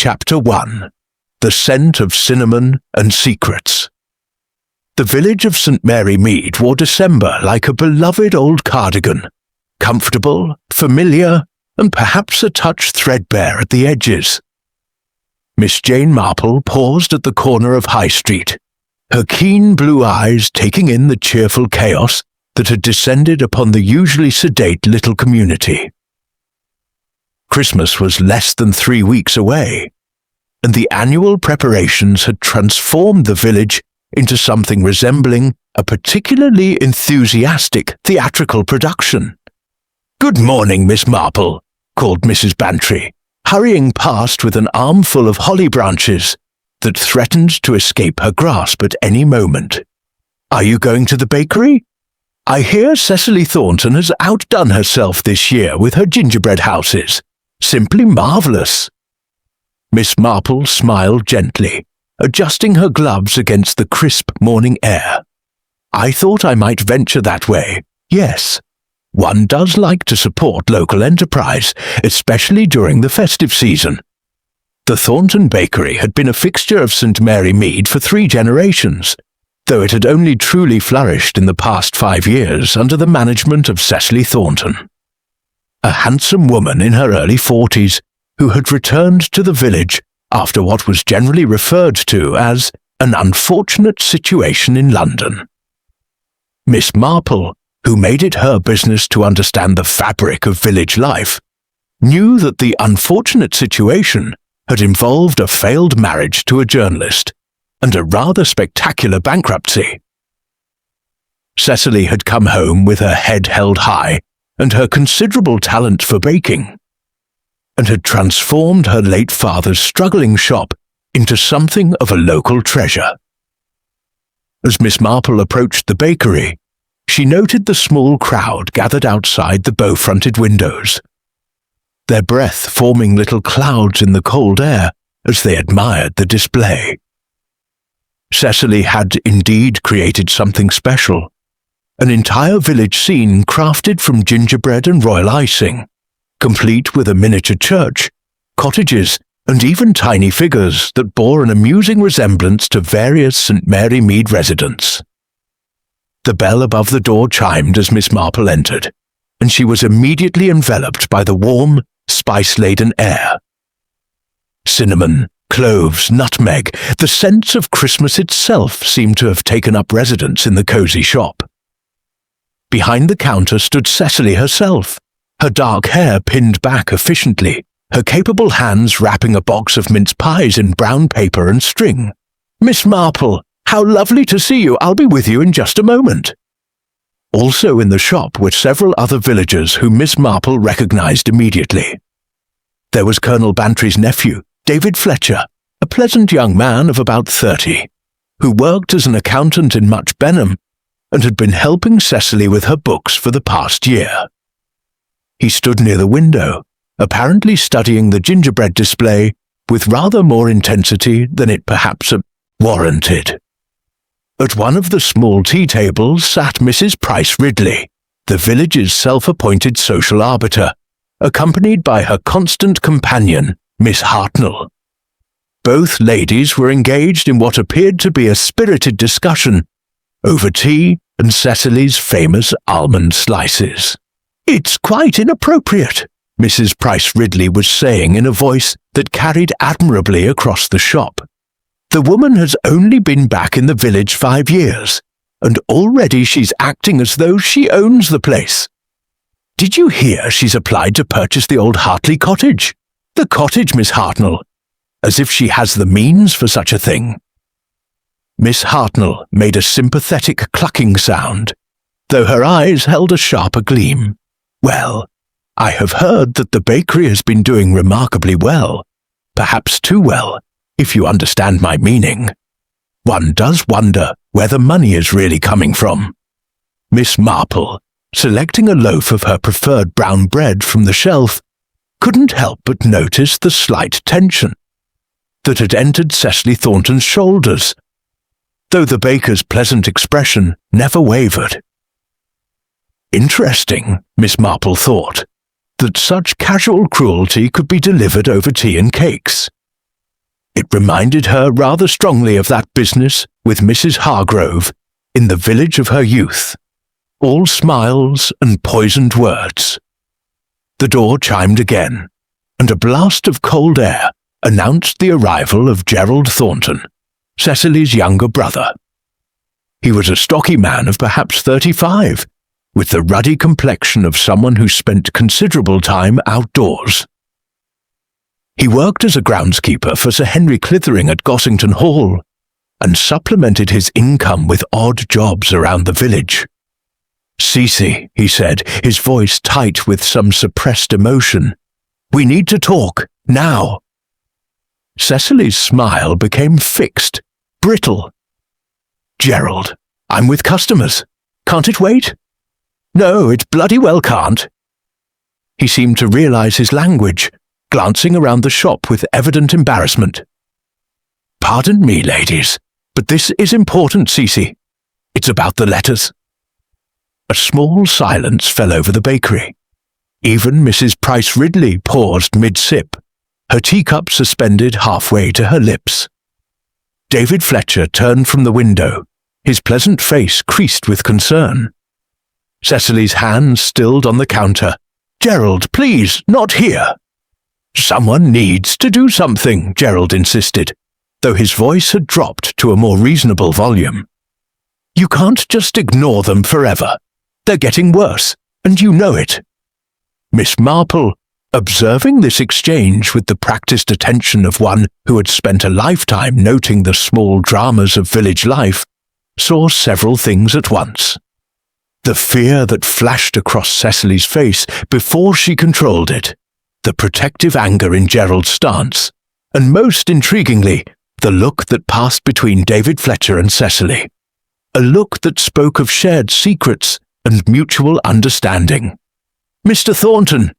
Chapter 1. The Scent of Cinnamon and Secrets. The village of St. Mary Mead wore December like a beloved old cardigan, comfortable, familiar, and perhaps a touch threadbare at the edges. Miss Jane Marple paused at the corner of High Street, her keen blue eyes taking in the cheerful chaos that had descended upon the usually sedate little community. Christmas was less than 3 weeks away, and the annual preparations had transformed the village into something resembling a particularly enthusiastic theatrical production. "Good morning, Miss Marple," called Mrs. Bantry, hurrying past with an armful of holly branches that threatened to escape her grasp at any moment. "Are you going to the bakery? I hear Cecily Thornton has outdone herself this year with her gingerbread houses. Simply marvellous." Miss Marple smiled gently, adjusting her gloves against the crisp morning air. "I thought I might venture that way. Yes, one does like to support local enterprise, especially during the festive season." The Thornton Bakery had been a fixture of St. Mary Mead for 3 generations, though it had only truly flourished in the past 5 years under the management of Cecily Thornton, a handsome woman in her early 40s who had returned to the village after what was generally referred to as an unfortunate situation in London. Miss Marple, who made it her business to understand the fabric of village life, knew that the unfortunate situation had involved a failed marriage to a journalist and a rather spectacular bankruptcy. Cecily had come home with her head held high and her considerable talent for baking, and had transformed her late father's struggling shop into something of a local treasure. As Miss Marple approached the bakery, she noted the small crowd gathered outside the bow-fronted windows, their breath forming little clouds in the cold air as they admired the display. Cecily had indeed created something special, an entire village scene crafted from gingerbread and royal icing, complete with a miniature church, cottages, and even tiny figures that bore an amusing resemblance to various St. Mary Mead residents. The bell above the door chimed as Miss Marple entered, and she was immediately enveloped by the warm, spice-laden air. Cinnamon, cloves, nutmeg, the scents of Christmas itself seemed to have taken up residence in the cosy shop. Behind the counter stood Cecily herself, her dark hair pinned back efficiently, her capable hands wrapping a box of mince pies in brown paper and string. "Miss Marple, how lovely to see you. I'll be with you in just a moment." Also in the shop were several other villagers whom Miss Marple recognized immediately. There was Colonel Bantry's nephew, David Fletcher, a pleasant young man of about 30, who worked as an accountant in Much Benham and had been helping Cecily with her books for the past year. He stood near the window, apparently studying the gingerbread display with rather more intensity than it perhaps warranted. At one of the small tea tables sat Mrs. Price Ridley, the village's self-appointed social arbiter, accompanied by her constant companion, Miss Hartnell. Both ladies were engaged in what appeared to be a spirited discussion over tea and Cecily's famous almond slices. "It's quite inappropriate," Mrs. Price Ridley was saying in a voice that carried admirably across the shop. "The woman has only been back in the village 5 years, and already she's acting as though she owns the place. Did you hear she's applied to purchase the old Hartley cottage? The cottage, Miss Hartnell, as if she has the means for such a thing." Miss Hartnell made a sympathetic clucking sound, though her eyes held a sharper gleam. "Well, I have heard that the bakery has been doing remarkably well, perhaps too well, if you understand my meaning. One does wonder where the money is really coming from." Miss Marple, selecting a loaf of her preferred brown bread from the shelf, couldn't help but notice the slight tension that had entered Cecily Thornton's shoulders, though the baker's pleasant expression never wavered. Interesting, Miss Marple thought, that such casual cruelty could be delivered over tea and cakes. It reminded her rather strongly of that business with Mrs. Hargrove in the village of her youth, all smiles and poisoned words. The door chimed again, and a blast of cold air announced the arrival of Gerald Thornton, Cecily's younger brother. He was a stocky man of perhaps 35, with the ruddy complexion of someone who spent considerable time outdoors. He worked as a groundskeeper for Sir Henry Clithering at Gossington Hall, and supplemented his income with odd jobs around the village. "Cece," he said, his voice tight with some suppressed emotion, "we need to talk, now." Cecily's smile became fixed, brittle. "Gerald, I'm with customers. Can't it wait?" "No, it bloody well can't." He seemed to realize his language, glancing around the shop with evident embarrassment. "Pardon me, ladies, but this is important, Cece. It's about the letters." A small silence fell over the bakery. Even Mrs. Price Ridley paused mid-sip, her teacup suspended halfway to her lips. David Fletcher turned from the window, his pleasant face creased with concern. Cecily's hand stilled on the counter. "Gerald, please, not here." "Someone needs to do something," Gerald insisted, though his voice had dropped to a more reasonable volume. "You can't just ignore them forever. They're getting worse, and you know it." Miss Marple, observing this exchange with the practiced attention of one who had spent a lifetime noting the small dramas of village life, saw several things at once. The fear that flashed across Cecily's face before she controlled it, the protective anger in Gerald's stance, and most intriguingly, the look that passed between David Fletcher and Cecily. A look that spoke of shared secrets and mutual understanding. "Mr. Thornton,"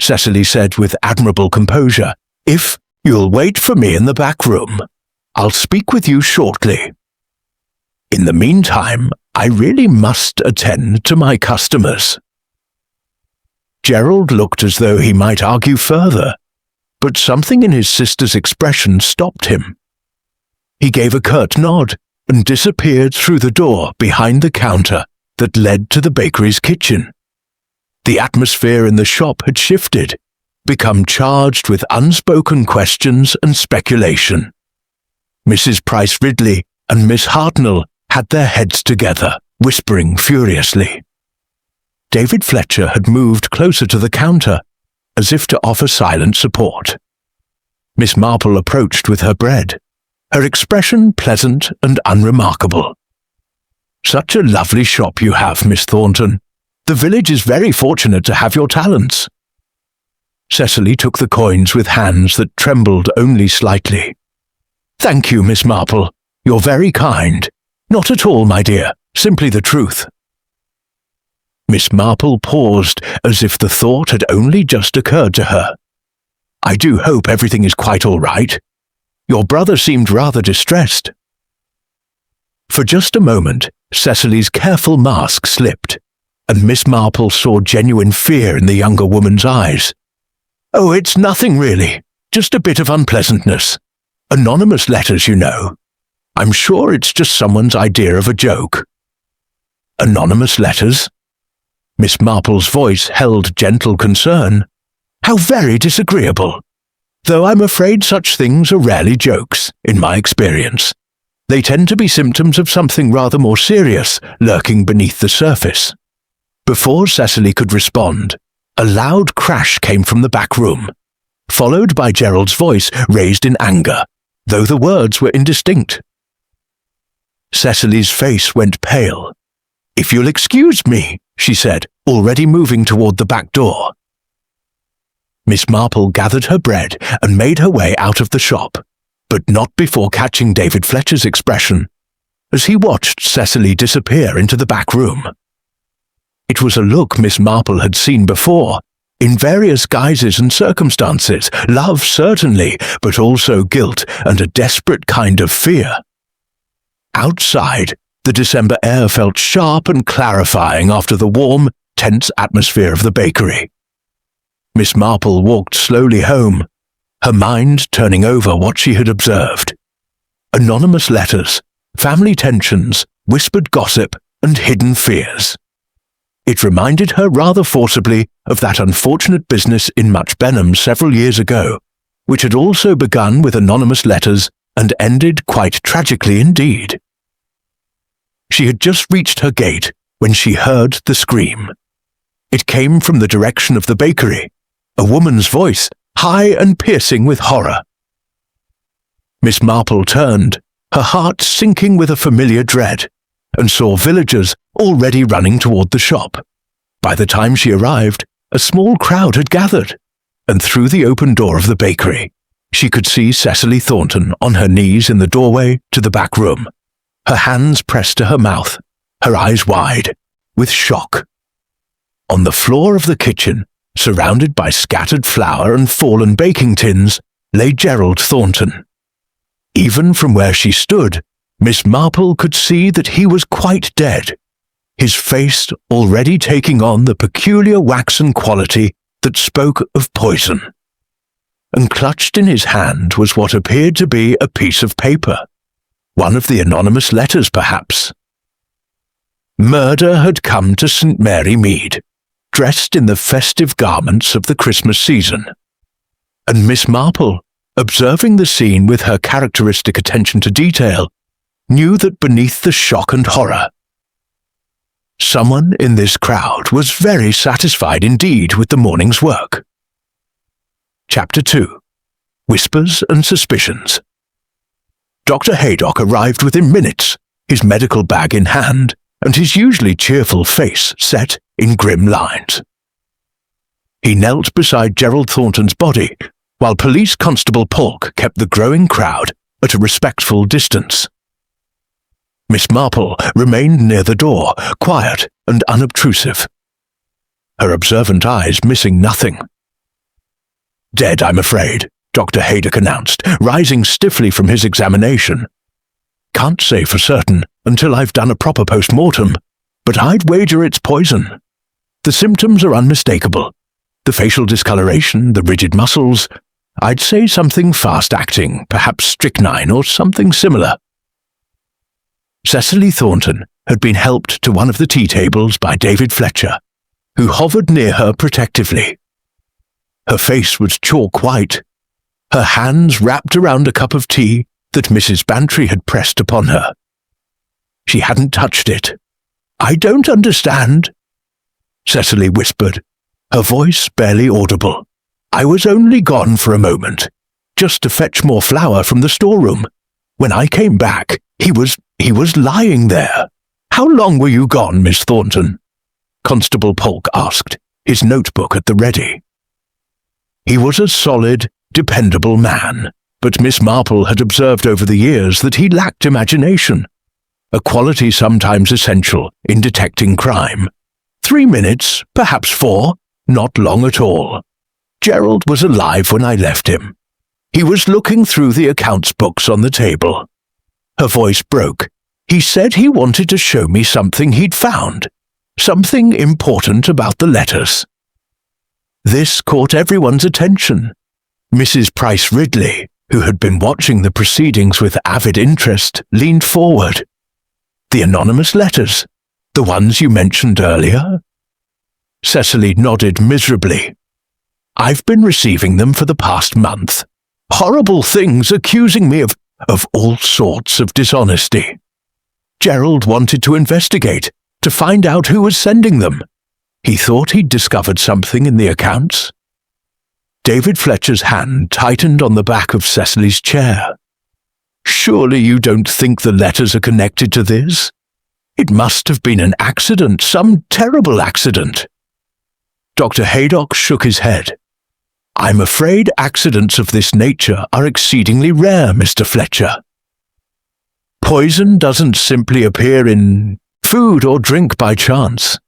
Cecily said with admirable composure, "if you'll wait for me in the back room, I'll speak with you shortly. In the meantime, I really must attend to my customers." Gerald looked as though he might argue further, but something in his sister's expression stopped him. He gave a curt nod and disappeared through the door behind the counter that led to the bakery's kitchen. The atmosphere in the shop had shifted, become charged with unspoken questions and speculation. Mrs. Price Ridley and Miss Hartnell had their heads together, whispering furiously. David Fletcher had moved closer to the counter, as if to offer silent support. Miss Marple approached with her bread, her expression pleasant and unremarkable. "Such a lovely shop you have, Miss Thornton. The village is very fortunate to have your talents." Cecily took the coins with hands that trembled only slightly. "Thank you, Miss Marple. You're very kind. Not at all, my dear. Simply the truth." Miss Marple paused as if the thought had only just occurred to her. "I do hope everything is quite all right. Your brother seemed rather distressed." For just a moment, Cecily's careful mask slipped, and Miss Marple saw genuine fear in the younger woman's eyes. "Oh, it's nothing really. Just a bit of unpleasantness. Anonymous letters, you know. I'm sure it's just someone's idea of a joke." "Anonymous letters?" Miss Marple's voice held gentle concern. "How very disagreeable. Though I'm afraid such things are rarely jokes, in my experience. They tend to be symptoms of something rather more serious lurking beneath the surface." Before Cecily could respond, a loud crash came from the back room, followed by Gerald's voice raised in anger, though the words were indistinct. Cecily's face went pale. "If you'll excuse me," she said, already moving toward the back door. Miss Marple gathered her bread and made her way out of the shop, but not before catching David Fletcher's expression, as he watched Cecily disappear into the back room. It was a look Miss Marple had seen before, in various guises and circumstances, love certainly, but also guilt and a desperate kind of fear. Outside, the December air felt sharp and clarifying after the warm, tense atmosphere of the bakery. Miss Marple walked slowly home, her mind turning over what she had observed. Anonymous letters, family tensions, whispered gossip, and hidden fears. It reminded her rather forcibly of that unfortunate business in Much Benham several years ago, which had also begun with anonymous letters and ended quite tragically indeed. She had just reached her gate when she heard the scream. It came from the direction of the bakery, a woman's voice, high and piercing with horror. Miss Marple turned, her heart sinking with a familiar dread, and saw villagers already running toward the shop. By the time she arrived, a small crowd had gathered, and through the open door of the bakery, she could see Cecily Thornton on her knees in the doorway to the back room, her hands pressed to her mouth, her eyes wide, with shock. On the floor of the kitchen, surrounded by scattered flour and fallen baking tins, lay Gerald Thornton. Even from where she stood, Miss Marple could see that he was quite dead, his face already taking on the peculiar waxen quality that spoke of poison. And clutched in his hand was what appeared to be a piece of paper, one of the anonymous letters perhaps. Murder had come to St. Mary Mead, dressed in the festive garments of the Christmas season, and Miss Marple, observing the scene with her characteristic attention to detail, knew that beneath the shock and horror, someone in this crowd was very satisfied indeed with the morning's work. Chapter 2. Whispers and Suspicions. Dr. Haydock arrived within minutes, his medical bag in hand, and his usually cheerful face set in grim lines. He knelt beside Gerald Thornton's body, while Police Constable Polk kept the growing crowd at a respectful distance. Miss Marple remained near the door, quiet and unobtrusive, her observant eyes missing nothing. "Dead, I'm afraid," Dr. Haydock announced, rising stiffly from his examination. "Can't say for certain until I've done a proper post-mortem, but I'd wager it's poison. The symptoms are unmistakable. The facial discoloration, the rigid muscles. I'd say something fast-acting, perhaps strychnine or something similar." Cecily Thornton had been helped to one of the tea tables by David Fletcher, who hovered near her protectively. Her face was chalk white, her hands wrapped around a cup of tea that Mrs. Bantry had pressed upon her. She hadn't touched it. "I don't understand," Cecily whispered, her voice barely audible. "I was only gone for a moment, just to fetch more flour from the storeroom. When I came back, he was lying there." "How long were you gone, Miss Thornton?" Constable Polk asked, his notebook at the ready. He was a solid, dependable man, but Miss Marple had observed over the years that he lacked imagination, a quality sometimes essential in detecting crime. 3 minutes, perhaps 4, not long at all. Gerald was alive when I left him. He was looking through the accounts books on the table. Her voice broke. He said he wanted to show me something he'd found, something important about the letters. This caught everyone's attention. Mrs. Price Ridley, who had been watching the proceedings with avid interest, leaned forward. "The anonymous letters, the ones you mentioned earlier?" Cecily nodded miserably. "I've been receiving them for the past month. Horrible things accusing me of all sorts of dishonesty. Gerald wanted to investigate, to find out who was sending them. He thought he'd discovered something in the accounts." David Fletcher's hand tightened on the back of Cecily's chair. "Surely you don't think the letters are connected to this? It must have been an accident, some terrible accident." Dr. Haydock shook his head. "I'm afraid accidents of this nature are exceedingly rare, Mr. Fletcher. Poison doesn't simply appear in food or drink by chance."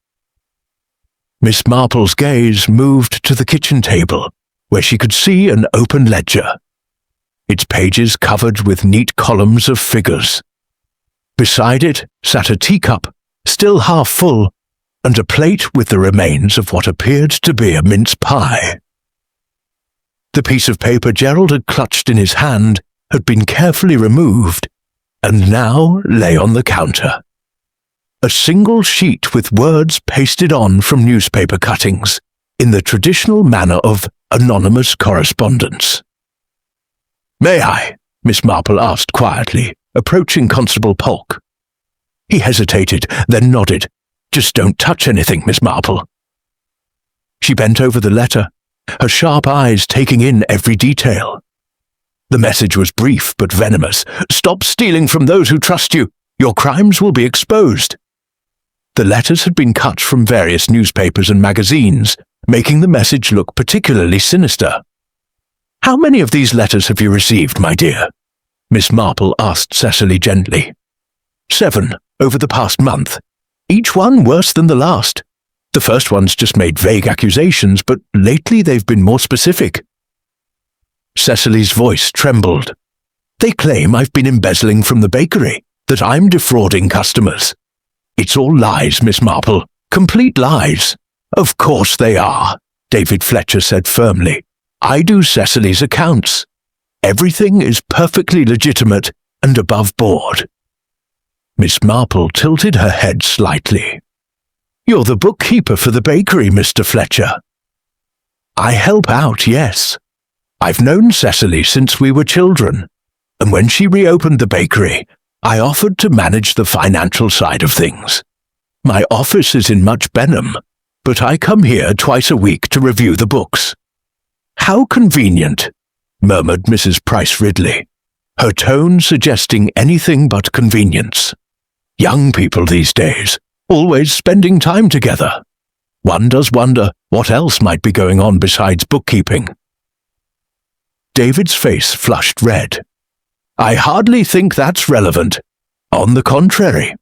Miss Marple's gaze moved to the kitchen table, where she could see an open ledger, its pages covered with neat columns of figures. Beside it sat a teacup, still half full, and a plate with the remains of what appeared to be a mince pie. The piece of paper Gerald had clutched in his hand had been carefully removed, and now lay on the counter. A single sheet with words pasted on from newspaper cuttings, in the traditional manner of anonymous correspondence. "May I?" Miss Marple asked quietly, approaching Constable Polk. He hesitated, then nodded. "Just don't touch anything, Miss Marple." She bent over the letter, her sharp eyes taking in every detail. The message was brief but venomous. "Stop stealing from those who trust you. Your crimes will be exposed." The letters had been cut from various newspapers and magazines, making the message look particularly sinister. "How many of these letters have you received, my dear?" Miss Marple asked Cecily gently. "7, over the past month. Each one worse than the last. The first ones just made vague accusations, but lately they've been more specific." Cecily's voice trembled. "They claim I've been embezzling from the bakery, that I'm defrauding customers. It's all lies, Miss Marple. Complete lies." "Of course they are," David Fletcher said firmly. "I do Cecily's accounts. Everything is perfectly legitimate and above board." Miss Marple tilted her head slightly. "You're the bookkeeper for the bakery, Mr. Fletcher." "I help out, yes. I've known Cecily since we were children, and when she reopened the bakery, I offered to manage the financial side of things. My office is in Much Benham, but I come here twice a week to review the books." "How convenient," murmured Mrs. Price Ridley, her tone suggesting anything but convenience. "Young people these days, always spending time together. One does wonder what else might be going on besides bookkeeping." David's face flushed red. "I hardly think that's relevant." "On the contrary,"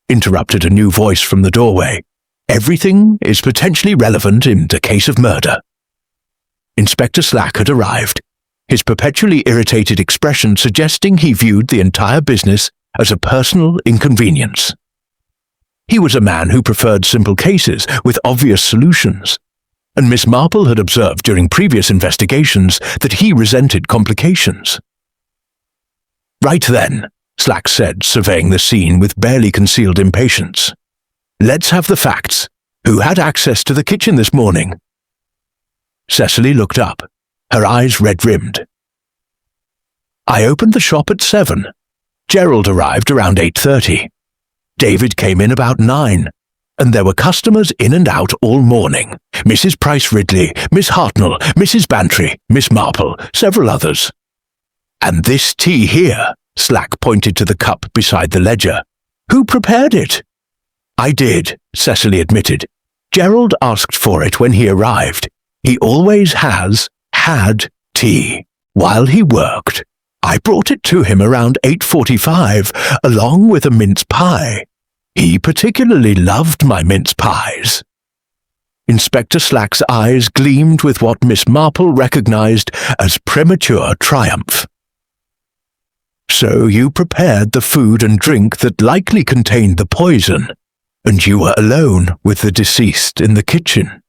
interrupted a new voice from the doorway. "Everything is potentially relevant in the case of murder." Inspector Slack had arrived, his perpetually irritated expression suggesting he viewed the entire business as a personal inconvenience. He was a man who preferred simple cases with obvious solutions, and Miss Marple had observed during previous investigations that he resented complications. "Right then," Slack said, surveying the scene with barely concealed impatience. "Let's have the facts. Who had access to the kitchen this morning?" Cecily looked up, her eyes red-rimmed. "I opened the shop at 7. Gerald arrived around 8:30. David came in about 9, and there were customers in and out all morning. Mrs. Price Ridley, Miss Hartnell, Mrs. Bantry, Miss Marple, several others. And this tea here," Slack pointed to the cup beside the ledger. "Who prepared it?" "I did," Cecily admitted. "Gerald asked for it when he arrived. He always had tea while he worked. I brought it to him around 8:45, along with a mince pie. He particularly loved my mince pies." Inspector Slack's eyes gleamed with what Miss Marple recognized as premature triumph. "So you prepared the food and drink that likely contained the poison, and you were alone with the deceased in the kitchen."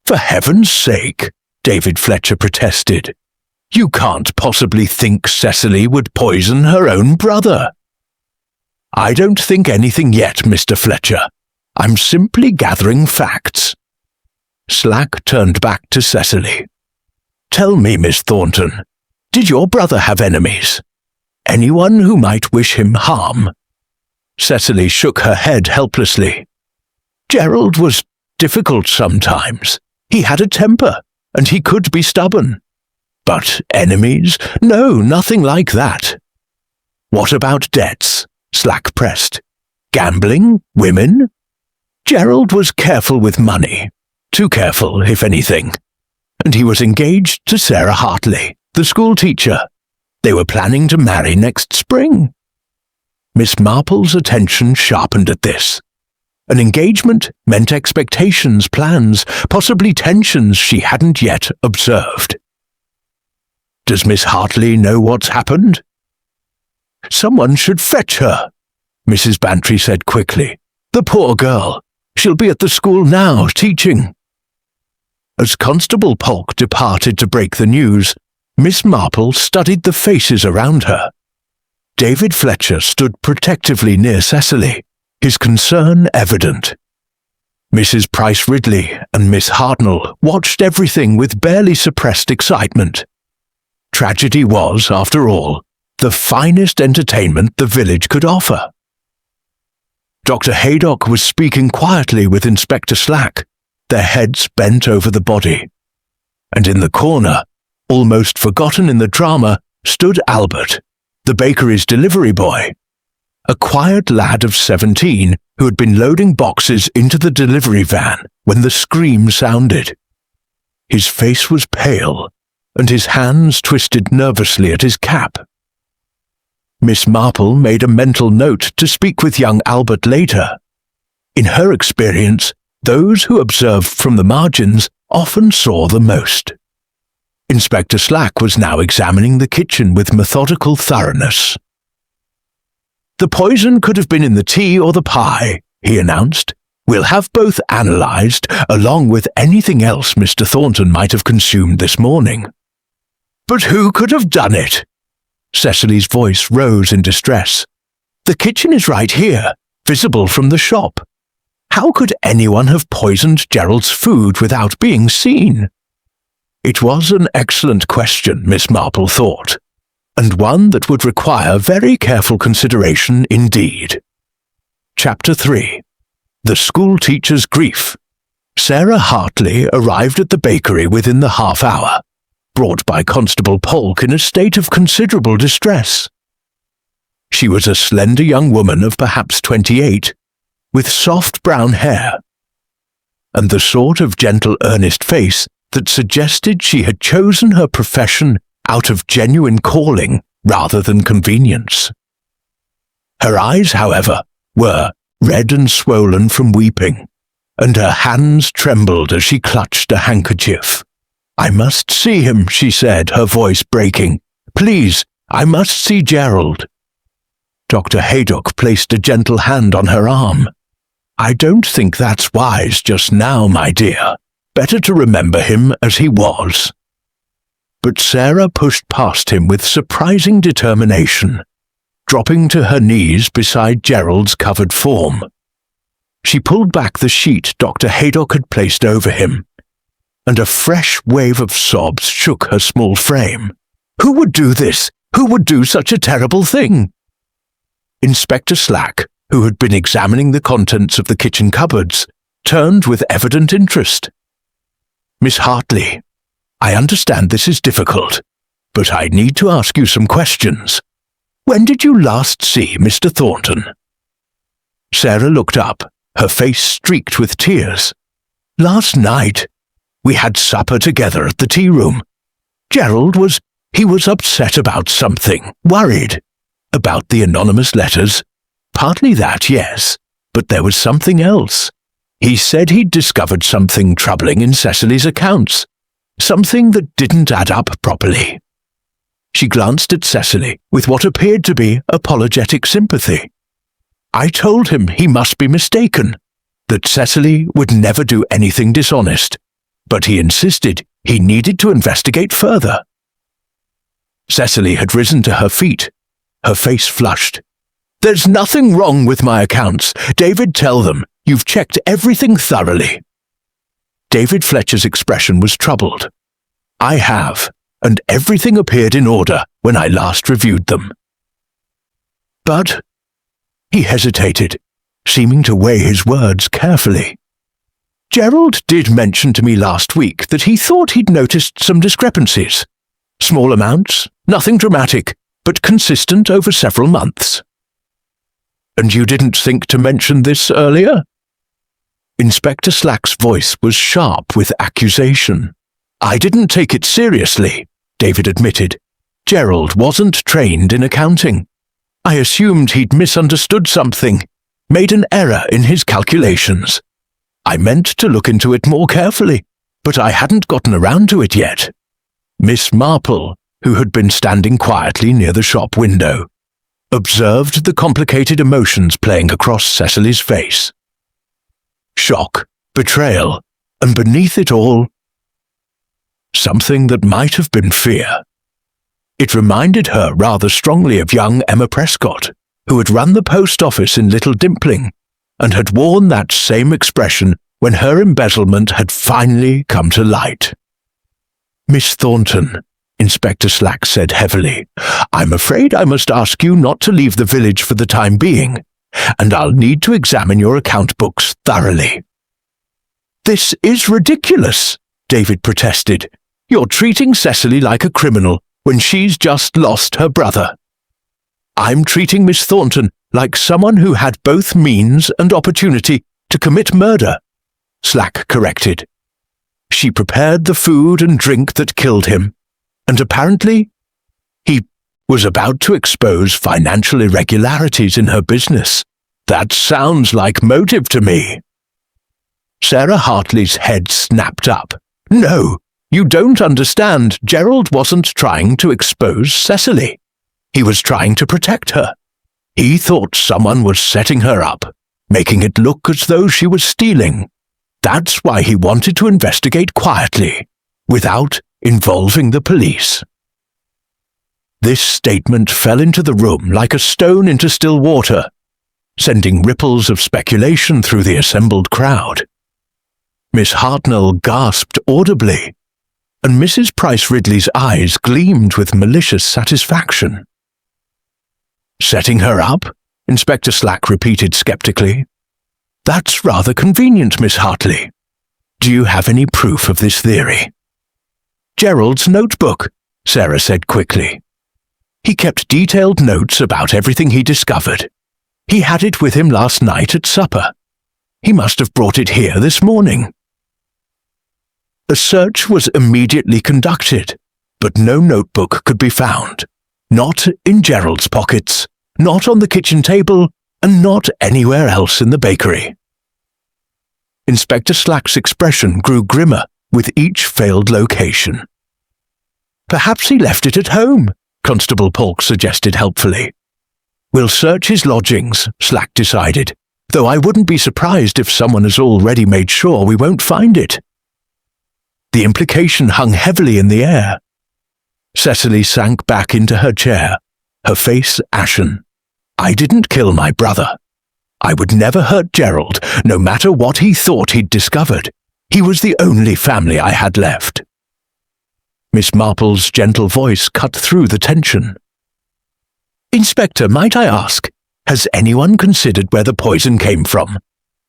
"For heaven's sake," David Fletcher protested. "You can't possibly think Cecily would poison her own brother." "I don't think anything yet, Mr. Fletcher. I'm simply gathering facts." Slack turned back to Cecily. "Tell me, Miss Thornton, did your brother have enemies? Anyone who might wish him harm?" Cecily shook her head helplessly. "Gerald was difficult sometimes. He had a temper, and he could be stubborn. But enemies? No, nothing like that." "What about debts?" Slack pressed. "Gambling? Women?" "Gerald was careful with money. Too careful, if anything. And he was engaged to Sarah Hartley, the school teacher. They were planning to marry next spring." Miss Marple's attention sharpened at this. An engagement meant expectations, plans, possibly tensions she hadn't yet observed. "Does Miss Hartley know what's happened?" "Someone should fetch her," Mrs. Bantry said quickly. "The poor girl. She'll be at the school now, teaching." As Constable Polk departed to break the news, Miss Marple studied the faces around her. David Fletcher stood protectively near Cecily, his concern evident. Mrs. Price Ridley and Miss Hartnell watched everything with barely suppressed excitement. Tragedy was, after all, the finest entertainment the village could offer. Dr. Haydock was speaking quietly with Inspector Slack, their heads bent over the body. And in the corner, almost forgotten in the drama, stood Albert, the bakery's delivery boy, a quiet lad of 17 who had been loading boxes into the delivery van when the scream sounded. His face was pale, and his hands twisted nervously at his cap. Miss Marple made a mental note to speak with young Albert later. In her experience, those who observed from the margins often saw the most. Inspector Slack was now examining the kitchen with methodical thoroughness. "The poison could have been in the tea or the pie," he announced. "We'll have both analysed, along with anything else Mr. Thornton might have consumed this morning." "But who could have done it?" Cecily's voice rose in distress. "The kitchen is right here, visible from the shop. How could anyone have poisoned Gerald's food without being seen?" It was an excellent question, Miss Marple thought, and one that would require very careful consideration indeed. Chapter 3. The School Teacher's Grief. Sarah Hartley arrived at the bakery within the half-hour, brought by Constable Polk in a state of considerable distress. She was a slender young woman of perhaps 28, with soft brown hair, and the sort of gentle, earnest face that suggested she had chosen her profession out of genuine calling rather than convenience. Her eyes, however, were red and swollen from weeping, and her hands trembled as she clutched a handkerchief. "I must see him," she said, her voice breaking. "Please, I must see Gerald." Dr. Haydock placed a gentle hand on her arm. "I don't think that's wise just now, my dear. Better to remember him as he was." But Sarah pushed past him with surprising determination, dropping to her knees beside Gerald's covered form. She pulled back the sheet Dr. Haydock had placed over him, and a fresh wave of sobs shook her small frame. "Who would do this? Who would do such a terrible thing?" Inspector Slack, who had been examining the contents of the kitchen cupboards, turned with evident interest. "Miss Hartley, I understand this is difficult, but I need to ask you some questions. When did you last see Mr. Thornton?" Sarah looked up, her face streaked with tears. "Last night. We had supper together at the tea room. Gerald was upset about something, worried. About the anonymous letters. Partly that, yes, but there was something else. He said he'd discovered something troubling in Cecily's accounts, something that didn't add up properly." She glanced at Cecily with what appeared to be apologetic sympathy. "I told him he must be mistaken, that Cecily would never do anything dishonest, but he insisted he needed to investigate further." Cecily had risen to her feet, her face flushed. "There's nothing wrong with my accounts. David, tell them. You've checked everything thoroughly." David Fletcher's expression was troubled. "I have, and everything appeared in order when I last reviewed them." "But—" He hesitated, seeming to weigh his words carefully. "Gerald did mention to me last week that he thought he'd noticed some discrepancies. Small amounts, nothing dramatic, but consistent over several months." "And you didn't think to mention this earlier?" Inspector Slack's voice was sharp with accusation. "I didn't take it seriously," David admitted. "Gerald wasn't trained in accounting. I assumed he'd misunderstood something, made an error in his calculations. I meant to look into it more carefully, but I hadn't gotten around to it yet." Miss Marple, who had been standing quietly near the shop window, observed the complicated emotions playing across Cecily's face. Shock, betrayal, and beneath it all, something that might have been fear. It reminded her rather strongly of young Emma Prescott, who had run the post office in Little Dimpling and had worn that same expression when her embezzlement had finally come to light. "Miss Thornton," Inspector Slack said heavily, "I'm afraid I must ask you not to leave the village for the time being, and I'll need to examine your account books thoroughly." "This is ridiculous," David protested. "You're treating Cecily like a criminal when she's just lost her brother." "I'm treating Miss Thornton like someone who had both means and opportunity to commit murder," Slack corrected. "She prepared the food and drink that killed him, and apparently he was about to expose financial irregularities in her business. That sounds like motive to me." Sarah Hartley's head snapped up. "No, you don't understand. Gerald wasn't trying to expose Cecily. He was trying to protect her. He thought someone was setting her up, making it look as though she was stealing. That's why he wanted to investigate quietly, without involving the police." This statement fell into the room like a stone into still water, sending ripples of speculation through the assembled crowd. Miss Hartnell gasped audibly, and Mrs. Price Ridley's eyes gleamed with malicious satisfaction. "Setting her up?" Inspector Slack repeated skeptically. "That's rather convenient, Miss Hartley. Do you have any proof of this theory?" "Gerald's notebook," Sarah said quickly. "He kept detailed notes about everything he discovered. He had it with him last night at supper. He must have brought it here this morning." A search was immediately conducted, but no notebook could be found. Not in Gerald's pockets, not on the kitchen table, and not anywhere else in the bakery. Inspector Slack's expression grew grimmer with each failed location. "Perhaps he left it at home," Constable Polk suggested helpfully. "We'll search his lodgings," Slack decided, "though I wouldn't be surprised if someone has already made sure we won't find it." The implication hung heavily in the air. Cecily sank back into her chair, her face ashen. "I didn't kill my brother. I would never hurt Gerald, no matter what he thought he'd discovered. He was the only family I had left." Miss Marple's gentle voice cut through the tension. "Inspector, might I ask, has anyone considered where the poison came from?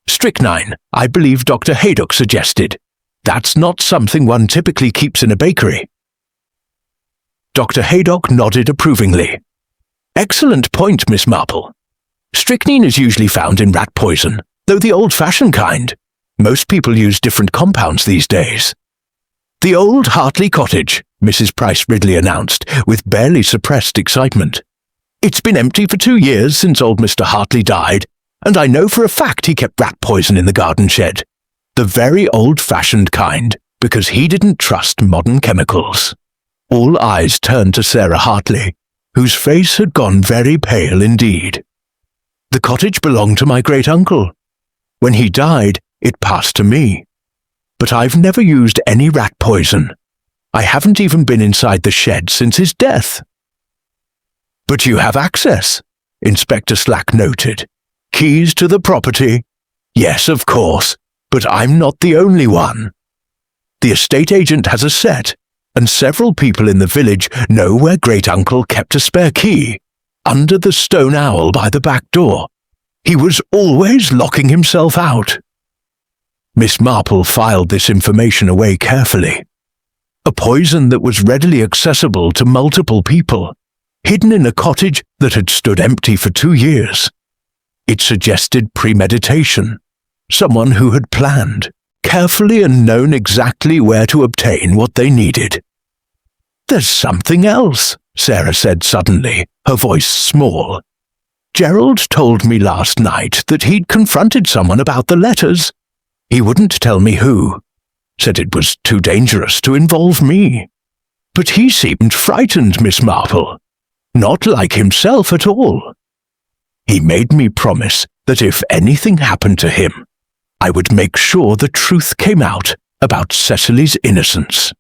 Strychnine, I believe Dr. Haydock suggested. That's not something one typically keeps in a bakery." Dr. Haydock nodded approvingly. "Excellent point, Miss Marple. Strychnine is usually found in rat poison, though the old-fashioned kind. Most people use different compounds these days." "The old Hartley cottage," Mrs. Price Ridley announced, with barely suppressed excitement. "It's been empty for 2 years since old Mr. Hartley died, and I know for a fact he kept rat poison in the garden shed. The very old-fashioned kind, because he didn't trust modern chemicals." All eyes turned to Sarah Hartley, whose face had gone very pale indeed. "The cottage belonged to my great-uncle. When he died, it passed to me. But I've never used any rat poison. I haven't even been inside the shed since his death." "But you have access," Inspector Slack noted. "Keys to the property?" "Yes, of course, but I'm not the only one. The estate agent has a set, and several people in the village know where great-uncle kept a spare key, under the stone owl by the back door. He was always locking himself out." Miss Marple filed this information away carefully. A poison that was readily accessible to multiple people, hidden in a cottage that had stood empty for 2 years. It suggested premeditation, someone who had planned, carefully and known exactly where to obtain what they needed. "There's something else," Sarah said suddenly, her voice small. "Gerald told me last night that he'd confronted someone about the letters. He wouldn't tell me who. Said it was too dangerous to involve me. But he seemed frightened, Miss Marple. Not like himself at all. He made me promise that if anything happened to him, I would make sure the truth came out about Cecily's innocence."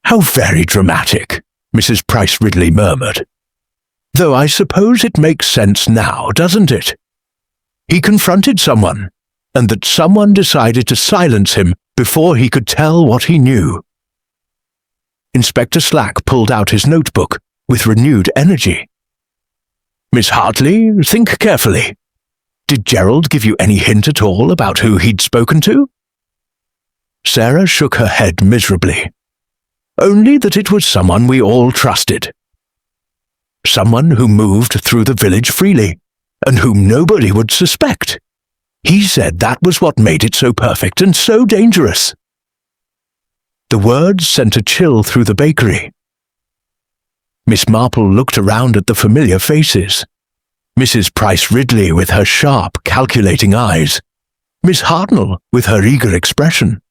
"How very dramatic," Mrs. Price Ridley murmured. "Though I suppose it makes sense now, doesn't it? He confronted someone, and that someone decided to silence him before he could tell what he knew." Inspector Slack pulled out his notebook with renewed energy. "Miss Hartley, think carefully. Did Gerald give you any hint at all about who he'd spoken to?" Sarah shook her head miserably. "Only that it was someone we all trusted. Someone who moved through the village freely, and whom nobody would suspect. He said that was what made it so perfect and so dangerous." The words sent a chill through the bakery. Miss Marple looked around at the familiar faces. Mrs. Price Ridley with her sharp, calculating eyes, Miss Hartnell with her eager expression,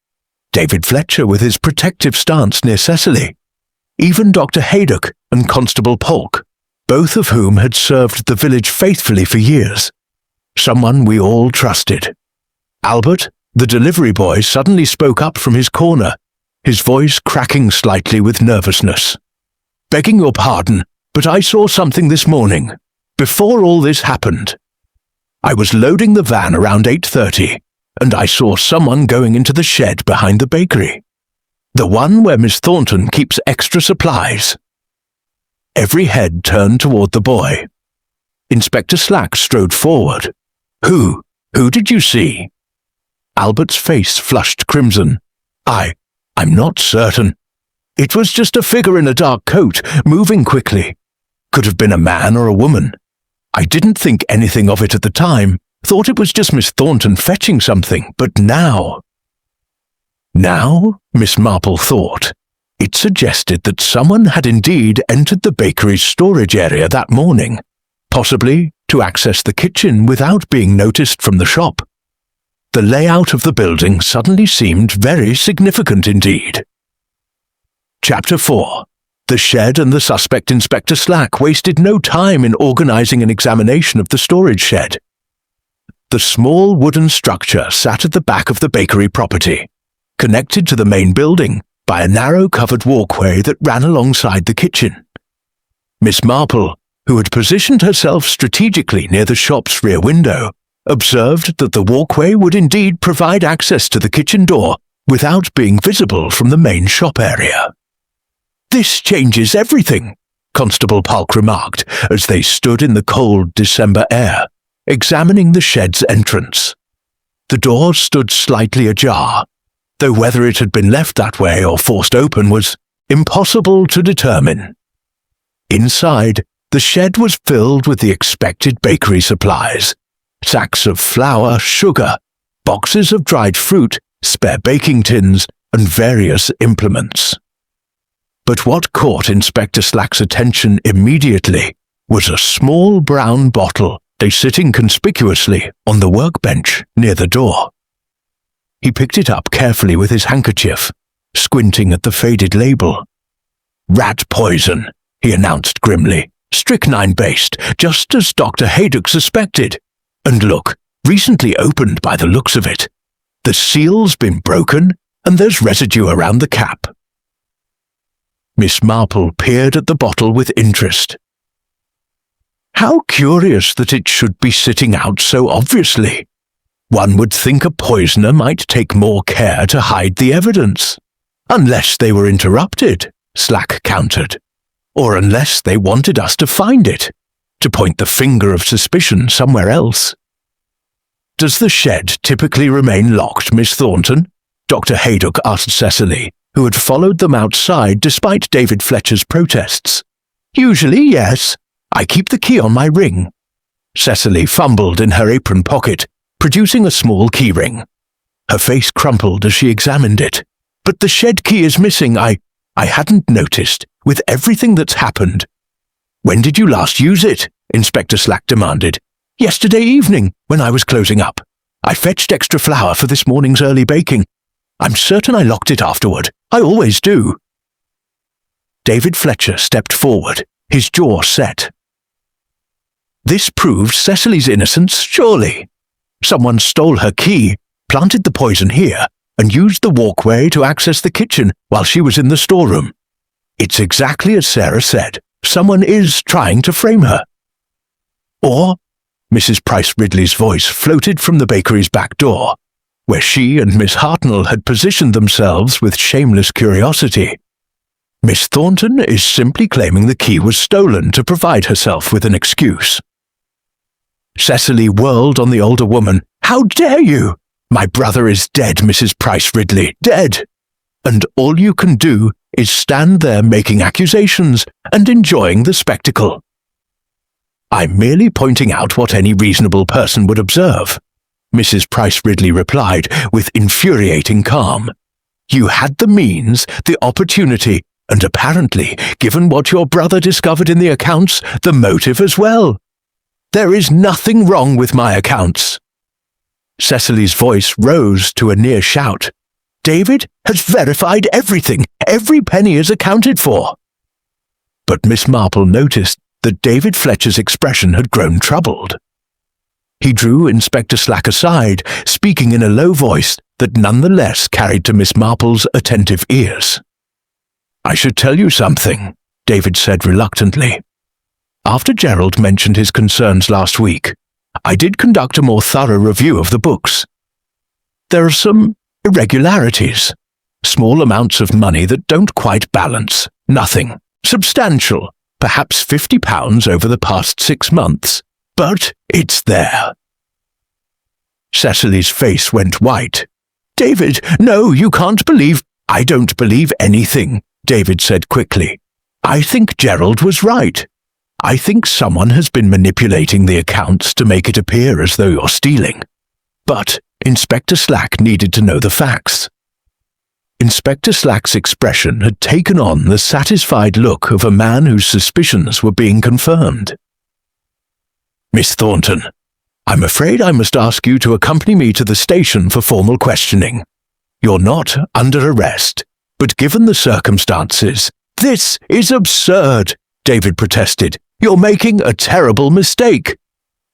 David Fletcher with his protective stance near Cecily, even Dr. Haydock and Constable Polk, both of whom had served the village faithfully for years. Someone we all trusted. Albert, the delivery boy, suddenly spoke up from his corner, his voice cracking slightly with nervousness. "Begging your pardon, but I saw something this morning, before all this happened. I was loading the van around 8:30, and I saw someone going into the shed behind the bakery. The one where Miss Thornton keeps extra supplies." Every head turned toward the boy. Inspector Slack strode forward. Who did you see?" Albert's face flushed crimson. I'm not certain. It was just a figure in a dark coat, moving quickly. Could have been a man or a woman. I didn't think anything of it at the time, thought it was just Miss Thornton fetching something, but now, Miss Marple thought, it suggested that someone had indeed entered the bakery's storage area that morning, possibly to access the kitchen without being noticed from the shop. The layout of the building suddenly seemed very significant indeed. Chapter 4. The shed and the suspect. Inspector Slack wasted no time in organizing an examination of the storage shed. The small wooden structure sat at the back of the bakery property, connected to the main building by a narrow covered walkway that ran alongside the kitchen. Miss Marple, who had positioned herself strategically near the shop's rear window, observed that the walkway would indeed provide access to the kitchen door without being visible from the main shop area. "This changes everything," Constable Polk remarked as they stood in the cold December air, examining the shed's entrance. The door stood slightly ajar, though whether it had been left that way or forced open was impossible to determine. Inside, the shed was filled with the expected bakery supplies: sacks of flour, sugar, boxes of dried fruit, spare baking tins, and various implements. But what caught Inspector Slack's attention immediately was a small brown bottle sitting conspicuously on the workbench near the door. He picked it up carefully with his handkerchief, squinting at the faded label. "Rat poison," he announced grimly. "Strychnine-based, just as Dr. Haydock suspected. And look, recently opened by the looks of it. The seal's been broken, and there's residue around the cap." Miss Marple peered at the bottle with interest. "How curious that it should be sitting out so obviously. One would think a poisoner might take more care to hide the evidence. Unless they were interrupted," Slack countered. "Or unless they wanted us to find it, to point the finger of suspicion somewhere else." "Does the shed typically remain locked, Miss Thornton?" Dr. Haydock asked Cecily, who had followed them outside despite David Fletcher's protests. "Usually, yes. I keep the key on my ring." Cecily fumbled in her apron pocket, producing a small key ring. Her face crumpled as she examined it. "But the shed key is missing. I hadn't noticed, with everything that's happened." "When did you last use it?" Inspector Slack demanded. "Yesterday evening, when I was closing up. I fetched extra flour for this morning's early baking. I'm certain I locked it afterward. I always do." David Fletcher stepped forward, his jaw set. "This proves Cecily's innocence, surely. Someone stole her key, planted the poison here, and used the walkway to access the kitchen while she was in the storeroom, It's exactly as Sarah said. Someone is trying to frame her. Or, Mrs. Price Ridley's voice floated from the bakery's back door, where she and Miss Hartnell had positioned themselves with shameless curiosity. Miss Thornton is simply claiming the key was stolen to provide herself with an excuse. Cecily whirled on the older woman. How dare you? My brother is dead, Mrs. Price Ridley, dead. And all you can do is stand there making accusations and enjoying the spectacle. I'm merely pointing out what any reasonable person would observe, Mrs. Price Ridley replied with infuriating calm. You had the means, the opportunity, and apparently, given what your brother discovered in the accounts, the motive as well. There is nothing wrong with my accounts. Cecily's voice rose to a near shout. David has verified everything. Every penny is accounted for. But Miss Marple noticed that David Fletcher's expression had grown troubled. He drew Inspector Slack aside, speaking in a low voice that nonetheless carried to Miss Marple's attentive ears. I should tell you something, David said reluctantly. After Gerald mentioned his concerns last week, I did conduct a more thorough review of the books. There are some irregularities, small amounts of money that don't quite balance, nothing substantial, perhaps £50 over the past 6 months, but it's there. Cecily's face went white. David, no, you can't believe. I don't believe anything, David said quickly. I think Gerald was right. I think someone has been manipulating the accounts to make it appear as though you're stealing. But Inspector Slack needed to know the facts. Inspector Slack's expression had taken on the satisfied look of a man whose suspicions were being confirmed. Miss Thornton, I'm afraid I must ask you to accompany me to the station for formal questioning. You're not under arrest, but given the circumstances, this is absurd, David protested. You're making a terrible mistake.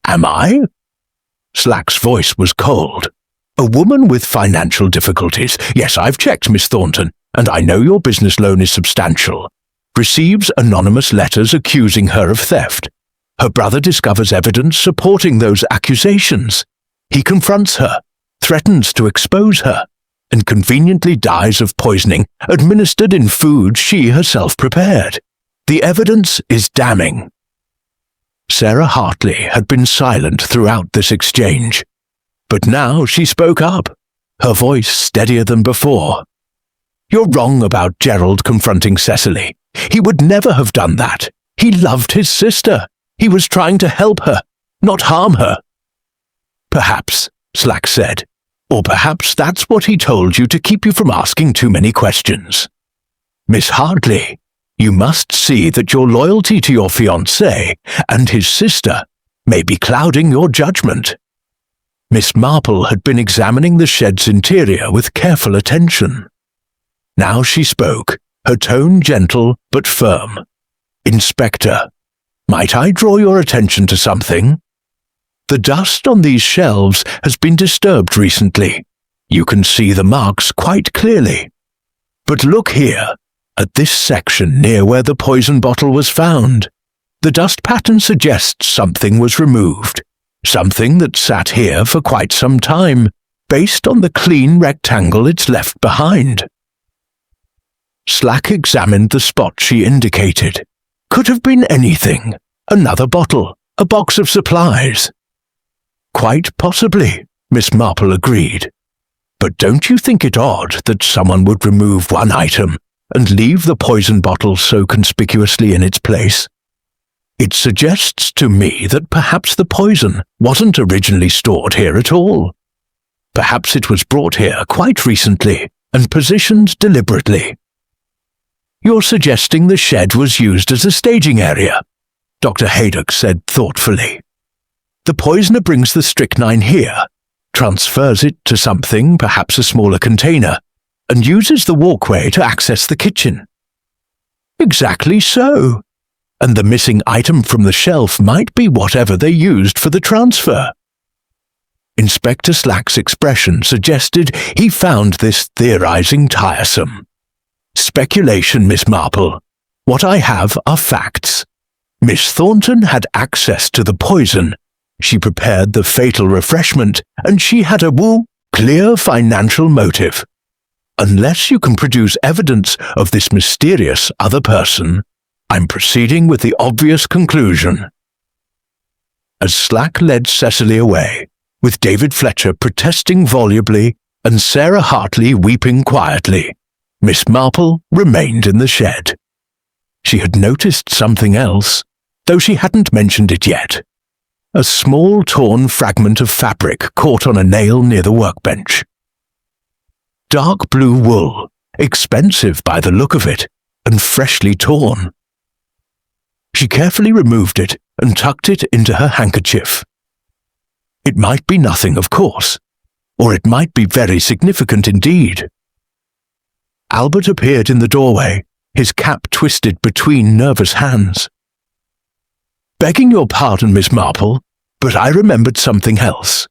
Am I? Slack's voice was cold. A woman with financial difficulties, yes, I've checked, Miss Thornton, and I know your business loan is substantial, receives anonymous letters accusing her of theft. Her brother discovers evidence supporting those accusations. He confronts her, threatens to expose her, and conveniently dies of poisoning administered in food she herself prepared. The evidence is damning. Sarah Hartley had been silent throughout this exchange, but now she spoke up, her voice steadier than before. You're wrong about Gerald confronting Cecily. He would never have done that. He loved his sister. He was trying to help her, not harm her. Perhaps, Slack said, or perhaps that's what he told you to keep you from asking too many questions. Miss Hartley, you must see that your loyalty to your fiancé and his sister may be clouding your judgment. Miss Marple had been examining the shed's interior with careful attention. Now she spoke, her tone gentle but firm. Inspector, might I draw your attention to something? The dust on these shelves has been disturbed recently. You can see the marks quite clearly. But look here, at this section near where the poison bottle was found. The dust pattern suggests something was removed, something that sat here for quite some time, based on the clean rectangle it's left behind. Slack examined the spot she indicated. Could have been anything. Another bottle, a box of supplies. Quite possibly, Miss Marple agreed. But don't you think it odd that someone would remove one item and leave the poison bottle so conspicuously in its place? It suggests to me that perhaps the poison wasn't originally stored here at all. Perhaps it was brought here quite recently and positioned deliberately. You're suggesting the shed was used as a staging area, Dr. Haydock said thoughtfully. The poisoner brings the strychnine here, transfers it to something, perhaps a smaller container, and uses the walkway to access the kitchen. Exactly so. And the missing item from the shelf might be whatever they used for the transfer. Inspector Slack's expression suggested he found this theorizing tiresome. Speculation, Miss Marple. What I have are facts. Miss Thornton had access to the poison. She prepared the fatal refreshment, and she had a clear financial motive. Unless you can produce evidence of this mysterious other person, I'm proceeding with the obvious conclusion. As Slack led Cecily away, with David Fletcher protesting volubly and Sarah Hartley weeping quietly, Miss Marple remained in the shed. She had noticed something else, though she hadn't mentioned it yet. A small torn fragment of fabric caught on a nail near the workbench. Dark blue wool, expensive by the look of it, and freshly torn. She carefully removed it and tucked it into her handkerchief. It might be nothing, of course, or it might be very significant indeed. Albert appeared in the doorway, his cap twisted between nervous hands. "Begging your pardon, Miss Marple, but I remembered something else.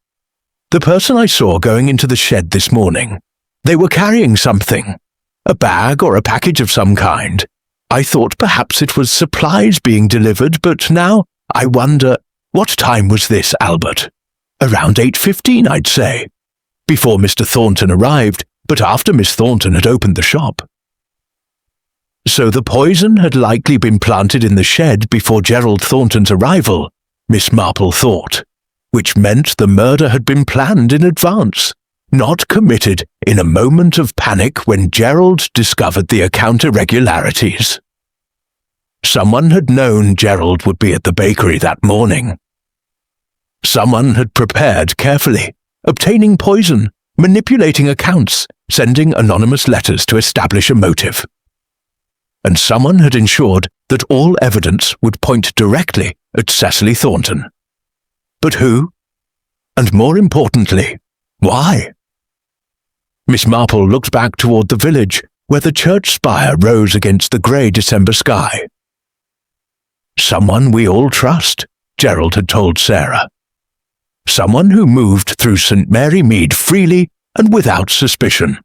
The person I saw going into the shed this morning, they were carrying something, a bag or a package of some kind. I thought perhaps it was supplies being delivered, but now I wonder, what time was this, Albert? Around 8:15, I'd say. Before Mr. Thornton arrived, but after Miss Thornton had opened the shop." So the poison had likely been planted in the shed before Gerald Thornton's arrival, Miss Marple thought, which meant the murder had been planned in advance, not committed in a moment of panic when Gerald discovered the account irregularities. Someone had known Gerald would be at the bakery that morning. Someone had prepared carefully, obtaining poison, manipulating accounts, sending anonymous letters to establish a motive. And someone had ensured that all evidence would point directly at Cecily Thornton. But who? And more importantly, why? Miss Marple looked back toward the village, where the church spire rose against the grey December sky. "Someone we all trust," Gerald had told Sarah. "Someone who moved through St. Mary Mead freely and without suspicion."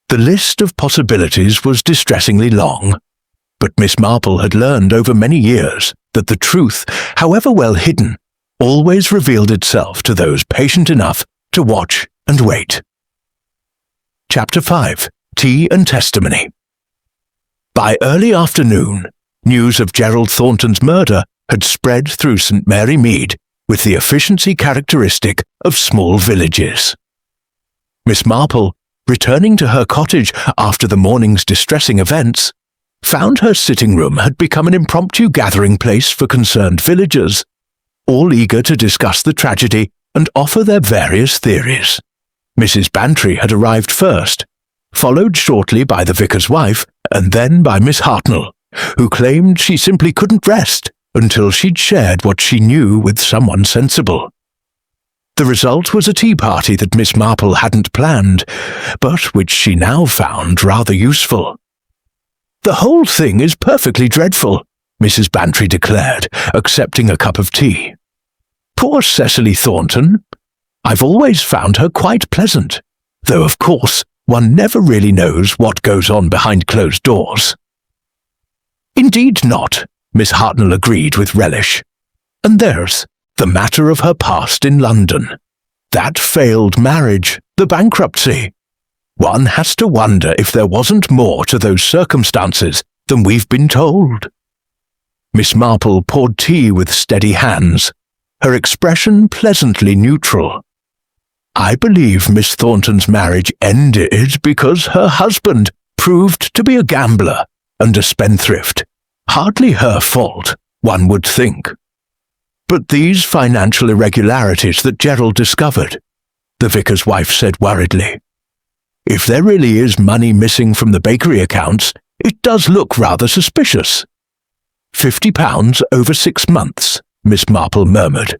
The list of possibilities was distressingly long, but Miss Marple had learned over many years that the truth, however well hidden, always revealed itself to those patient enough to watch and wait. Chapter 5. Tea and Testimony. By early afternoon, news of Gerald Thornton's murder had spread through St. Mary Mead with the efficiency characteristic of small villages. Miss Marple, returning to her cottage after the morning's distressing events, found her sitting room had become an impromptu gathering place for concerned villagers, all eager to discuss the tragedy and offer their various theories. Mrs. Bantry had arrived first, followed shortly by the vicar's wife, and then by Miss Hartnell, who claimed she simply couldn't rest until she'd shared what she knew with someone sensible. The result was a tea party that Miss Marple hadn't planned, but which she now found rather useful. "The whole thing is perfectly dreadful," Mrs. Bantry declared, accepting a cup of tea. "Poor Cecily Thornton. I've always found her quite pleasant, though of course one never really knows what goes on behind closed doors." "Indeed not," Miss Hartnell agreed with relish. "And there's the matter of her past in London. That failed marriage, the bankruptcy. One has to wonder if there wasn't more to those circumstances than we've been told." Miss Marple poured tea with steady hands, her expression pleasantly neutral. "I believe Miss Thornton's marriage ended because her husband proved to be a gambler and a spendthrift. Hardly her fault, one would think. But these financial irregularities that Gerald discovered," the vicar's wife said worriedly. "If there really is money missing from the bakery accounts, it does look rather suspicious." £50 over 6 months, Miss Marple murmured.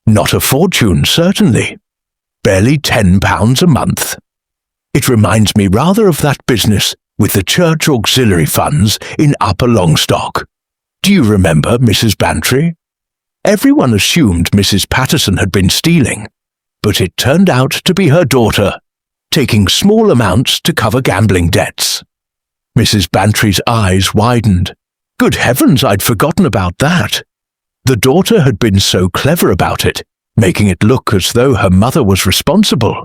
"Not a fortune, certainly. Barely £10 a month. It reminds me rather of that business with the church auxiliary funds in Upper Longstock. Do you remember Mrs. Bantry? Everyone assumed Mrs. Patterson had been stealing, but it turned out to be her daughter, taking small amounts to cover gambling debts." Mrs. Bantry's eyes widened. Good heavens, I'd forgotten about that. The daughter had been so clever about it, making it look as though her mother was responsible.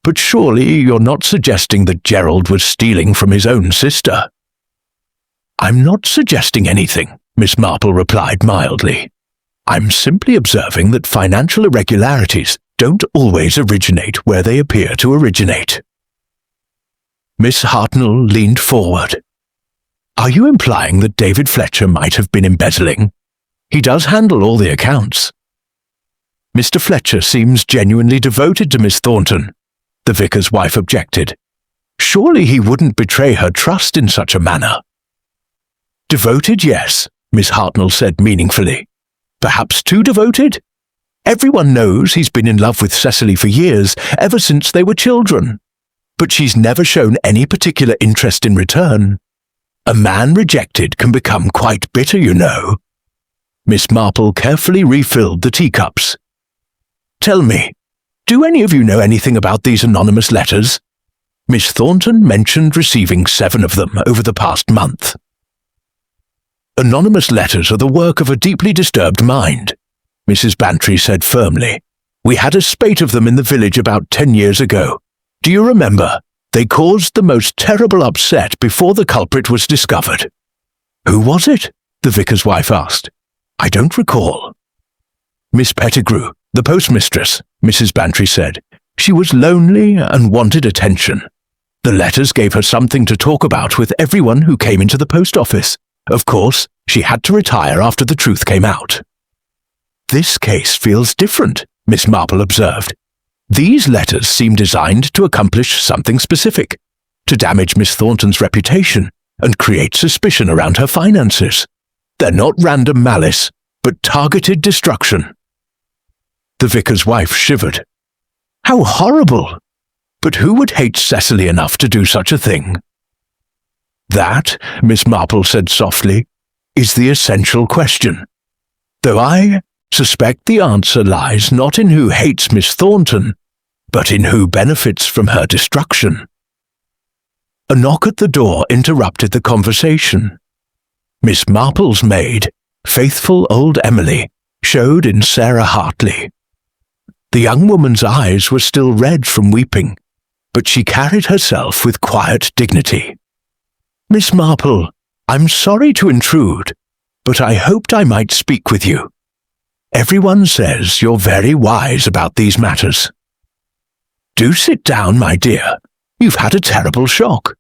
But surely you're not suggesting that Gerald was stealing from his own sister? I'm not suggesting anything, Miss Marple replied mildly. I'm simply observing that financial irregularities don't always originate where they appear to originate. Miss Hartnell leaned forward. Are you implying that David Fletcher might have been embezzling? He does handle all the accounts. Mr. Fletcher seems genuinely devoted to Miss Thornton, the vicar's wife objected. Surely he wouldn't betray her trust in such a manner. Devoted, yes, Miss Hartnell said meaningfully. Perhaps too devoted? Everyone knows he's been in love with Cecily for years, ever since they were children. But she's never shown any particular interest in return. A man rejected can become quite bitter, you know. Miss Marple carefully refilled the teacups. Tell me, do any of you know anything about these anonymous letters? Miss Thornton mentioned receiving 7 of them over the past month. Anonymous letters are the work of a deeply disturbed mind, Mrs. Bantry said firmly. We had a spate of them in the village about 10 years ago. Do you remember? They caused the most terrible upset before the culprit was discovered. Who was it? The vicar's wife asked. I don't recall. Miss Pettigrew, the postmistress, Mrs. Bantry said. She was lonely and wanted attention. The letters gave her something to talk about with everyone who came into the post office. Of course, she had to retire after the truth came out. This case feels different, Miss Marple observed. These letters seem designed to accomplish something specific, to damage Miss Thornton's reputation and create suspicion around her finances. They're not random malice, but targeted destruction. The vicar's wife shivered. How horrible! But who would hate Cecily enough to do such a thing? That, Miss Marple said softly, is the essential question. Though I suspect the answer lies not in who hates Miss Thornton, but in who benefits from her destruction. A knock at the door interrupted the conversation. Miss Marple's maid, faithful old Emily, showed in Sarah Hartley. The young woman's eyes were still red from weeping, but she carried herself with quiet dignity. Miss Marple, I'm sorry to intrude, but I hoped I might speak with you. Everyone says you're very wise about these matters. Do sit down, my dear. You've had a terrible shock.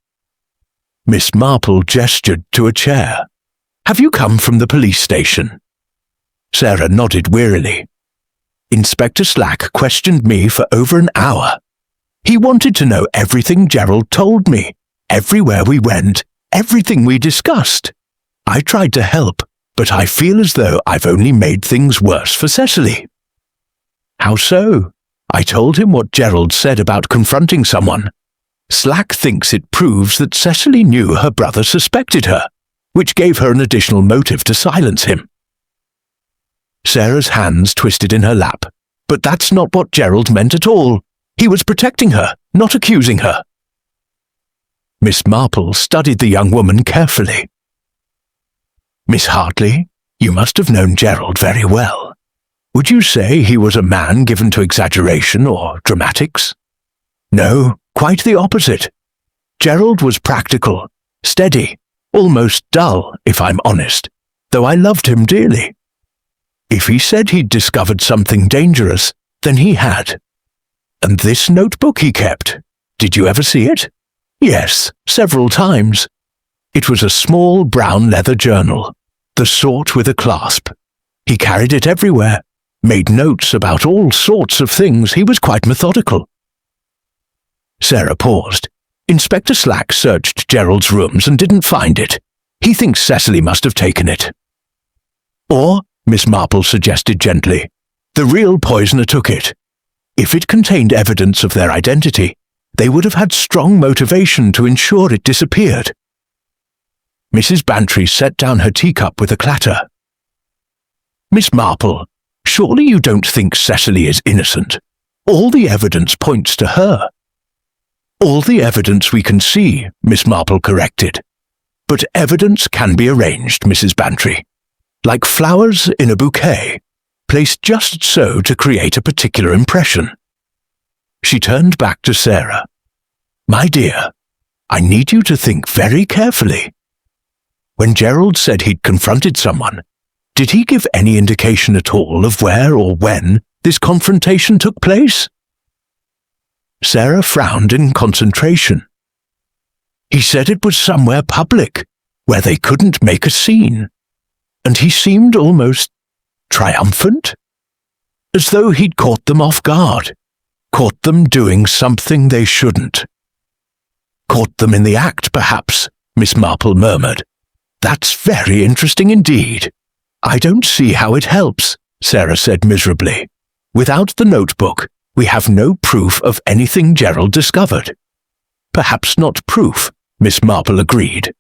Miss Marple gestured to a chair. Have you come from the police station? Sarah nodded wearily. Inspector Slack questioned me for over an hour. He wanted to know everything Gerald told me, everywhere we went, everything we discussed. I tried to help, but I feel as though I've only made things worse for Cecily. How so? I told him what Gerald said about confronting someone. Slack thinks it proves that Cecily knew her brother suspected her, which gave her an additional motive to silence him. Sarah's hands twisted in her lap. But that's not what Gerald meant at all. He was protecting her, not accusing her. Miss Marple studied the young woman carefully. Miss Hartley, you must have known Gerald very well. Would you say he was a man given to exaggeration or dramatics? No, quite the opposite. Gerald was practical, steady, almost dull, if I'm honest, though I loved him dearly. If he said he'd discovered something dangerous, then he had. And this notebook he kept, did you ever see it? Yes, several times. It was a small brown leather journal, the sort with a clasp. He carried it everywhere, made notes about all sorts of things. He was quite methodical. Sarah paused. Inspector Slack searched Gerald's rooms and didn't find it. He thinks Cecily must have taken it. Or, Miss Marple suggested gently, the real poisoner took it. If it contained evidence of their identity, they would have had strong motivation to ensure it disappeared. Mrs. Bantry set down her teacup with a clatter. Miss Marple, surely you don't think Cecily is innocent. All the evidence points to her. All the evidence we can see, Miss Marple corrected. But evidence can be arranged, Mrs. Bantry, like flowers in a bouquet, placed just so to create a particular impression. She turned back to Sarah. My dear, I need you to think very carefully. When Gerald said he'd confronted someone, did he give any indication at all of where or when this confrontation took place? Sarah frowned in concentration. He said it was somewhere public, where they couldn't make a scene, and he seemed almost triumphant, as though he'd caught them off guard, caught them doing something they shouldn't. Caught them in the act, perhaps, Miss Marple murmured. That's very interesting indeed. I don't see how it helps, Sarah said miserably. Without the notebook, we have no proof of anything Gerald discovered. Perhaps not proof, Miss Marple agreed.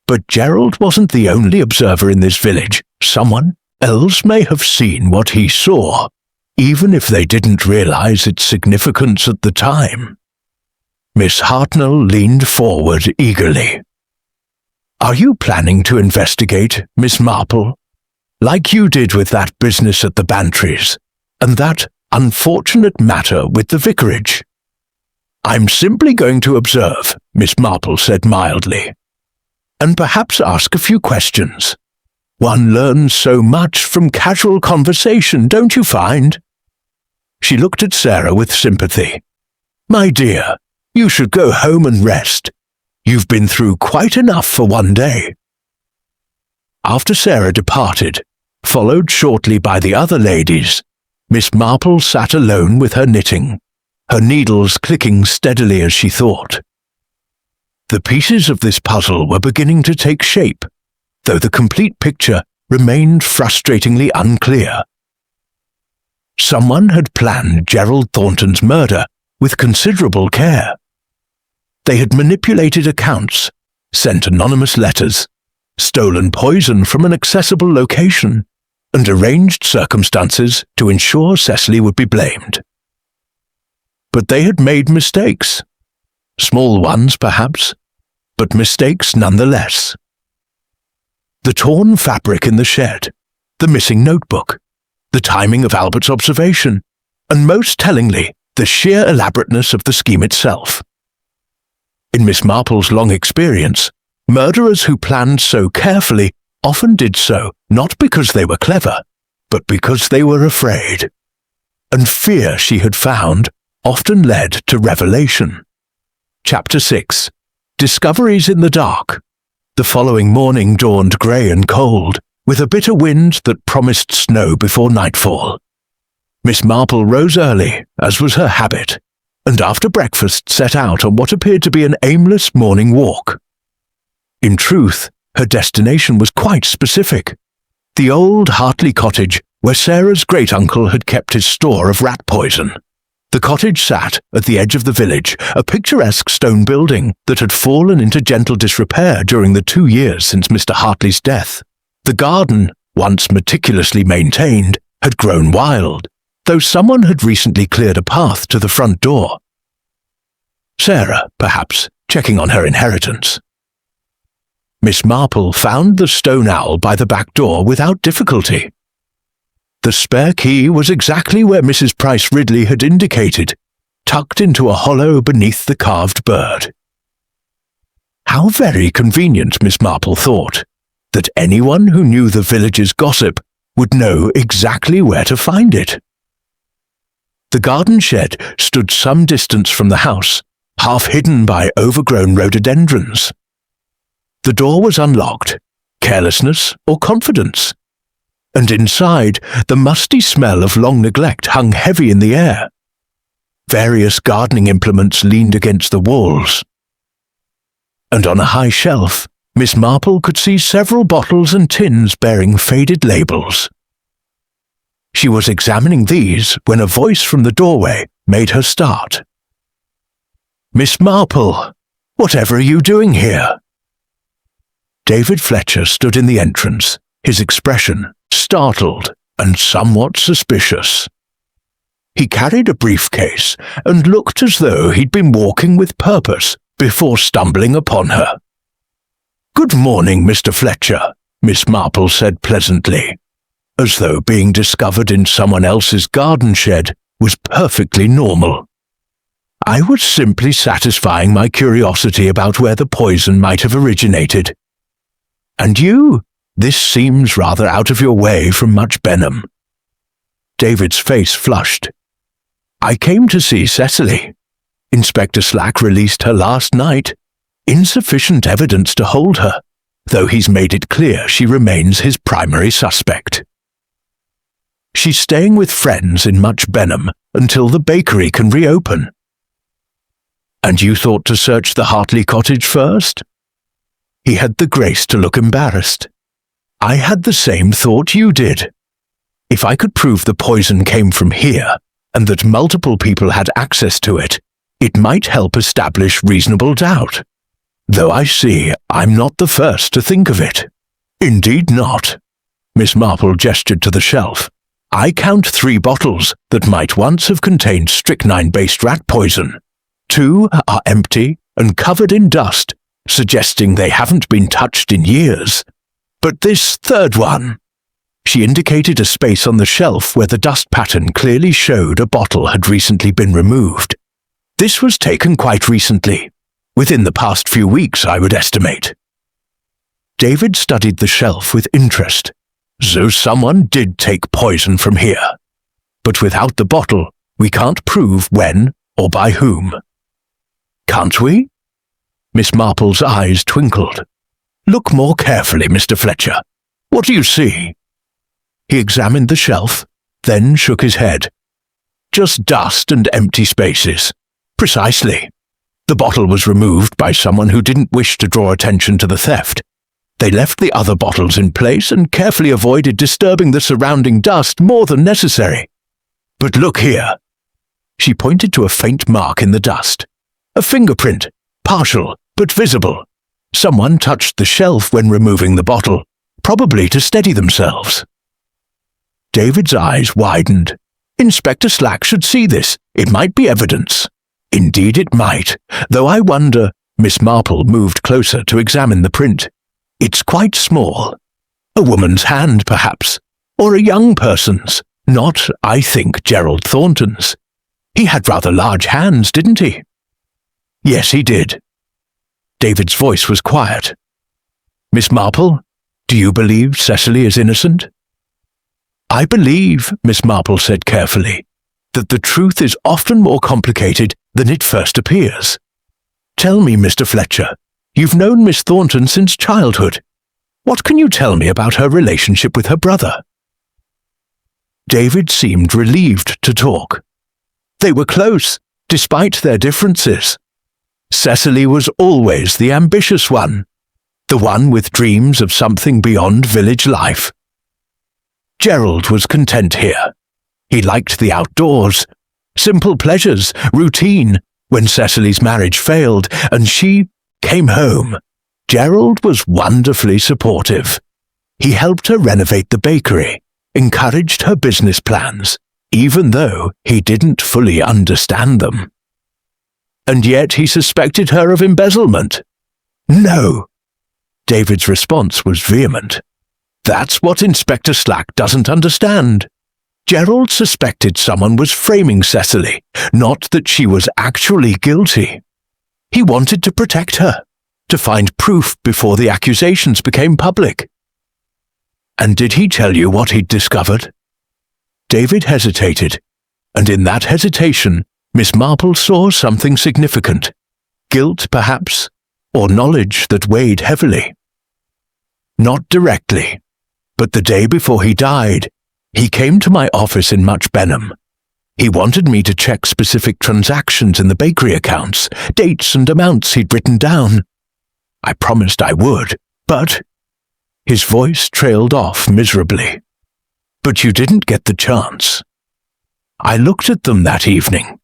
But Gerald wasn't the only observer in this village. Someone else may have seen what he saw, even if they didn't realize its significance at the time. Miss Hartnell leaned forward eagerly. Are you planning to investigate, Miss Marple, like you did with that business at the Bantrys, and that unfortunate matter with the vicarage? I'm simply going to observe, Miss Marple said mildly, and perhaps ask a few questions. One learns so much from casual conversation, don't you find? She looked at Sarah with sympathy. My dear, you should go home and rest. You've been through quite enough for one day. After Sarah departed, followed shortly by the other ladies, Miss Marple sat alone with her knitting, her needles clicking steadily as she thought. The pieces of this puzzle were beginning to take shape, though the complete picture remained frustratingly unclear. Someone had planned Gerald Thornton's murder with considerable care. They had manipulated accounts, sent anonymous letters, stolen poison from an accessible location, and arranged circumstances to ensure Cecily would be blamed. But they had made mistakes. Small ones, perhaps, but mistakes nonetheless. The torn fabric in the shed, the missing notebook, the timing of Albert's observation, and most tellingly, the sheer elaborateness of the scheme itself. In Miss Marple's long experience, murderers who planned so carefully often did so not because they were clever, but because they were afraid. And fear, she had found, often led to revelation. Chapter 6. Discoveries in the dark. The following morning dawned grey and cold, with a bitter wind that promised snow before nightfall. Miss Marple rose early, as was her habit, and after breakfast set out on what appeared to be an aimless morning walk. In truth, her destination was quite specific. The old Hartley cottage where Sarah's great-uncle had kept his store of rat poison. The cottage sat at the edge of the village, a picturesque stone building that had fallen into gentle disrepair during the 2 years since Mr. Hartley's death. The garden, once meticulously maintained, had grown wild, though someone had recently cleared a path to the front door. Sarah, perhaps, checking on her inheritance. Miss Marple found the stone owl by the back door without difficulty. The spare key was exactly where Mrs. Price Ridley had indicated, tucked into a hollow beneath the carved bird. How very convenient, Miss Marple thought, that anyone who knew the village's gossip would know exactly where to find it. The garden shed stood some distance from the house, half hidden by overgrown rhododendrons. The door was unlocked, carelessness or confidence, and inside the musty smell of long neglect hung heavy in the air. Various gardening implements leaned against the walls, and on a high shelf, Miss Marple could see several bottles and tins bearing faded labels. She was examining these when a voice from the doorway made her start. Miss Marple, whatever are you doing here? David Fletcher stood in the entrance, his expression startled and somewhat suspicious. He carried a briefcase and looked as though he'd been walking with purpose before stumbling upon her. "Good morning, Mr. Fletcher," Miss Marple said pleasantly, as though being discovered in someone else's garden shed was perfectly normal. "I was simply satisfying my curiosity about where the poison might have originated. And you? This seems rather out of your way from much Benham." David's face flushed. "I came to see Cecily. Inspector Slack released her last night. Insufficient evidence to hold her, though he's made it clear she remains his primary suspect. She's staying with friends in Much Benham until the bakery can reopen." "And you thought to search the Hartley cottage first?" He had the grace to look embarrassed. "I had the same thought you did. If I could prove the poison came from here, and that multiple people had access to it, it might help establish reasonable doubt. Though I see I'm not the first to think of it." "Indeed not." Miss Marple gestured to the shelf. "I count 3 bottles that might once have contained strychnine-based rat poison. 2 are empty and covered in dust, suggesting they haven't been touched in years. But this 3rd one—" She indicated a space on the shelf where the dust pattern clearly showed a bottle had recently been removed. "This was taken quite recently. Within the past few weeks, I would estimate." David studied the shelf with interest. So someone did take poison from here. But without the bottle, we can't prove when or by whom. "Can't we?" Miss Marple's eyes twinkled. "Look more carefully, Mr. Fletcher. What do you see?" He examined the shelf, then shook his head. "Just dust and empty spaces." "Precisely. The bottle was removed by someone who didn't wish to draw attention to the theft. They left the other bottles in place and carefully avoided disturbing the surrounding dust more than necessary. But look here." She pointed to a faint mark in the dust. "A fingerprint, partial but visible. Someone touched the shelf when removing the bottle, probably to steady themselves." David's eyes widened. "Inspector Slack should see this. It might be evidence." "Indeed it might, though I wonder—" Miss Marple moved closer to examine the print. "It's quite small. A woman's hand, perhaps, or a young person's. Not, I think, Gerald Thornton's. He had rather large hands, didn't he?" "Yes, he did." David's voice was quiet. "Miss Marple, do you believe Cecily is innocent?" "I believe," Miss Marple said carefully, "that the truth is often more complicated than it first appears. Tell me, Mr. Fletcher, you've known Miss Thornton since childhood. What can you tell me about her relationship with her brother?" David seemed relieved to talk. "They were close, despite their differences. Cecily was always the ambitious one, the one with dreams of something beyond village life. Gerald was content here. He liked the outdoors, simple pleasures, routine. When Cecily's marriage failed and she came home, Gerald was wonderfully supportive. He helped her renovate the bakery, encouraged her business plans, even though he didn't fully understand them. And yet he suspected her of embezzlement. No. David's response was vehement. That's what Inspector Slack doesn't understand. Gerald suspected someone was framing Cecily, not that she was actually guilty. He wanted to protect her, to find proof before the accusations became public. And did he tell you what he'd discovered? David hesitated, and in that hesitation, Miss Marple saw something significant. Guilt, perhaps, or knowledge that weighed heavily. Not directly, but the day before he died, he came to my office in Much Benham. He wanted me to check specific transactions in the bakery accounts, dates and amounts he'd written down. I promised I would, but... His voice trailed off miserably. But you didn't get the chance. I looked at them that evening.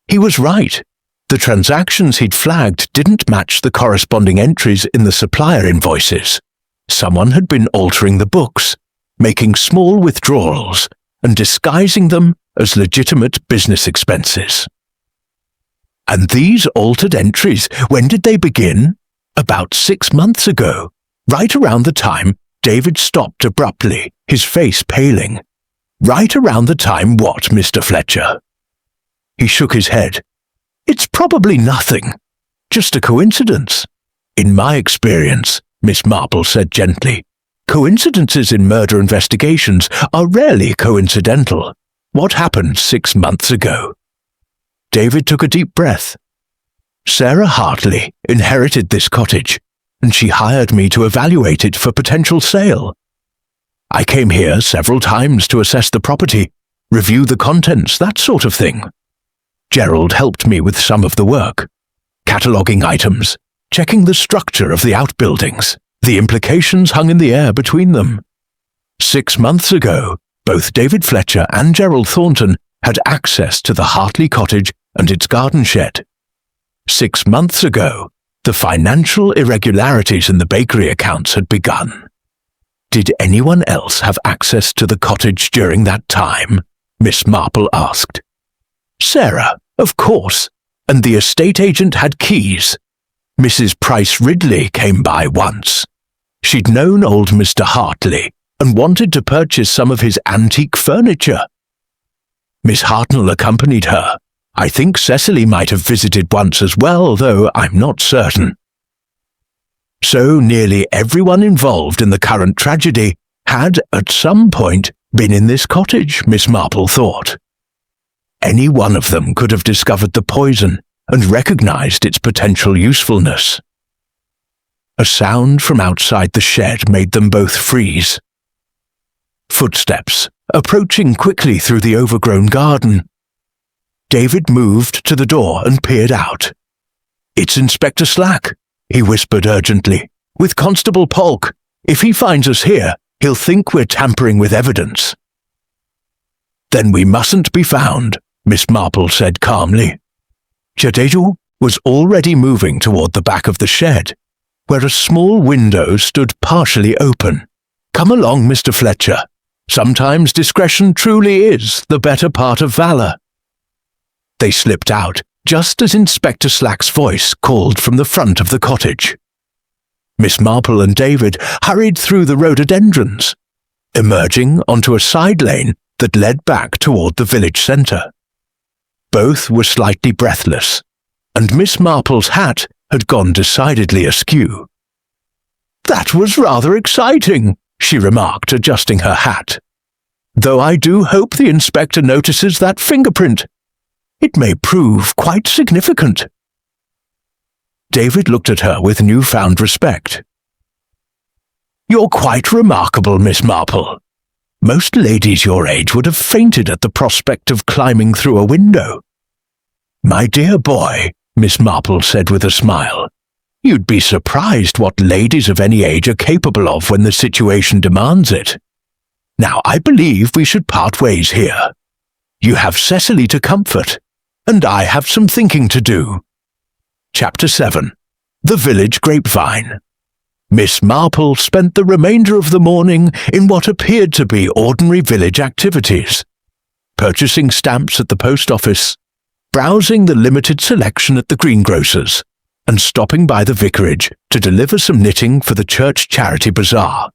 He was right. The transactions he'd flagged didn't match the corresponding entries in the supplier invoices. Someone had been altering the books, making small withdrawals, and disguising them as legitimate business expenses. And these altered entries, when did they begin? About 6 months ago, right around the time David stopped abruptly, his face paling. Right around the time what, Mr. Fletcher? He shook his head. It's probably nothing. Just a coincidence. In my experience, Miss Marple said gently, coincidences in murder investigations are rarely coincidental. What happened 6 months ago? David took a deep breath. Sarah Hartley inherited this cottage, and she hired me to evaluate it for potential sale. I came here several times to assess the property, review the contents, that sort of thing. Gerald helped me with some of the work, cataloguing items, checking the structure of the outbuildings. The implications hung in the air between them. 6 months ago, both David Fletcher and Gerald Thornton had access to the Hartley cottage and its garden shed. 6 months ago, the financial irregularities in the bakery accounts had begun. Did anyone else have access to the cottage during that time? Miss Marple asked. Sarah, of course, and the estate agent had keys. Mrs. Price Ridley came by once. She'd known old Mr. Hartley and wanted to purchase some of his antique furniture. Miss Hartnell accompanied her. I think Cecily might have visited once as well, though I'm not certain. So nearly everyone involved in the current tragedy had, at some point, been in this cottage, Miss Marple thought. Any one of them could have discovered the poison and recognized its potential usefulness. A sound from outside the shed made them both freeze. Footsteps, approaching quickly through the overgrown garden. David moved to the door and peered out. It's Inspector Slack, he whispered urgently. With Constable Polk. If he finds us here, he'll think we're tampering with evidence. Then we mustn't be found, Miss Marple said calmly. Jadeju was already moving toward the back of the shed, where a small window stood partially open. Come along, Mr. Fletcher. Sometimes discretion truly is the better part of valor. They slipped out just as Inspector Slack's voice called from the front of the cottage. Miss Marple and David hurried through the rhododendrons, emerging onto a side lane that led back toward the village centre. Both were slightly breathless, and Miss Marple's hat had gone decidedly askew. That was rather exciting, she remarked, adjusting her hat. Though I do hope the inspector notices that fingerprint. It may prove quite significant. David looked at her with newfound respect. You're quite remarkable, Miss Marple. Most ladies your age would have fainted at the prospect of climbing through a window. My dear boy, Miss Marple said with a smile, you'd be surprised what ladies of any age are capable of when the situation demands it. Now, I believe we should part ways here. You have Cecily to comfort, and I have some thinking to do. Chapter 7. The Village Grapevine. Miss Marple spent the remainder of the morning in what appeared to be ordinary village activities, purchasing stamps at the post office, browsing the limited selection at the greengrocer's, and stopping by the vicarage to deliver some knitting for the church charity bazaar.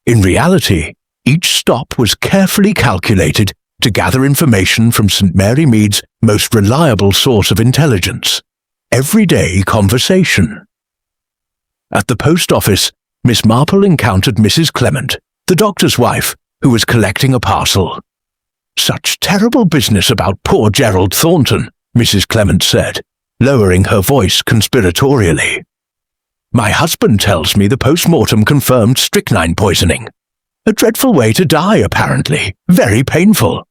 In reality, each stop was carefully calculated to gather information from St. Mary Mead's most reliable source of intelligence, everyday conversation. At the post office, Miss Marple encountered Mrs. Clement, the doctor's wife, who was collecting a parcel. Such terrible business about poor Gerald Thornton, Mrs. Clement said, lowering her voice conspiratorially. My husband tells me the post-mortem confirmed strychnine poisoning. A dreadful way to die, apparently. Very painful.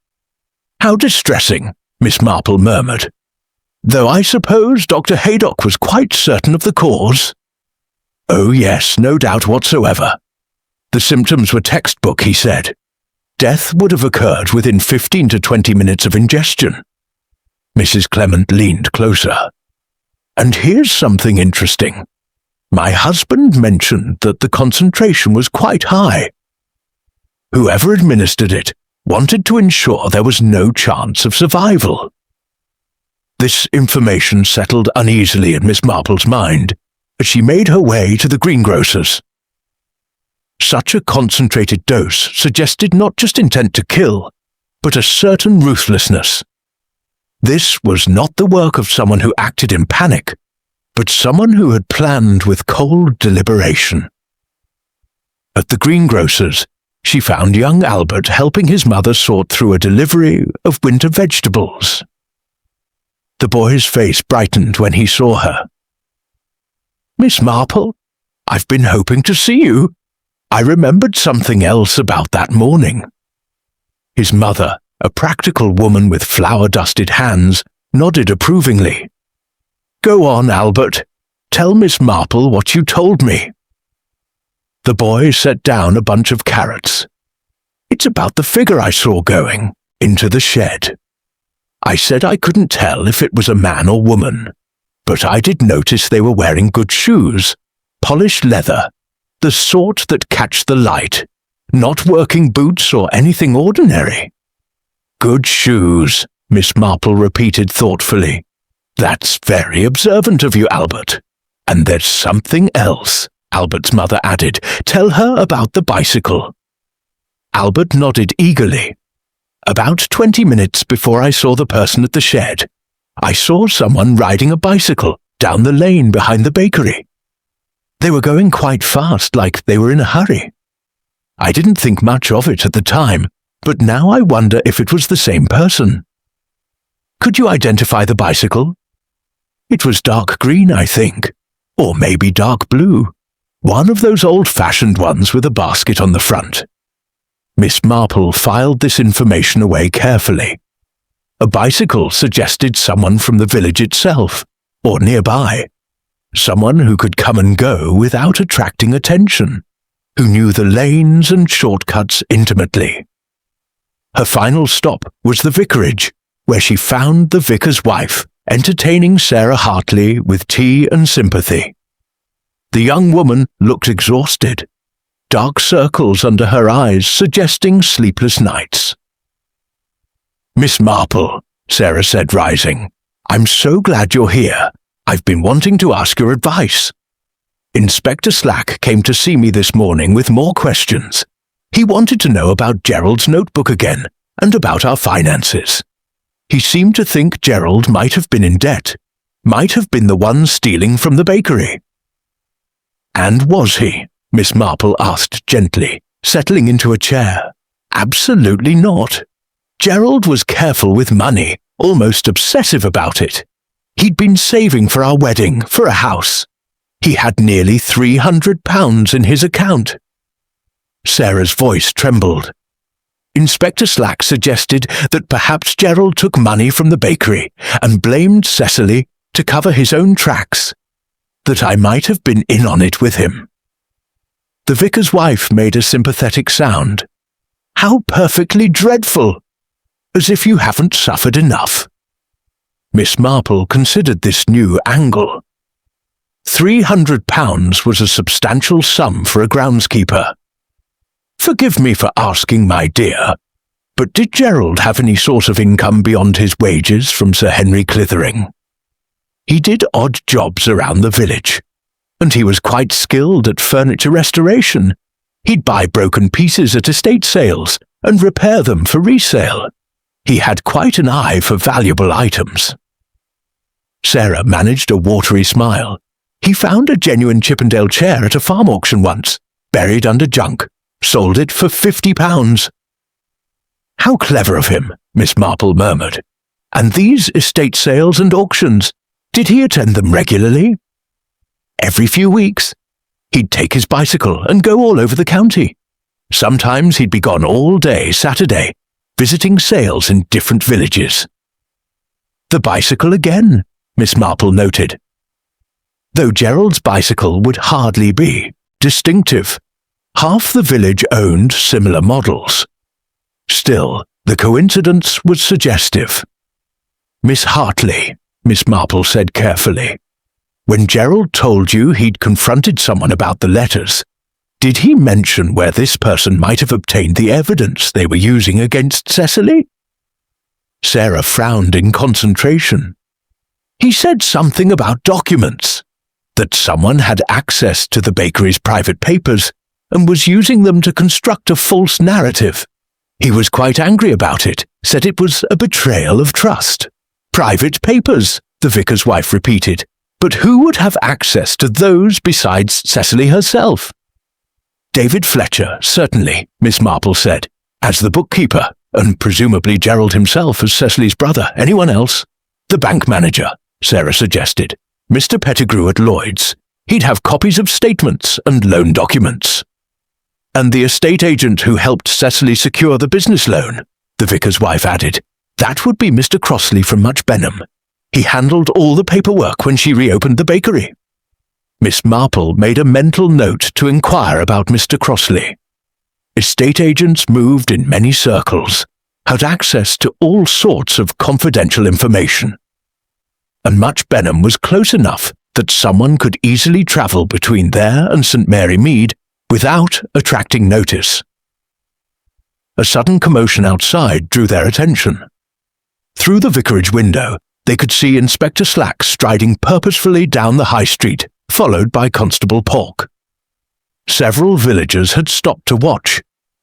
How distressing, Miss Marple murmured. Though I suppose Dr. Haydock was quite certain of the cause. Oh yes, no doubt whatsoever. The symptoms were textbook, he said. Death would have occurred within 15 to 20 minutes of ingestion. Mrs. Clement leaned closer. And here's something interesting. My husband mentioned that the concentration was quite high. Whoever administered it wanted to ensure there was no chance of survival. This information settled uneasily in Miss Marple's mind as she made her way to the greengrocer's. Such a concentrated dose suggested not just intent to kill, but a certain ruthlessness. This was not the work of someone who acted in panic, but someone who had planned with cold deliberation. At the greengrocer's, she found young Albert helping his mother sort through a delivery of winter vegetables. The boy's face brightened when he saw her. "Miss Marple, I've been hoping to see you. I remembered something else about that morning." His mother, a practical woman with flour-dusted hands, nodded approvingly. "Go on, Albert. Tell Miss Marple what you told me." The boy set down a bunch of carrots. "It's about the figure I saw going into the shed. I said I couldn't tell if it was a man or woman, but I did notice they were wearing good shoes, polished leather, the sort that catch the light, not working boots or anything ordinary." "Good shoes," Miss Marple repeated thoughtfully. "That's very observant of you, Albert. And there's something else," Albert's mother added. "Tell her about the bicycle." Albert nodded eagerly. "About 20 minutes before I saw the person at the shed, I saw someone riding a bicycle down the lane behind the bakery. They were going quite fast, like they were in a hurry. I didn't think much of it at the time, but now I wonder if it was the same person." "Could you identify the bicycle?" "It was dark green, I think, or maybe dark blue. One of those old-fashioned ones with a basket on the front." Miss Marple filed this information away carefully. A bicycle suggested someone from the village itself, or nearby. Someone who could come and go without attracting attention, who knew the lanes and shortcuts intimately. Her final stop was the vicarage, where she found the vicar's wife entertaining Sarah Hartley with tea and sympathy. The young woman looked exhausted, dark circles under her eyes suggesting sleepless nights. "Miss Marple," Sarah said, rising, "I'm so glad you're here. I've been wanting to ask your advice. Inspector Slack came to see me this morning with more questions. He wanted to know about Gerald's notebook again and about our finances. He seemed to think Gerald might have been in debt, might have been the one stealing from the bakery." "And was he?" Miss Marple asked gently, settling into a chair. "Absolutely not. Gerald was careful with money, almost obsessive about it. He'd been saving for our wedding, for a house. He had nearly £300 in his account." Sarah's voice trembled. Inspector Slack suggested that perhaps Gerald took money from the bakery and blamed Cecily to cover his own tracks, that I might have been in on it with him. The vicar's wife made a sympathetic sound. "How perfectly dreadful! As if you haven't suffered enough." Miss Marple considered this new angle. £300 was a substantial sum for a groundskeeper. "Forgive me for asking, my dear, but did Gerald have any source of income beyond his wages from Sir Henry Clithering? He did odd jobs around the village, and he was quite skilled at furniture restoration. He'd buy broken pieces at estate sales and repair them for resale. He had quite an eye for valuable items." Sarah managed a watery smile. "He found a genuine Chippendale chair at a farm auction once, buried under junk, sold it for £50. "How clever of him," Miss Marple murmured. "And these estate sales and auctions, did he attend them regularly?" "Every few weeks. He'd take his bicycle and go all over the county. Sometimes he'd be gone all day Saturday, visiting sales in different villages." "The bicycle again," Miss Marple noted. Though Gerald's bicycle would hardly be distinctive. Half the village owned similar models. Still, the coincidence was suggestive. "Miss Hartley," Miss Marple said carefully, "when Gerald told you he'd confronted someone about the letters, did he mention where this person might have obtained the evidence they were using against Cecily?" Sarah frowned in concentration. "He said something about documents, that someone had access to the bakery's private papers and was using them to construct a false narrative. He was quite angry about it, said it was a betrayal of trust. Private papers, the vicar's wife repeated. But who would have access to those besides Cecily herself? David Fletcher, certainly, Miss Marple said, as the bookkeeper, and presumably Gerald himself as Cecily's brother. Anyone else? The bank manager, Sarah suggested. Mr. Pettigrew at Lloyd's. He'd have copies of statements and loan documents. And the estate agent who helped Cecily secure the business loan, the vicar's wife added. That would be Mr. Crossley from Much Benham. He handled all the paperwork when she reopened the bakery. Miss Marple made a mental note to inquire about Mr. Crossley. Estate agents moved in many circles, had access to all sorts of confidential information. And Much Benham was close enough that someone could easily travel between there and St. Mary Mead without attracting notice. A sudden commotion outside drew their attention. Through the vicarage window, they could see Inspector Slack striding purposefully down the high street, followed by Constable Polk. Several villagers had stopped to watch,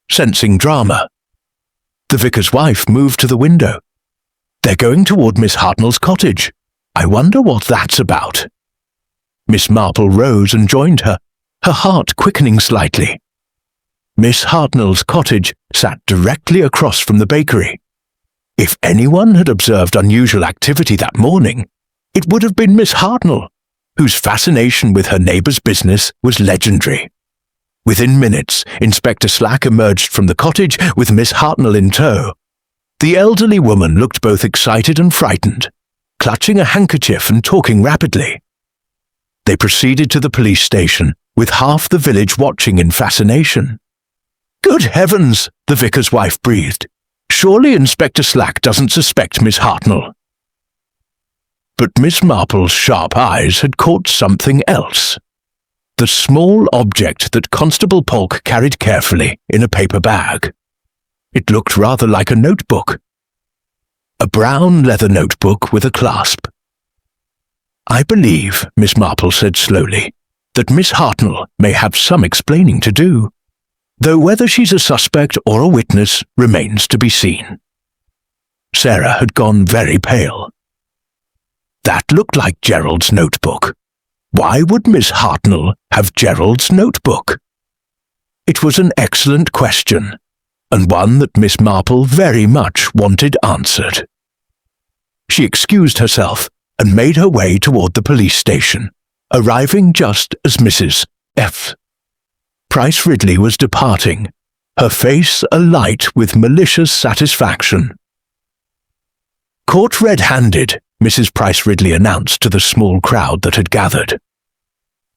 sensing drama. The vicar's wife moved to the window. They're going toward Miss Hartnell's cottage. I wonder what that's about. Miss Marple rose and joined her, her heart quickening slightly. Miss Hartnell's cottage sat directly across from the bakery. If anyone had observed unusual activity that morning, it would have been Miss Hartnell, whose fascination with her neighbour's business was legendary. Within minutes, Inspector Slack emerged from the cottage with Miss Hartnell in tow. The elderly woman looked both excited and frightened, clutching a handkerchief and talking rapidly. They proceeded to the police station, with half the village watching in fascination. Good heavens, the vicar's wife breathed. Surely Inspector Slack doesn't suspect Miss Hartnell. But Miss Marple's sharp eyes had caught something else. The small object that Constable Polk carried carefully in a paper bag. It looked rather like a notebook. A brown leather notebook with a clasp. I believe, Miss Marple said slowly, that Miss Hartnell may have some explaining to do, though whether she's a suspect or a witness remains to be seen. Sarah had gone very pale. That looked like Gerald's notebook. Why would Miss Hartnell have Gerald's notebook? It was an excellent question, and one that Miss Marple very much wanted answered. She excused herself and made her way toward the police station, arriving just as Mrs. F. Price Ridley was departing, her face alight with malicious satisfaction. Caught red-handed, Mrs. Price Ridley announced to the small crowd that had gathered.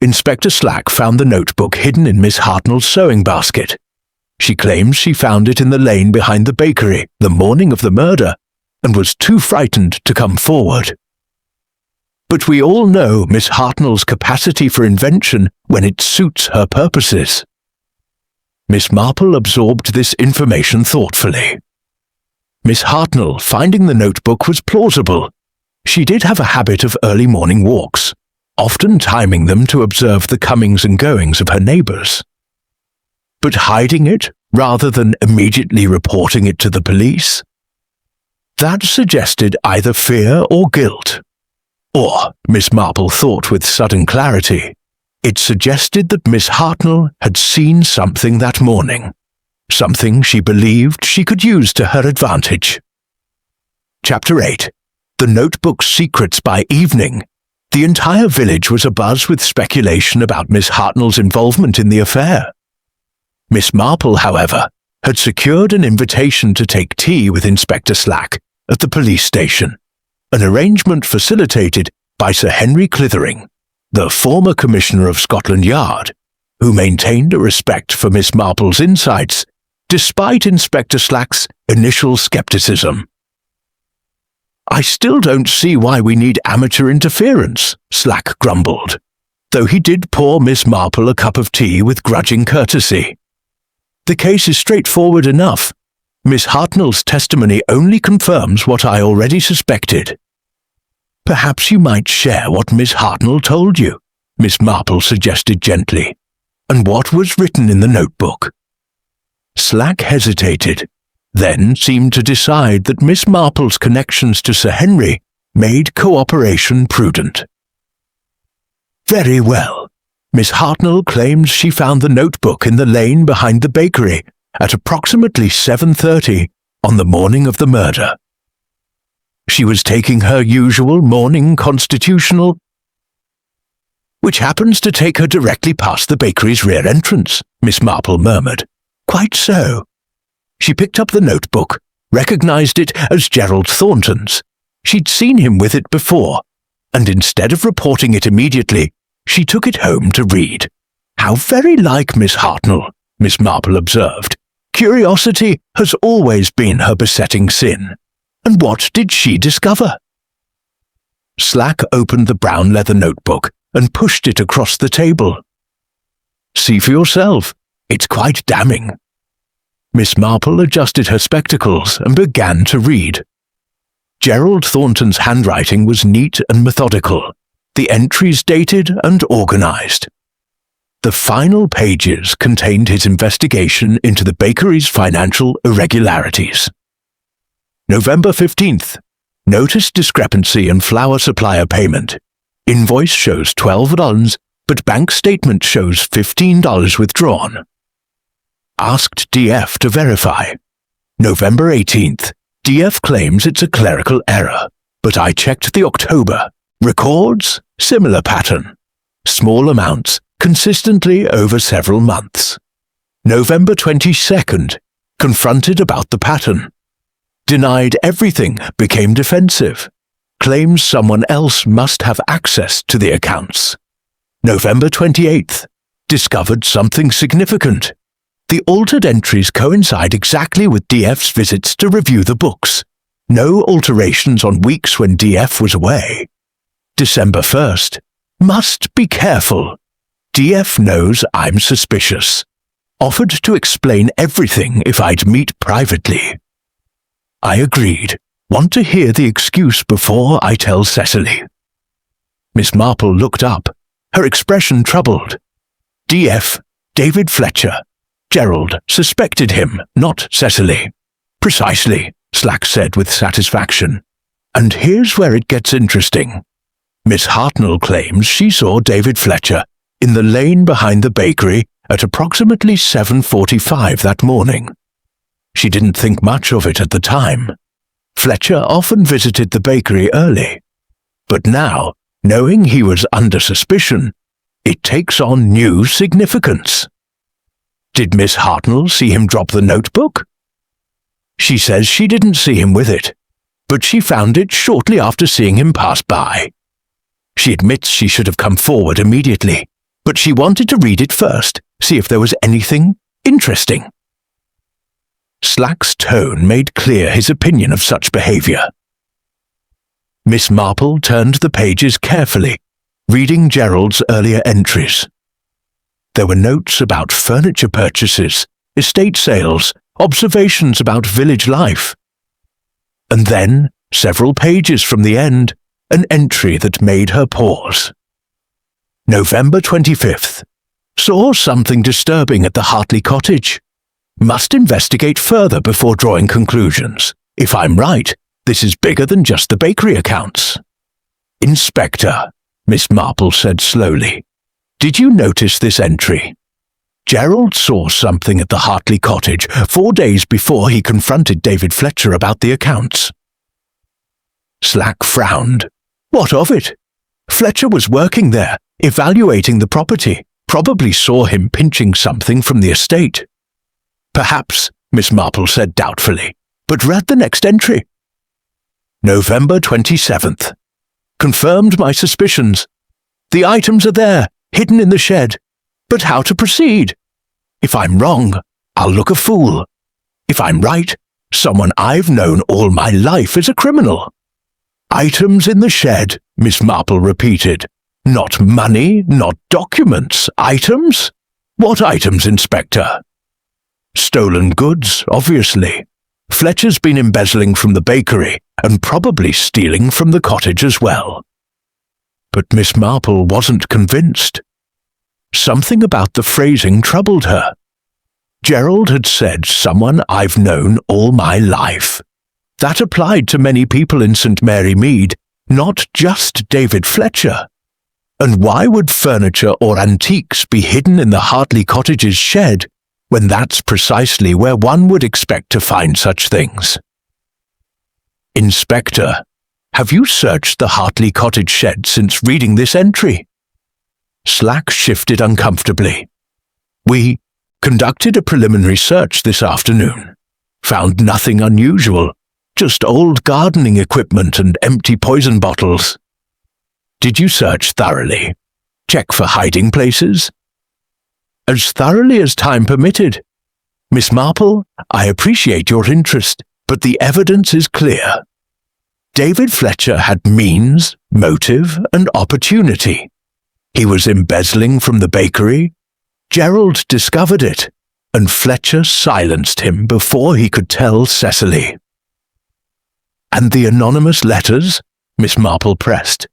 Inspector Slack found the notebook hidden in Miss Hartnell's sewing basket. She claims she found it in the lane behind the bakery the morning of the murder and was too frightened to come forward. But we all know Miss Hartnell's capacity for invention when it suits her purposes. Miss Marple absorbed this information thoughtfully. Miss Hartnell finding the notebook was plausible. She did have a habit of early morning walks, often timing them to observe the comings and goings of her neighbours. But hiding it rather than immediately reporting it to the police? That suggested either fear or guilt. Or, Miss Marple thought with sudden clarity, it suggested that Miss Hartnell had seen something that morning, something she believed she could use to her advantage. Chapter 8. The Notebook's Secrets by Evening. The entire village was abuzz with speculation about Miss Hartnell's involvement in the affair. Miss Marple, however, had secured an invitation to take tea with Inspector Slack at the police station, an arrangement facilitated by Sir Henry Clithering, the former Commissioner of Scotland Yard, who maintained a respect for Miss Marple's insights despite Inspector Slack's initial scepticism. I still don't see why we need amateur interference, Slack grumbled, though he did pour Miss Marple a cup of tea with grudging courtesy. The case is straightforward enough. Miss Hartnell's testimony only confirms what I already suspected. Perhaps you might share what Miss Hartnell told you, Miss Marple suggested gently. and what was written in the notebook. Slack hesitated, then seemed to decide that Miss Marple's connections to Sir Henry made cooperation prudent. Very well. Miss Hartnell claims she found the notebook in the lane behind the bakery at approximately 7:30 on the morning of the murder. She was taking her usual morning constitutional, which happens to take her directly past the bakery's rear entrance, Miss Marple murmured. Quite so. She picked up the notebook, recognized it as Gerald Thornton's. She'd seen him with it before, and instead of reporting it immediately, she took it home to read. How very like Miss Hartnell, Miss Marple observed. Curiosity has always been her besetting sin. And what did she discover? Slack opened the brown leather notebook and pushed it across the table. See for yourself. It's quite damning. Miss Marple adjusted her spectacles and began to read. Gerald Thornton's handwriting was neat and methodical, the entries dated and organized. The final pages contained his investigation into the bakery's financial irregularities. November 15th. Notice discrepancy in flour supplier payment. Invoice shows $12, but bank statement shows $15 withdrawn. Asked DF to verify. November 18th. DF claims it's a clerical error, but I checked the October. Records, similar pattern. Small amounts, consistently over several months. November 22nd. Confronted about the pattern. Denied everything, became defensive. Claims someone else must have access to the accounts. November 28th. Discovered something significant. The altered entries coincide exactly with DF's visits to review the books. No alterations on weeks when DF was away. December 1st. Must be careful. DF knows I'm suspicious. Offered to explain everything if I'd meet privately. I agreed. Want to hear the excuse before I tell Cecily. Miss Marple looked up, her expression troubled. DF, David Fletcher. Gerald suspected him, not Cecily. Precisely, Slack said with satisfaction. And here's where it gets interesting. Miss Hartnell claims she saw David Fletcher in the lane behind the bakery at approximately 7:45 that morning. She didn't think much of it at the time. Fletcher often visited the bakery early. But now, knowing he was under suspicion, it takes on new significance. Did Miss Hartnell see him drop the notebook? She says she didn't see him with it, but she found it shortly after seeing him pass by. She admits she should have come forward immediately, but she wanted to read it first, see if there was anything interesting. Slack's tone made clear his opinion of such behavior. Miss Marple turned the pages carefully, reading Gerald's earlier entries. There were notes about furniture purchases, estate sales, observations about village life. And then, several pages from the end, an entry that made her pause. November 25th. Saw something disturbing at the Hartley cottage. Must investigate further before drawing conclusions. If I'm right, this is bigger than just the bakery accounts. Inspector, Miss Marple said slowly. Did you notice this entry? Gerald saw something at the Hartley cottage 4 days before he confronted David Fletcher about the accounts. Slack frowned. What of it? Fletcher was working there, evaluating the property, probably saw him pinching something from the estate. Perhaps, Miss Marple said doubtfully, but read the next entry. November 27th. Confirmed my suspicions. The items are there, hidden in the shed. But how to proceed? If I'm wrong, I'll look a fool. If I'm right, someone I've known all my life is a criminal. Items in the shed, Miss Marple repeated. Not money, not documents, items? What items, Inspector? Stolen goods, obviously. Fletcher's been embezzling from the bakery and probably stealing from the cottage as well. But Miss Marple wasn't convinced. Something about the phrasing troubled her. Gerald had said someone I've known all my life. That applied to many people in St. Mary Mead, not just David Fletcher. And why would furniture or antiques be hidden in the Hartley Cottage's shed, when that's precisely where one would expect to find such things? Inspector, have you searched the Hartley Cottage shed since reading this entry? Slack shifted uncomfortably. We conducted a preliminary search this afternoon. Found nothing unusual, just old gardening equipment and empty poison bottles. Did you search thoroughly? Check for hiding places? As thoroughly as time permitted. Miss Marple, I appreciate your interest, but the evidence is clear. David Fletcher had means, motive, and opportunity. He was embezzling from the bakery. Gerald discovered it, and Fletcher silenced him before he could tell Cecily. And the anonymous letters? Miss Marple pressed.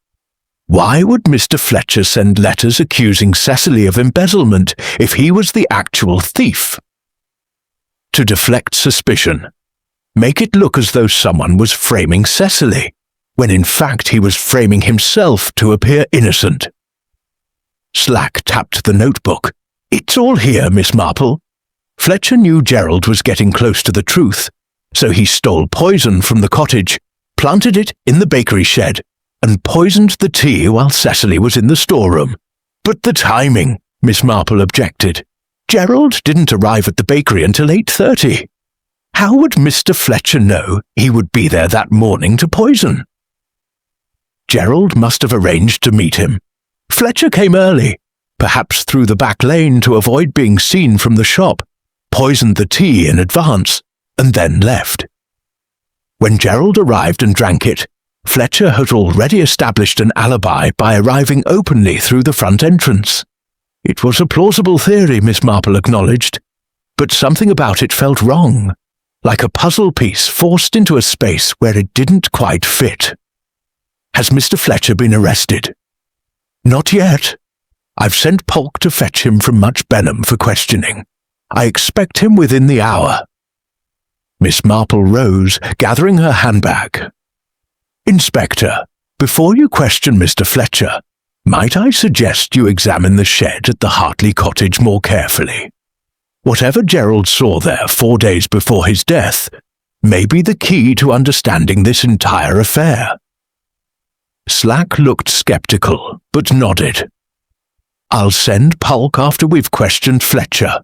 Why would Mr. Fletcher send letters accusing Cecily of embezzlement if he was the actual thief? To deflect suspicion. Make it look as though someone was framing Cecily, when in fact he was framing himself to appear innocent. Slack tapped the notebook. It's all here, Miss Marple. Fletcher knew Gerald was getting close to the truth, so he stole poison from the cottage, planted it in the bakery shed, and poisoned the tea while Cecily was in the storeroom. But the timing, Miss Marple objected. Gerald didn't arrive at the bakery until 8:30. How would Mr. Fletcher know he would be there that morning to poison? Gerald must have arranged to meet him. Fletcher came early, perhaps through the back lane to avoid being seen from the shop, poisoned the tea in advance, and then left. When Gerald arrived and drank it, Fletcher had already established an alibi by arriving openly through the front entrance. It was a plausible theory, Miss Marple acknowledged, but something about it felt wrong, like a puzzle piece forced into a space where it didn't quite fit. Has Mr. Fletcher been arrested? Not yet. I've sent Polk to fetch him from Much Benham for questioning. I expect him within the hour. Miss Marple rose, gathering her handbag. Inspector, before you question Mr. Fletcher, might I suggest you examine the shed at the Hartley Cottage more carefully? Whatever Gerald saw there 4 days before his death may be the key to understanding this entire affair. Slack looked skeptical, but nodded. I'll send Polk after we've questioned Fletcher.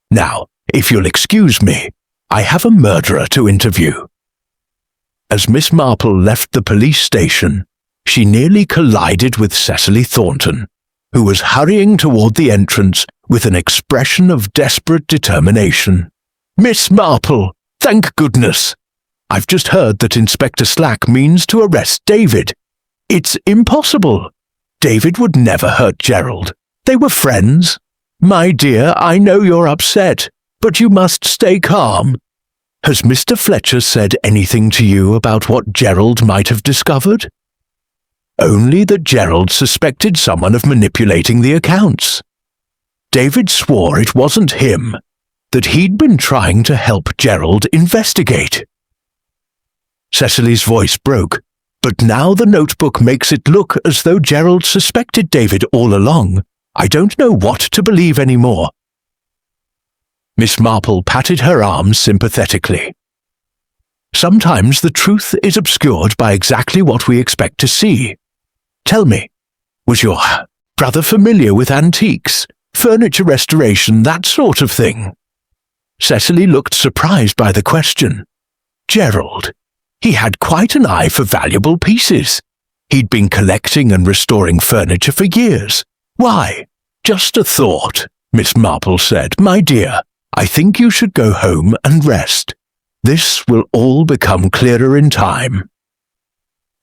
Now, if you'll excuse me, I have a murderer to interview. As Miss Marple left the police station, she nearly collided with Cecily Thornton, who was hurrying toward the entrance with an expression of desperate determination. Miss Marple, thank goodness! I've just heard that Inspector Slack means to arrest David. It's impossible. David would never hurt Gerald. They were friends. My dear, I know you're upset, but you must stay calm. Has Mr. Fletcher said anything to you about what Gerald might have discovered? Only that Gerald suspected someone of manipulating the accounts. David swore it wasn't him, that he'd been trying to help Gerald investigate. Cecily's voice broke, but now the notebook makes it look as though Gerald suspected David all along. I don't know what to believe anymore. Miss Marple patted her arm sympathetically. Sometimes the truth is obscured by exactly what we expect to see. Tell me, was your brother familiar with antiques, furniture restoration, that sort of thing? Cecily looked surprised by the question. Gerald, he had quite an eye for valuable pieces. He'd been collecting and restoring furniture for years. Why? Just a thought, Miss Marple said. My dear, I think you should go home and rest. This will all become clearer in time.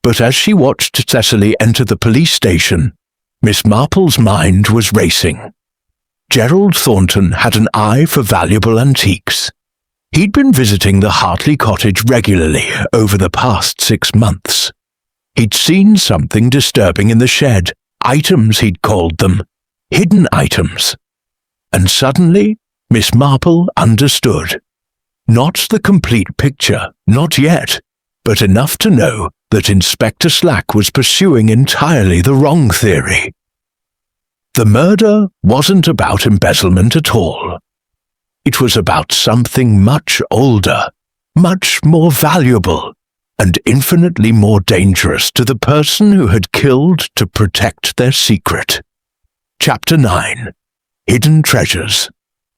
But as she watched Cecily enter the police station, Miss Marple's mind was racing. Gerald Thornton had an eye for valuable antiques. He'd been visiting the Hartley Cottage regularly over the past 6 months. He'd seen something disturbing in the shed, items he'd called them, hidden items. And suddenly, Miss Marple understood. Not the complete picture, not yet, but enough to know that Inspector Slack was pursuing entirely the wrong theory. The murder wasn't about embezzlement at all. It was about something much older, much more valuable, and infinitely more dangerous to the person who had killed to protect their secret. Chapter 9. Hidden Treasures.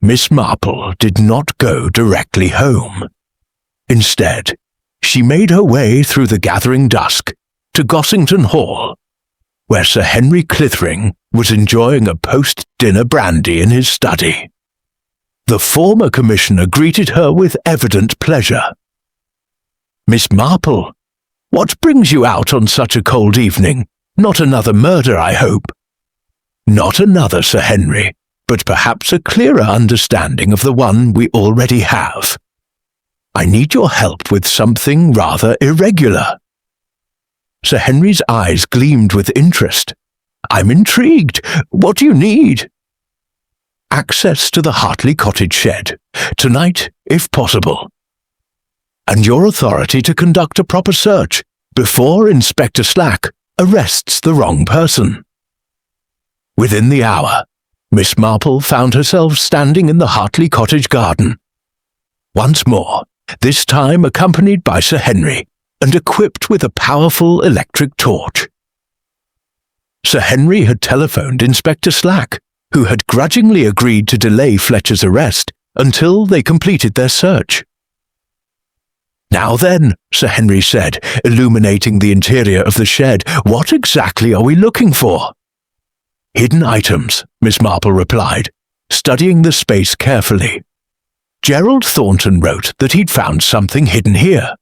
Miss Marple did not go directly home. Instead, she made her way through the gathering dusk to Gossington Hall, where Sir Henry Clithering was enjoying a post-dinner brandy in his study. The former commissioner greeted her with evident pleasure. "Miss Marple, what brings you out on such a cold evening? Not another murder, I hope." "Not another, Sir Henry, but perhaps a clearer understanding of the one we already have. I need your help with something rather irregular." Sir Henry's eyes gleamed with interest. "I'm intrigued. What do you need?" "Access to the Hartley Cottage shed, tonight, if possible. And your authority to conduct a proper search before Inspector Slack arrests the wrong person." Within the hour, Miss Marple found herself standing in the Hartley Cottage garden. Once more, this time accompanied by Sir Henry, and equipped with a powerful electric torch. Sir Henry had telephoned Inspector Slack, who had grudgingly agreed to delay Fletcher's arrest until they completed their search. "Now then," Sir Henry said, illuminating the interior of the shed, "what exactly are we looking for?" "Hidden items," Miss Marple replied, studying the space carefully. "Gerald Thornton wrote that he'd found something hidden here.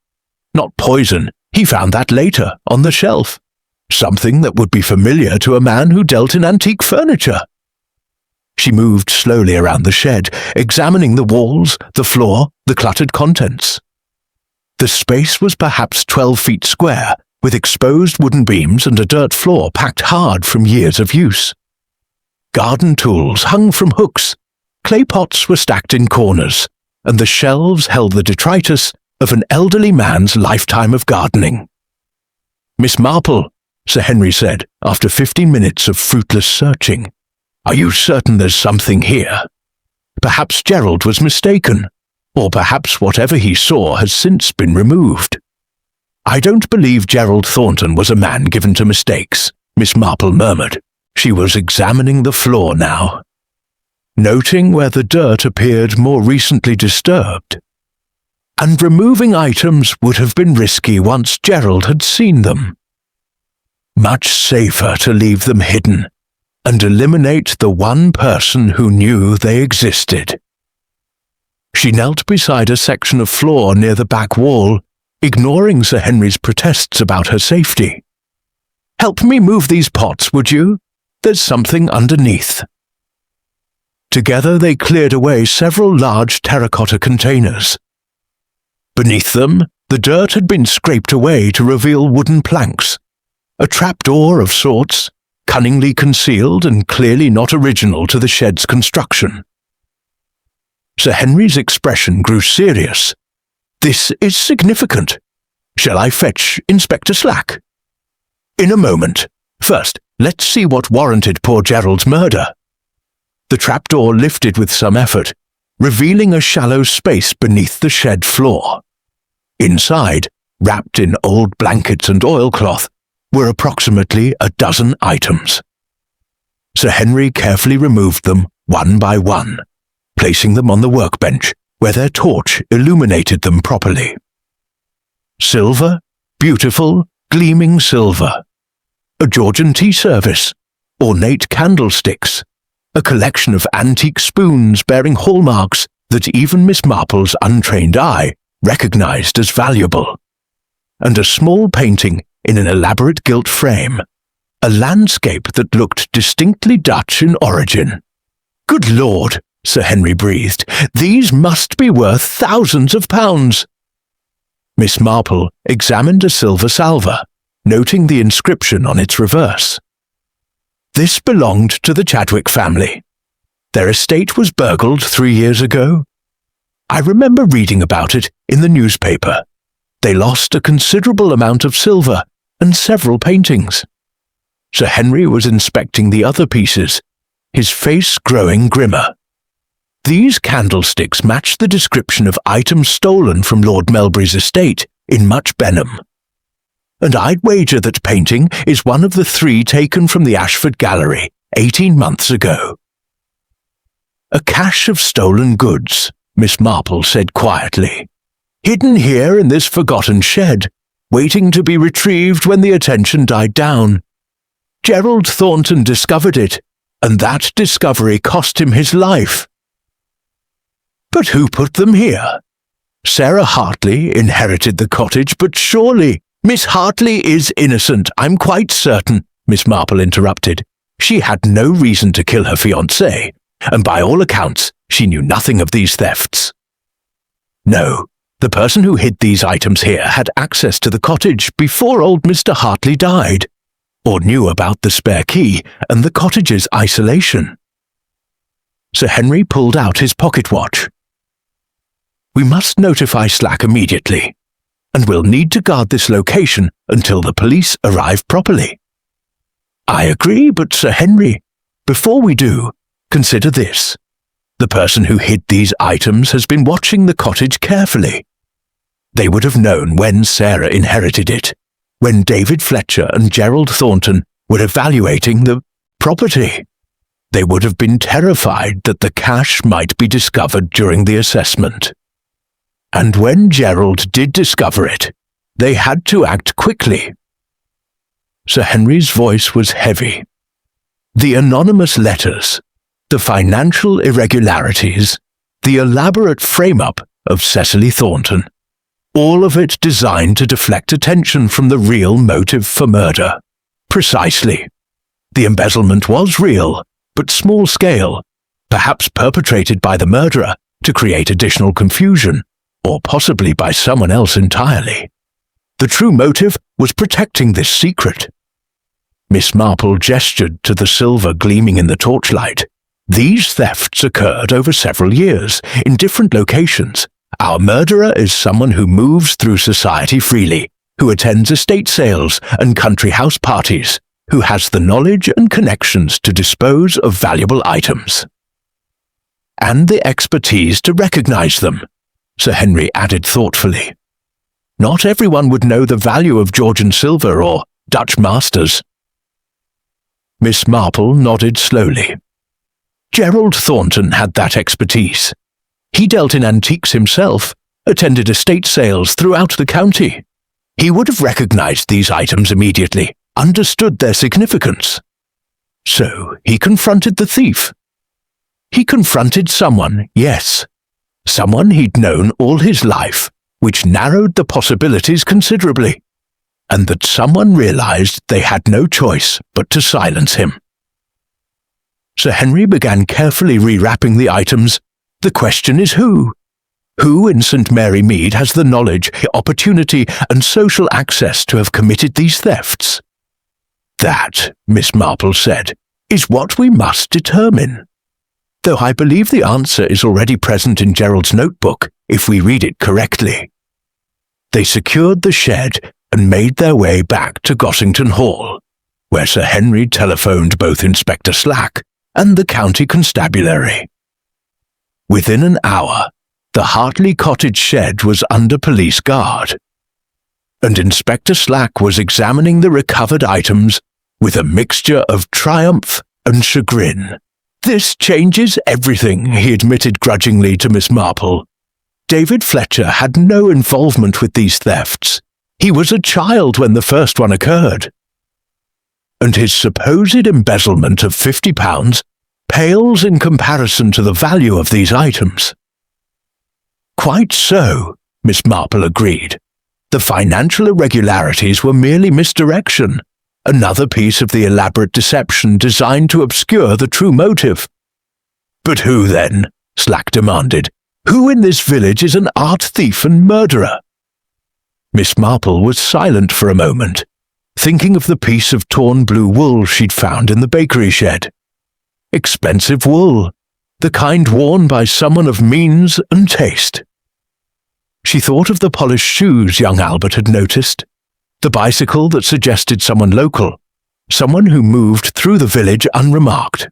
Not poison, he found that later, on the shelf. Something that would be familiar to a man who dealt in antique furniture." She moved slowly around the shed, examining the walls, the floor, the cluttered contents. The space was perhaps 12 feet square, with exposed wooden beams and a dirt floor packed hard from years of use. Garden tools hung from hooks, clay pots were stacked in corners, and the shelves held the detritus of an elderly man's lifetime of gardening. "Miss Marple," Sir Henry said, after 15 minutes of fruitless searching, "are you certain there's something here? Perhaps Gerald was mistaken, or perhaps whatever he saw has since been removed." "I don't believe Gerald Thornton was a man given to mistakes," Miss Marple murmured. She was examining the floor now, noting where the dirt appeared more recently disturbed. And removing items would have been risky once Gerald had seen them. Much safer to leave them hidden and eliminate the one person who knew they existed. She knelt beside a section of floor near the back wall, ignoring Sir Henry's protests about her safety. "Help me move these pots, would you? There's something underneath." Together they cleared away several large terracotta containers. Beneath them, the dirt had been scraped away to reveal wooden planks, a trapdoor of sorts, cunningly concealed and clearly not original to the shed's construction. Sir Henry's expression grew serious. "This is significant. Shall I fetch Inspector Slack?" "In a moment. First, let's see what warranted poor Gerald's murder." The trapdoor lifted with some effort, revealing a shallow space beneath the shed floor. Inside, wrapped in old blankets and oilcloth, were approximately a dozen items. Sir Henry carefully removed them one by one, placing them on the workbench, where their torch illuminated them properly. Silver, beautiful, gleaming silver. A Georgian tea service, ornate candlesticks, a collection of antique spoons bearing hallmarks that even Miss Marple's untrained eye recognized as valuable, and a small painting in an elaborate gilt frame, a landscape that looked distinctly Dutch in origin. "Good Lord," Sir Henry breathed, "these must be worth thousands of pounds." Miss Marple examined a silver salver, noting the inscription on its reverse. This belonged to the Chadwick family. Their estate was burgled 3 years ago. I remember reading about it in the newspaper. They lost a considerable amount of silver and several paintings. Sir Henry was inspecting the other pieces, his face growing grimmer. These candlesticks matched the description of items stolen from Lord Melbury's estate in Much Benham. And I'd wager that painting is one of the 3 taken from the Ashford Gallery 18 months ago. A cache of stolen goods, Miss Marple said quietly, hidden here in this forgotten shed, waiting to be retrieved when the attention died down. Gerald Thornton discovered it, and that discovery cost him his life. But who put them here? Sarah Hartley inherited the cottage, but surely Miss Hartley is innocent, I'm quite certain, Miss Marple interrupted. She had no reason to kill her fiancé, and by all accounts, she knew nothing of these thefts. No, the person who hid these items here had access to the cottage before old Mr. Hartley died, or knew about the spare key and the cottage's isolation. Sir Henry pulled out his pocket watch. We must notify Slack immediately, and we'll need to guard this location until the police arrive properly. I agree, but Sir Henry, before we do, consider this. The person who hid these items has been watching the cottage carefully. They would have known when Sarah inherited it, when David Fletcher and Gerald Thornton were evaluating the property. They would have been terrified that the cash might be discovered during the assessment. And when Gerald did discover it, they had to act quickly. Sir Henry's voice was heavy. The anonymous letters, the financial irregularities, the elaborate frame-up of Cecily Thornton, all of it designed to deflect attention from the real motive for murder. Precisely. The embezzlement was real, but small-scale, perhaps perpetrated by the murderer to create additional confusion, or possibly by someone else entirely. The true motive was protecting this secret. Miss Marple gestured to the silver gleaming in the torchlight. These thefts occurred over several years, in different locations. Our murderer is someone who moves through society freely, who attends estate sales and country house parties, who has the knowledge and connections to dispose of valuable items. And the expertise to recognize them, Sir Henry added thoughtfully. Not everyone would know the value of Georgian silver or Dutch masters. Miss Marple nodded slowly. Gerald Thornton had that expertise. He dealt in antiques himself, attended estate sales throughout the county. He would have recognized these items immediately, understood their significance. So he confronted the thief. He confronted someone, yes. Someone he'd known all his life, which narrowed the possibilities considerably, and that someone realized they had no choice but to silence him. Sir Henry began carefully rewrapping the items. The question is who? Who in St. Mary Mead has the knowledge, opportunity, and social access to have committed these thefts? That, Miss Marple said, is what we must determine. Though I believe the answer is already present in Gerald's notebook, if we read it correctly. They secured the shed and made their way back to Gossington Hall, where Sir Henry telephoned both Inspector Slack and the county constabulary. Within an hour, the Hartley Cottage shed was under police guard, and Inspector Slack was examining the recovered items with a mixture of triumph and chagrin. This changes everything, he admitted grudgingly to Miss Marple. David Fletcher had no involvement with these thefts. He was a child when the first one occurred. And his supposed embezzlement of £50 pales in comparison to the value of these items. Quite so, Miss Marple agreed. The financial irregularities were merely misdirection, another piece of the elaborate deception designed to obscure the true motive. But who then? Slack demanded. Who in this village is an art thief and murderer? Miss Marple was silent for a moment, thinking of the piece of torn blue wool she'd found in the bakery shed. Expensive wool, the kind worn by someone of means and taste. She thought of the polished shoes young Albert had noticed, the bicycle that suggested someone local, someone who moved through the village unremarked.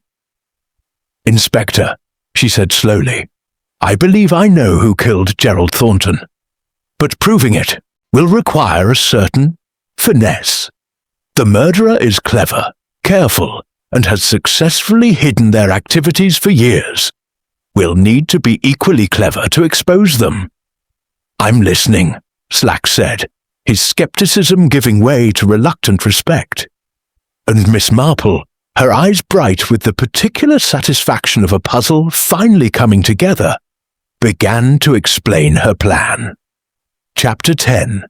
"Inspector," she said slowly, "I believe I know who killed Gerald Thornton, but proving it will require a certain finesse. The murderer is clever, careful, and has successfully hidden their activities for years. We'll need to be equally clever to expose them." "I'm listening," Slack said, his skepticism giving way to reluctant respect. And Miss Marple, her eyes bright with the particular satisfaction of a puzzle finally coming together, began to explain her plan. Chapter 10.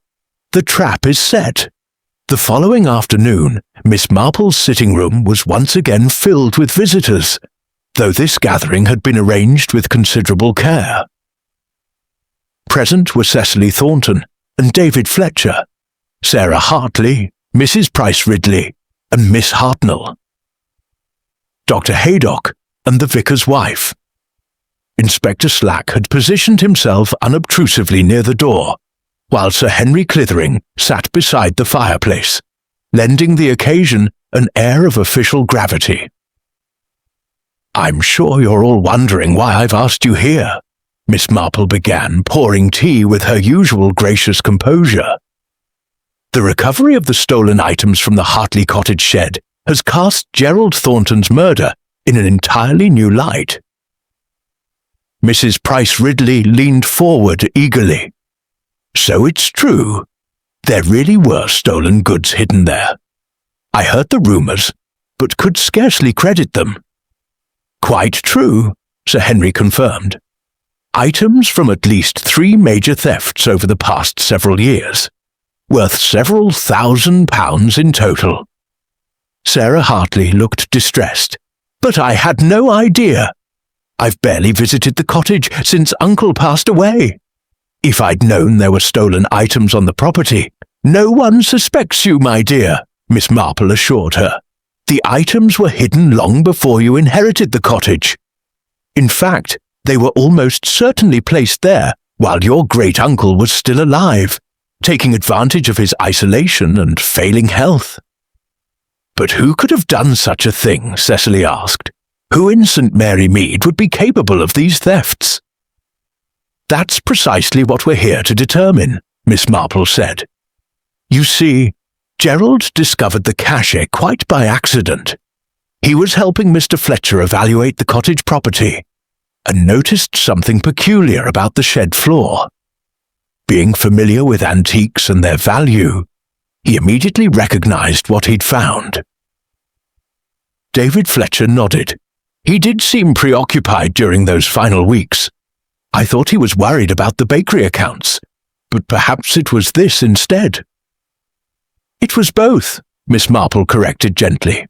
The trap is set. The following afternoon, Miss Marple's sitting room was once again filled with visitors, though this gathering had been arranged with considerable care. Present were Cecily Thornton and David Fletcher, Sarah Hartley, Mrs. Price Ridley, and Miss Hartnell, Dr. Haydock, and the vicar's wife. Inspector Slack had positioned himself unobtrusively near the door, while Sir Henry Clithering sat beside the fireplace, lending the occasion an air of official gravity. "I'm sure you're all wondering why I've asked you here," Miss Marple began, pouring tea with her usual gracious composure. "The recovery of the stolen items from the Hartley cottage shed has cast Gerald Thornton's murder in an entirely new light." Mrs. Price Ridley leaned forward eagerly. "So it's true. There really were stolen goods hidden there. I heard the rumours, but could scarcely credit them." "Quite true," Sir Henry confirmed. "Items from at least 3 major thefts over the past several years, worth several £1,000s in total." Sarah Hartley looked distressed. "But I had no idea. I've barely visited the cottage since Uncle passed away. If I'd known there were stolen items on the property—" "No one suspects you, my dear," Miss Marple assured her. "The items were hidden long before you inherited the cottage. In fact, they were almost certainly placed there while your great-uncle was still alive, taking advantage of his isolation and failing health." "But who could have done such a thing?" Cecily asked. "Who in St. Mary Mead would be capable of these thefts?" "That's precisely what we're here to determine," Miss Marple said. "You see, Gerald discovered the cache quite by accident. He was helping Mr. Fletcher evaluate the cottage property and noticed something peculiar about the shed floor. Being familiar with antiques and their value, he immediately recognized what he'd found." David Fletcher nodded. "He did seem preoccupied during those final weeks. I thought he was worried about the bakery accounts, but perhaps it was this instead." "It was both," Miss Marple corrected gently.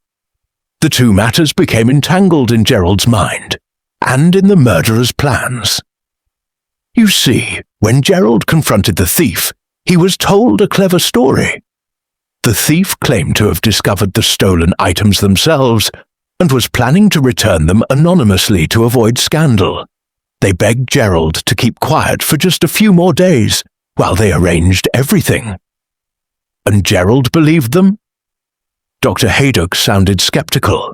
The two matters became entangled in Gerald's mind, and in the murderer's plans. You see, when Gerald confronted the thief, he was told a clever story. The thief claimed to have discovered the stolen items themselves and was planning to return them anonymously to avoid scandal. They begged Gerald to keep quiet for just a few more days while they arranged everything. And Gerald believed them? Dr. Haydock sounded skeptical.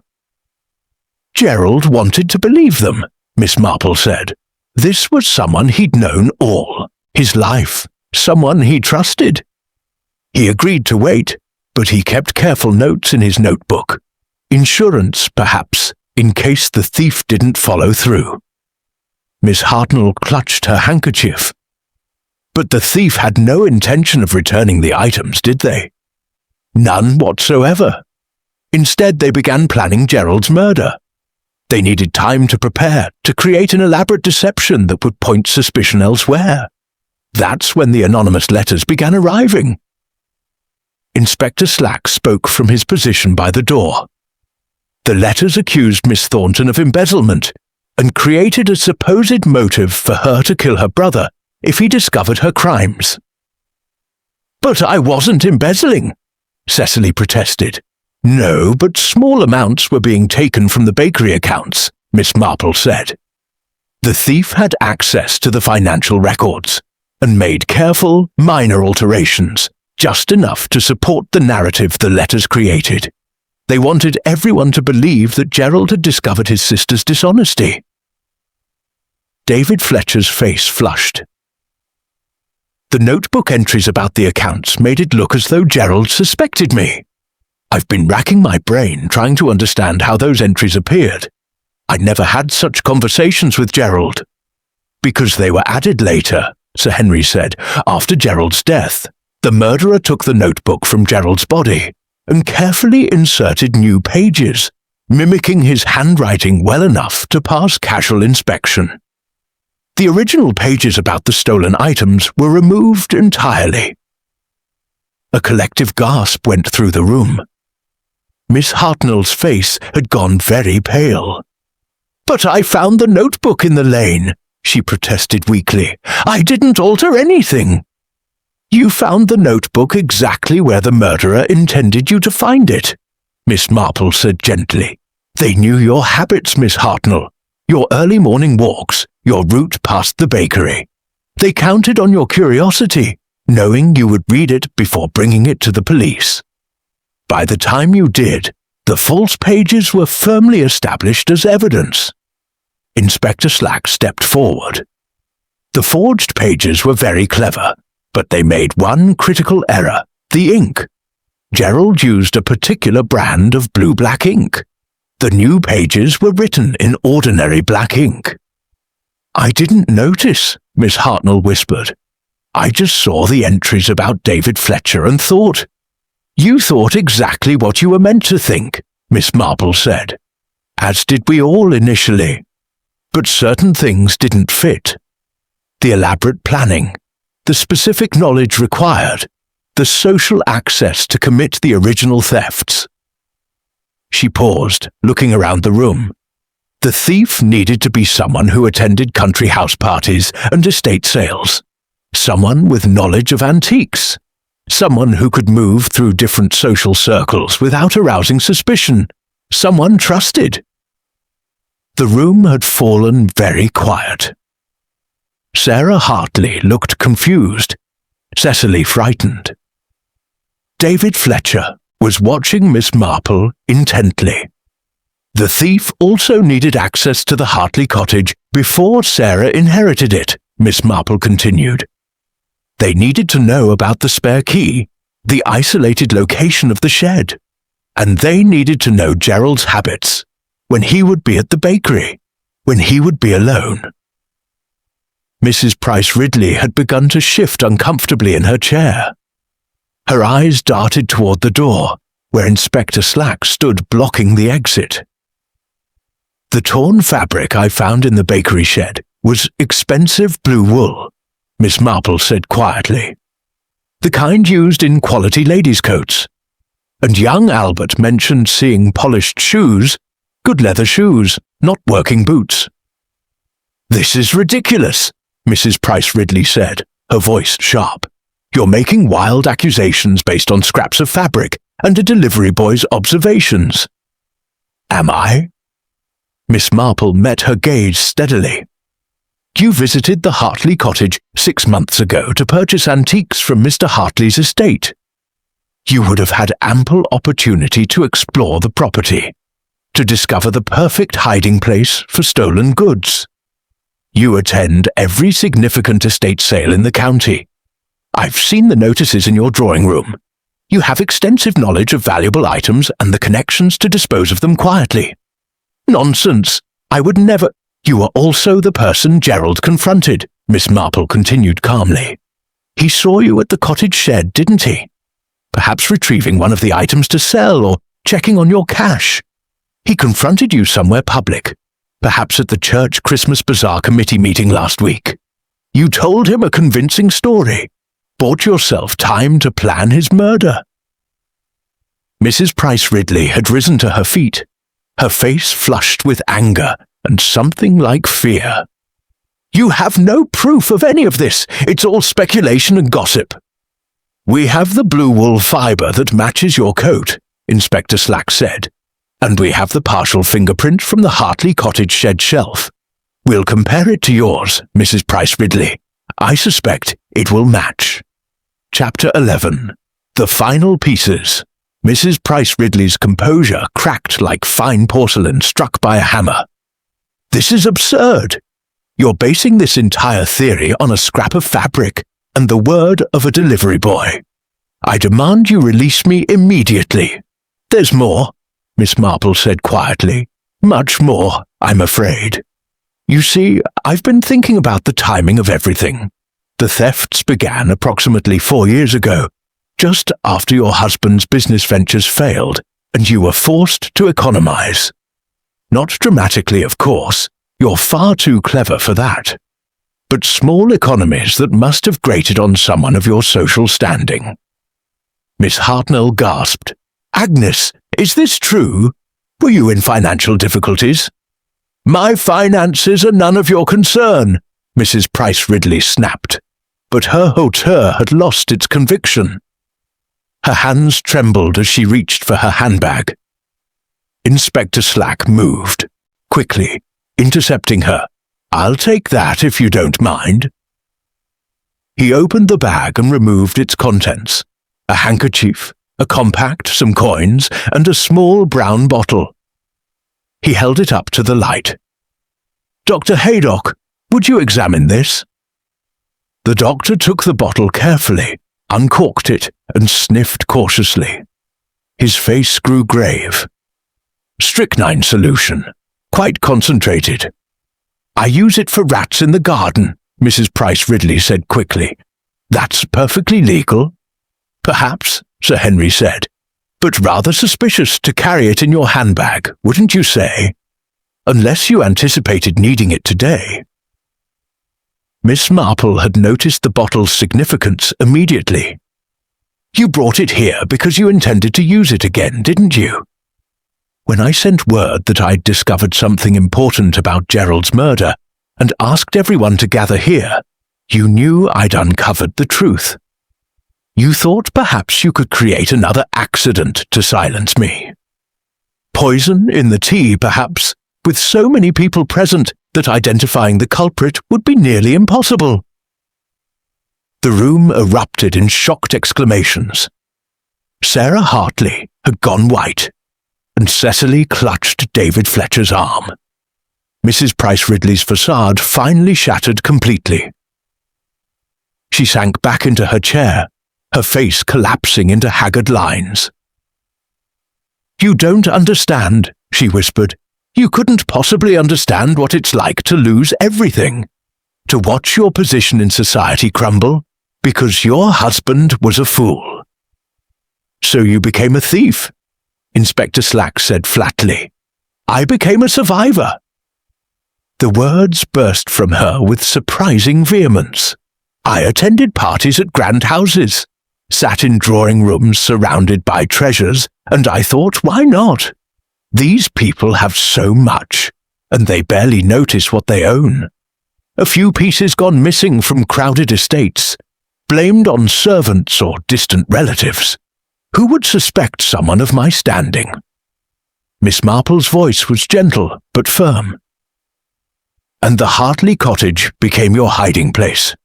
"Gerald wanted to believe them," Miss Marple said. "This was someone he'd known all his life, someone he trusted. He agreed to wait, but he kept careful notes in his notebook. Insurance, perhaps, in case the thief didn't follow through." Miss Hartnell clutched her handkerchief. "But the thief had no intention of returning the items, did they?" "None whatsoever. Instead, they began planning Gerald's murder. They needed time to prepare, to create an elaborate deception that would point suspicion elsewhere. That's when the anonymous letters began arriving." Inspector Slack spoke from his position by the door. "The letters accused Miss Thornton of embezzlement and created a supposed motive for her to kill her brother if he discovered her crimes." "But I wasn't embezzling," Cecily protested. No, but small amounts were being taken from the bakery accounts, Miss Marple said. The thief had access to the financial records and made careful, minor alterations, just enough to support the narrative the letters created. They wanted everyone to believe that Gerald had discovered his sister's dishonesty. David Fletcher's face flushed. The notebook entries about the accounts made it look as though Gerald suspected me. I've been racking my brain trying to understand how those entries appeared. I'd never had such conversations with Gerald. Because they were added later, Sir Henry said, after Gerald's death. The murderer took the notebook from Gerald's body and carefully inserted new pages, mimicking his handwriting well enough to pass casual inspection. The original pages about the stolen items were removed entirely. A collective gasp went through the room. Miss Hartnell's face had gone very pale. "But I found the notebook in the lane," she protested weakly. "I didn't alter anything." "You found the notebook exactly where the murderer intended you to find it," Miss Marple said gently. "They knew your habits, Miss Hartnell, your early morning walks, your route past the bakery. They counted on your curiosity, knowing you would read it before bringing it to the police. By the time you did, the false pages were firmly established as evidence." Inspector Slack stepped forward. "The forged pages were very clever, but they made one critical error, the ink. Gerald used a particular brand of blue-black ink. The new pages were written in ordinary black ink." "I didn't notice," Miss Hartnell whispered. "I just saw the entries about David Fletcher and thought—" "You thought exactly what you were meant to think," Miss Marple said. "As did we all initially. But certain things didn't fit. The elaborate planning, the specific knowledge required, the social access to commit the original thefts." She paused, looking around the room. The thief needed to be someone who attended country house parties and estate sales, someone with knowledge of antiques, someone who could move through different social circles without arousing suspicion, someone trusted. The room had fallen very quiet. Sarah Hartley looked confused, Cecily frightened. David Fletcher was watching Miss Marple intently. The thief also needed access to the Hartley cottage before Sarah inherited it, Miss Marple continued. They needed to know about the spare key, the isolated location of the shed, and they needed to know Gerald's habits, when he would be at the bakery, when he would be alone. Mrs. Price Ridley had begun to shift uncomfortably in her chair. Her eyes darted toward the door, where Inspector Slack stood blocking the exit. "The torn fabric I found in the bakery shed was expensive blue wool," Miss Marple said quietly. "The kind used in quality ladies' coats. And young Albert mentioned seeing polished shoes, good leather shoes, not working boots." "This is ridiculous," Mrs. Price Ridley said, her voice sharp. "You're making wild accusations based on scraps of fabric and a delivery boy's observations." "Am I?" Miss Marple met her gaze steadily. "You visited the Hartley cottage 6 months ago to purchase antiques from Mr. Hartley's estate. You would have had ample opportunity to explore the property, to discover the perfect hiding place for stolen goods. You attend every significant estate sale in the county. I've seen the notices in your drawing room. You have extensive knowledge of valuable items and the connections to dispose of them quietly." "Nonsense! I would never—" "You were also the person Gerald confronted," Miss Marple continued calmly. "He saw you at the cottage shed, didn't he? Perhaps retrieving one of the items to sell or checking on your cash. He confronted you somewhere public, perhaps at the church Christmas Bazaar Committee meeting last week. You told him a convincing story, bought yourself time to plan his murder." Mrs. Price Ridley had risen to her feet, her face flushed with anger and something like fear. "You have no proof of any of this. It's all speculation and gossip." "We have the blue wool fibre that matches your coat," Inspector Slack said, "and we have the partial fingerprint from the Hartley Cottage shed shelf. We'll compare it to yours, Mrs. Price Ridley. I suspect it will match." Chapter 11. The Final Pieces. Mrs. Price Ridley's composure cracked like fine porcelain struck by a hammer. "This is absurd. You're basing this entire theory on a scrap of fabric and the word of a delivery boy. I demand you release me immediately." "There's more," Miss Marple said quietly. "Much more, I'm afraid. You see, I've been thinking about the timing of everything. The thefts began approximately 4 years ago, just after your husband's business ventures failed and you were forced to economize. Not dramatically, of course. You're far too clever for that. But small economies that must have grated on someone of your social standing." Miss Hartnell gasped. "Agnes, is this true? Were you in financial difficulties?" "My finances are none of your concern," Mrs. Price Ridley snapped. But her hauteur had lost its conviction. Her hands trembled as she reached for her handbag. Inspector Slack moved, quickly, intercepting her. "I'll take that if you don't mind." He opened the bag and removed its contents: a handkerchief, a compact, some coins, and a small brown bottle. He held it up to the light. "Dr. Haydock, would you examine this?" The doctor took the bottle carefully, uncorked it, and sniffed cautiously. His face grew grave. "Strychnine solution, quite concentrated. I use it for rats in the garden," Mrs. Price Ridley said quickly. "That's perfectly legal." "Perhaps," Sir Henry said, "but rather suspicious to carry it in your handbag, wouldn't you say? Unless you anticipated needing it today." Miss Marple had noticed the bottle's significance immediately. "You brought it here because you intended to use it again, didn't you? When I sent word that I'd discovered something important about Gerald's murder and asked everyone to gather here, you knew I'd uncovered the truth. You thought perhaps you could create another accident to silence me. Poison in the tea, perhaps, with so many people present that identifying the culprit would be nearly impossible." The room erupted in shocked exclamations. Sarah Hartley had gone white, and Cecily clutched David Fletcher's arm. Mrs. Price Ridley's facade finally shattered completely. She sank back into her chair, her face collapsing into haggard lines. "You don't understand," she whispered. "You couldn't possibly understand what it's like to lose everything, to watch your position in society crumble because your husband was a fool." "So you became a thief," Inspector Slack said flatly. "I became a survivor." The words burst from her with surprising vehemence. "I attended parties at grand houses, sat in drawing rooms surrounded by treasures, and I thought, why not? These people have so much, and they barely notice what they own. A few pieces gone missing from crowded estates, blamed on servants or distant relatives. Who would suspect someone of my standing?" Miss Marple's voice was gentle but firm. "And the Hartley cottage became your hiding place.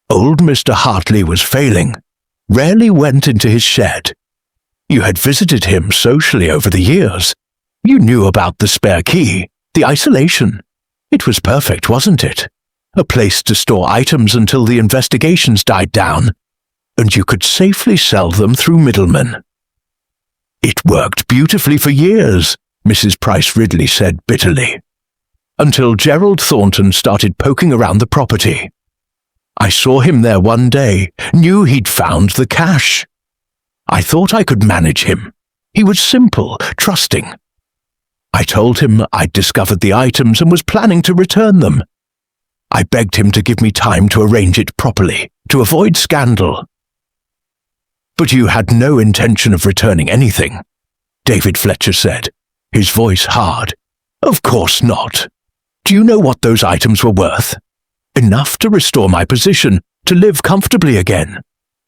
Old Mr. Hartley was failing, rarely went into his shed. You had visited him socially over the years. You knew about the spare key, the isolation. It was perfect, wasn't it? A place to store items until the investigations died down, and you could safely sell them through middlemen." "It worked beautifully for years," Mrs. Price Ridley said bitterly, "until Gerald Thornton started poking around the property. I saw him there one day, knew he'd found the cash. I thought I could manage him. He was simple, trusting. I told him I'd discovered the items and was planning to return them. I begged him to give me time to arrange it properly, to avoid scandal." "But you had no intention of returning anything," David Fletcher said, his voice hard. "Of course not. Do you know what those items were worth? Enough to restore my position, to live comfortably again.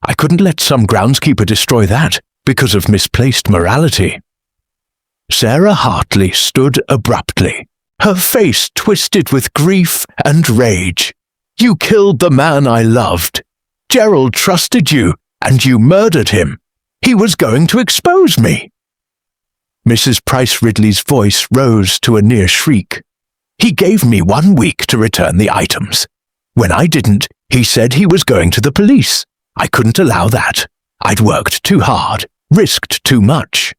I couldn't let some groundskeeper destroy that because of misplaced morality. Sarah Hartley stood abruptly, her face twisted with grief and rage. You killed the man I loved. Gerald trusted you, and you murdered him. He was going to expose me. Mrs. Price Ridley's voice rose to a near shriek. He gave me 1 week to return the items. When I didn't, he said he was going to the police. I couldn't allow that. I'd worked too hard, risked too much.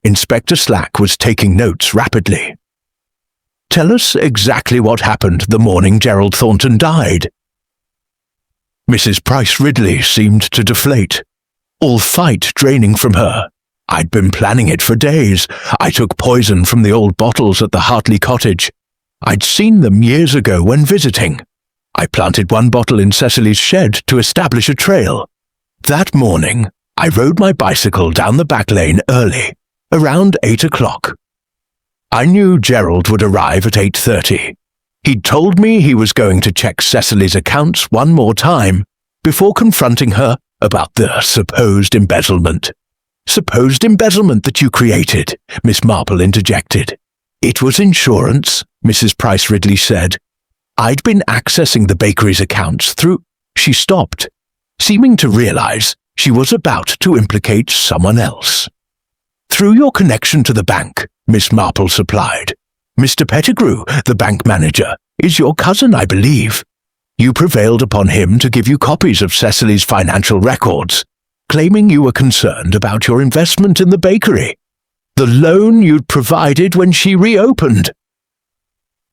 Inspector Slack was taking notes rapidly. Tell us exactly what happened the morning Gerald Thornton died. Mrs. Price Ridley seemed to deflate, all fight draining from her. I'd been planning it for days. I took poison from the old bottles at the Hartley cottage. I'd seen them years ago when visiting. I planted 1 bottle in Cecily's shed to establish a trail. That morning, I rode my bicycle down the back lane early, around 8 o'clock. I knew Gerald would arrive at 8:30. He'd told me he was going to check Cecily's accounts one more time before confronting her about the supposed embezzlement. Supposed embezzlement that you created, Miss Marple interjected. It was insurance, Mrs. Price Ridley said. I'd been accessing the bakery's accounts through... She stopped, seeming to realize she was about to implicate someone else. Through your connection to the bank, Miss Marple supplied. Mr. Pettigrew, the bank manager, is your cousin, I believe. You prevailed upon him to give you copies of Cecily's financial records, claiming you were concerned about your investment in the bakery, the loan you'd provided when she reopened.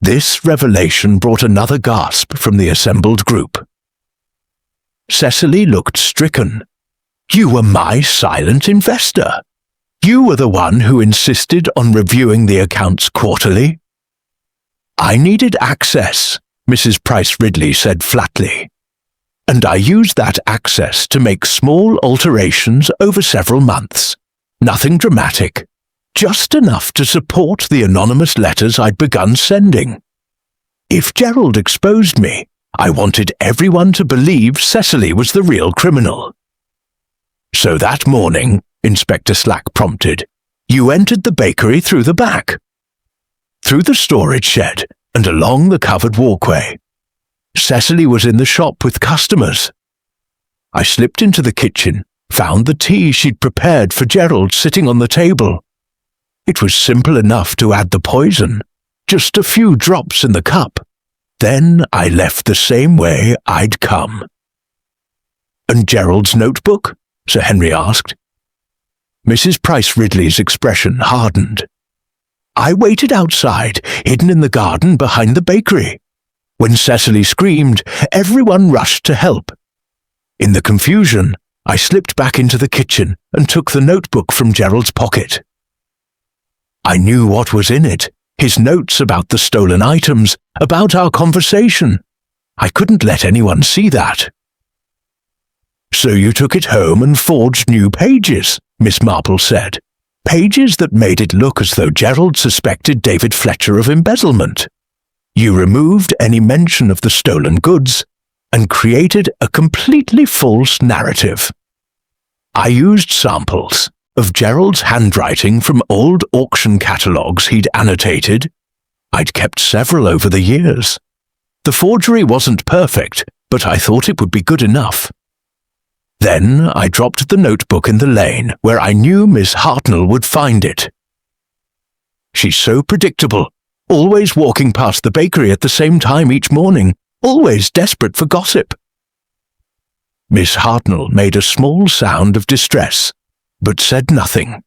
This revelation brought another gasp from the assembled group. Cecily looked stricken. You were my silent investor. You were the one who insisted on reviewing the accounts quarterly. I needed access, Mrs. Price Ridley said flatly, and I used that access to make small alterations over several months. Nothing dramatic, just enough to support the anonymous letters I'd begun sending. If Gerald exposed me, I wanted everyone to believe Cecily was the real criminal. So that morning, Inspector Slack prompted, you entered the bakery through the back, through the storage shed and along the covered walkway. Cecily was in the shop with customers. I slipped into the kitchen, found the tea she'd prepared for Gerald sitting on the table. It was simple enough to add the poison, just a few drops in the cup. Then I left the same way I'd come. And Gerald's notebook? Sir Henry asked. Mrs. Price Ridley's expression hardened. I waited outside, hidden in the garden behind the bakery. When Cecily screamed, everyone rushed to help. In the confusion, I slipped back into the kitchen and took the notebook from Gerald's pocket. I knew what was in it, his notes about the stolen items, about our conversation. I couldn't let anyone see that. So you took it home and forged new pages, Miss Marple said. Pages that made it look as though Gerald suspected David Fletcher of embezzlement. You removed any mention of the stolen goods and created a completely false narrative. I used samples of Gerald's handwriting from old auction catalogues he'd annotated. I'd kept several over the years. The forgery wasn't perfect, but I thought it would be good enough. Then I dropped the notebook in the lane where I knew Miss Hartnell would find it. She's so predictable, always walking past the bakery at the same time each morning, always desperate for gossip. Miss Hartnell made a small sound of distress, but said nothing.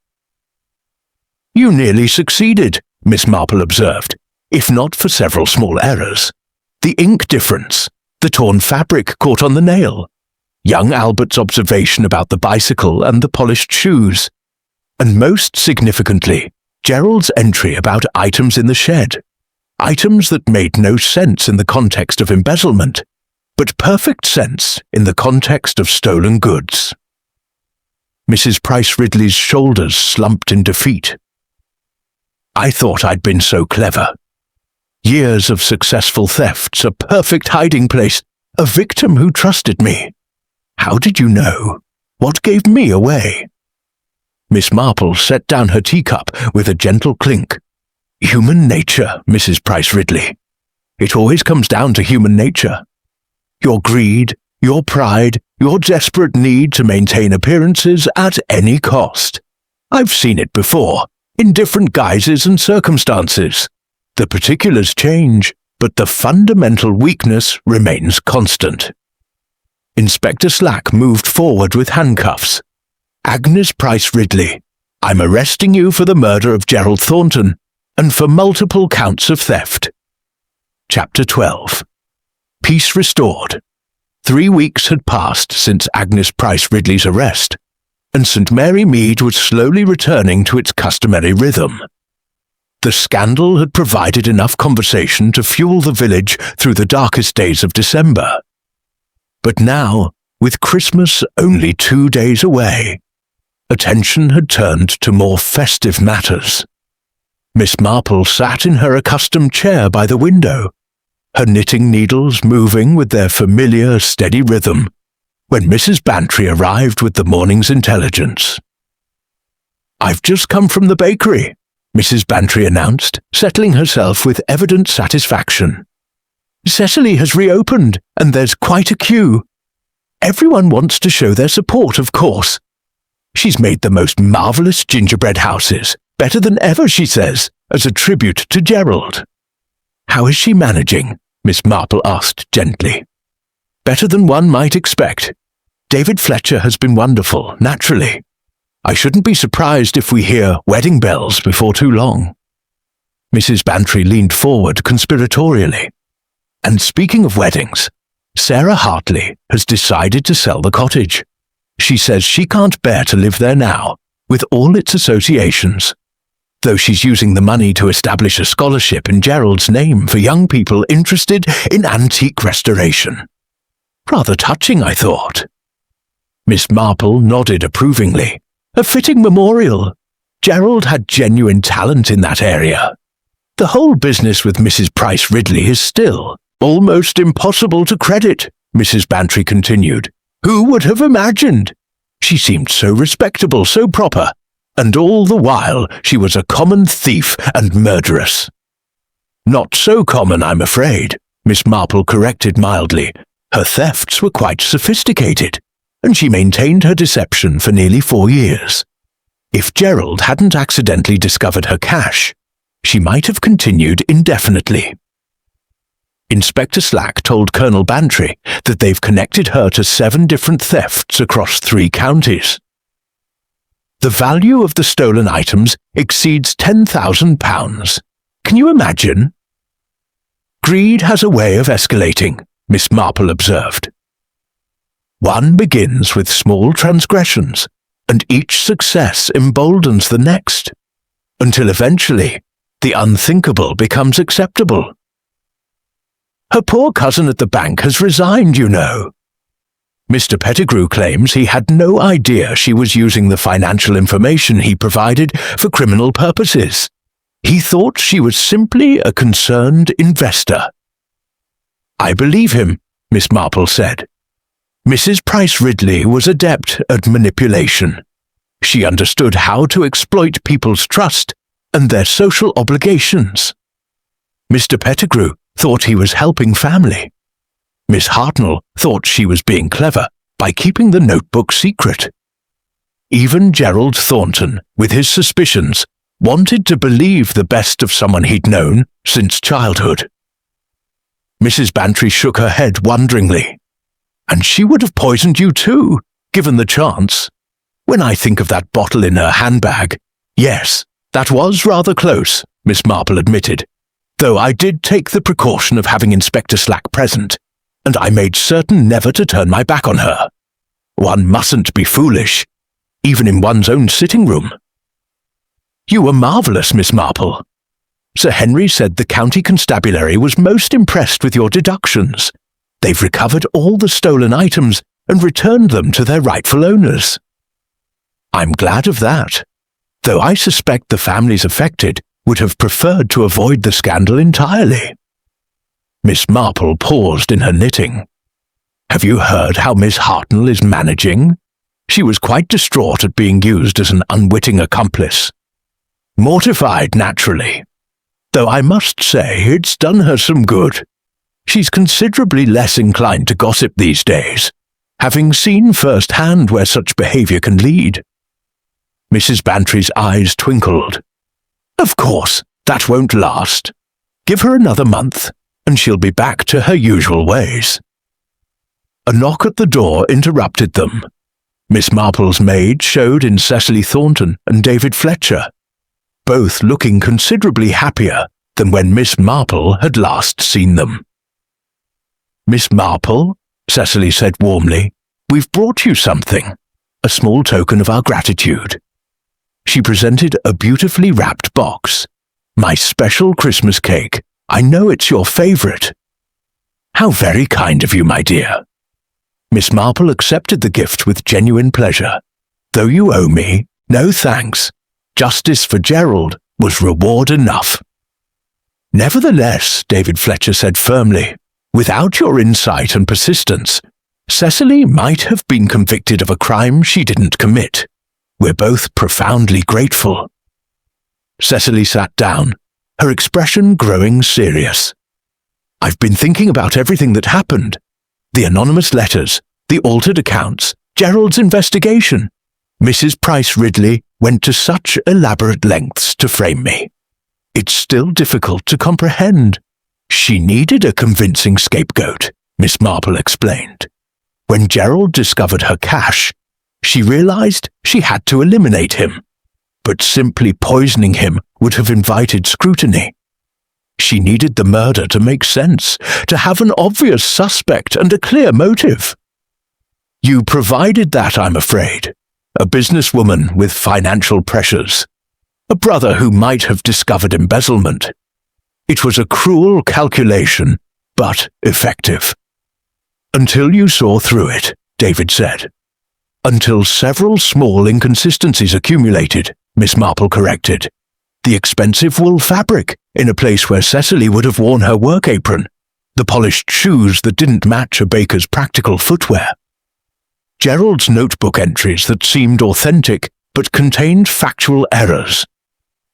You nearly succeeded, Miss Marple observed, if not for several small errors. The ink difference, the torn fabric caught on the nail, young Albert's observation about the bicycle and the polished shoes, and most significantly, Gerald's entry about items in the shed, items that made no sense in the context of embezzlement, but perfect sense in the context of stolen goods. Mrs. Price Ridley's shoulders slumped in defeat. I thought I'd been so clever. Years of successful thefts, a perfect hiding place, a victim who trusted me. How did you know? What gave me away?" Miss Marple set down her teacup with a gentle clink. "Human nature, Mrs. Price Ridley. It always comes down to human nature. Your greed, your pride, your desperate need to maintain appearances at any cost. I've seen it before, in different guises and circumstances. The particulars change, but the fundamental weakness remains constant." Inspector Slack moved forward with handcuffs. "Agnes Price Ridley, I'm arresting you for the murder of Gerald Thornton and for multiple counts of theft." Chapter 12. Peace restored. 3 weeks had passed since Agnes Price Ridley's arrest, and St. Mary Mead was slowly returning to its customary rhythm. The scandal had provided enough conversation to fuel the village through the darkest days of December. But now, with Christmas only 2 days away, attention had turned to more festive matters. Miss Marple sat in her accustomed chair by the window, her knitting needles moving with their familiar, steady rhythm, when Mrs. Bantry arrived with the morning's intelligence. "I've just come from the bakery," Mrs. Bantry announced, settling herself with evident satisfaction. "Cecily has reopened, and there's quite a queue. Everyone wants to show their support, of course. She's made the most marvellous gingerbread houses, better than ever, she says, as a tribute to Gerald." "How is she managing?" Miss Marple asked gently. "Better than one might expect. David Fletcher has been wonderful, naturally. I shouldn't be surprised if we hear wedding bells before too long." Mrs. Bantry leaned forward conspiratorially. "And speaking of weddings, Sarah Hartley has decided to sell the cottage. She says she can't bear to live there now, with all its associations, though she's using the money to establish a scholarship in Gerald's name for young people interested in antique restoration. Rather touching, I thought." Miss Marple nodded approvingly. "A fitting memorial. Gerald had genuine talent in that area. The whole business with Mrs. Price Ridley is still almost impossible to credit," Mrs. Bantry continued. "Who would have imagined? She seemed so respectable, so proper, and all the while she was a common thief and murderess." "Not so common, I'm afraid," Miss Marple corrected mildly. "Her thefts were quite sophisticated, and she maintained her deception for nearly 4 years. If Gerald hadn't accidentally discovered her cache, she might have continued indefinitely." Inspector Slack told Colonel Bantry that they've connected her to 7 different thefts across 3 counties. The value of the stolen items exceeds £10,000. Can you imagine? "Greed has a way of escalating," Miss Marple observed. "One begins with small transgressions, and each success emboldens the next, until eventually the unthinkable becomes acceptable. Her poor cousin at the bank has resigned, you know. Mr. Pettigrew claims he had no idea she was using the financial information he provided for criminal purposes. He thought she was simply a concerned investor." "I believe him," Miss Marple said. "Mrs. Price Ridley was adept at manipulation. She understood how to exploit people's trust and their social obligations. Mr. Pettigrew thought he was helping family. Miss Hartnell thought she was being clever by keeping the notebook secret. Even Gerald Thornton, with his suspicions, wanted to believe the best of someone he'd known since childhood." Mrs. Bantry shook her head wonderingly. "And she would have poisoned you too, given the chance. When I think of that bottle in her handbag, yes, that was rather close," Miss Marple admitted, "though I did take the precaution of having Inspector Slack present, and I made certain never to turn my back on her. One mustn't be foolish, even in one's own sitting room." "You were marvellous, Miss Marple. Sir Henry said the county constabulary was most impressed with your deductions. They've recovered all the stolen items and returned them to their rightful owners." "I'm glad of that, though I suspect the families affected would have preferred to avoid the scandal entirely." Miss Marple paused in her knitting. Have you heard how Miss Hartnell is managing? She was quite distraught at being used as an unwitting accomplice. Mortified, naturally. Though I must say it's done her some good. She's considerably less inclined to gossip these days, having seen firsthand where such behaviour can lead. Mrs. Bantry's eyes twinkled. Of course, that won't last. Give her another month, and she'll be back to her usual ways. A knock at the door interrupted them. Miss Marple's maid showed in Cecily Thornton and David Fletcher, both looking considerably happier than when Miss Marple had last seen them. Miss Marple, Cecily said warmly, we've brought you something, a small token of our gratitude. She presented a beautifully wrapped box. My special Christmas cake. I know it's your favourite. How very kind of you, my dear. Miss Marple accepted the gift with genuine pleasure. Though you owe me, no thanks. Justice for Gerald was reward enough. Nevertheless, David Fletcher said firmly, without your insight and persistence, Cecily might have been convicted of a crime she didn't commit. We're both profoundly grateful. Cecily sat down, her expression growing serious. I've been thinking about everything that happened. The anonymous letters, the altered accounts, Gerald's investigation. Mrs. Price Ridley went to such elaborate lengths to frame me. It's still difficult to comprehend. She needed a convincing scapegoat, Miss Marple explained. When Gerald discovered her cache, she realized she had to eliminate him, but simply poisoning him would have invited scrutiny. She needed the murder to make sense, to have an obvious suspect and a clear motive. You provided that, I'm afraid. A businesswoman with financial pressures. A brother who might have discovered embezzlement. It was a cruel calculation, but effective. Until you saw through it, David said. Until several small inconsistencies accumulated, Miss Marple corrected. The expensive wool fabric in a place where Cecily would have worn her work apron. The polished shoes that didn't match a baker's practical footwear. Gerald's notebook entries that seemed authentic but contained factual errors.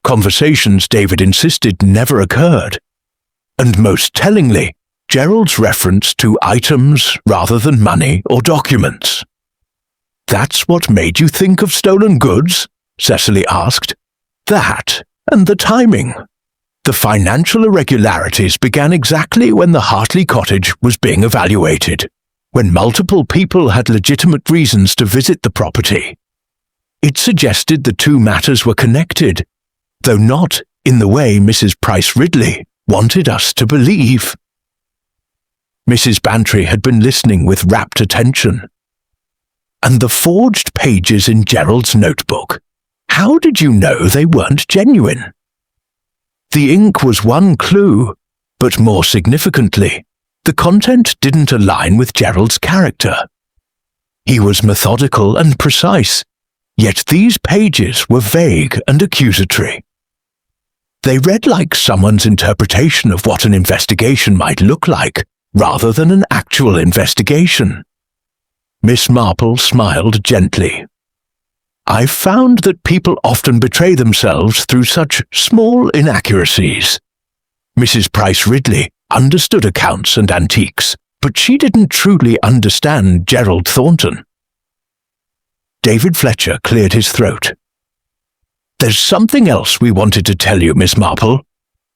Conversations David insisted never occurred. And most tellingly, Gerald's reference to items rather than money or documents. That's what made you think of stolen goods? Cecily asked. That and the timing. The financial irregularities began exactly when the Hartley cottage was being evaluated, when multiple people had legitimate reasons to visit the property. It suggested the two matters were connected, though not in the way Mrs. Price Ridley wanted us to believe. Mrs. Bantry had been listening with rapt attention. And the forged pages in Gerald's notebook, how did you know they weren't genuine? The ink was one clue, but more significantly, the content didn't align with Gerald's character. He was methodical and precise, yet these pages were vague and accusatory. They read like someone's interpretation of what an investigation might look like, rather than an actual investigation. Miss Marple smiled gently. I've found that people often betray themselves through such small inaccuracies. Mrs. Price Ridley understood accounts and antiques, but she didn't truly understand Gerald Thornton. David Fletcher cleared his throat. There's something else we wanted to tell you, Miss Marple.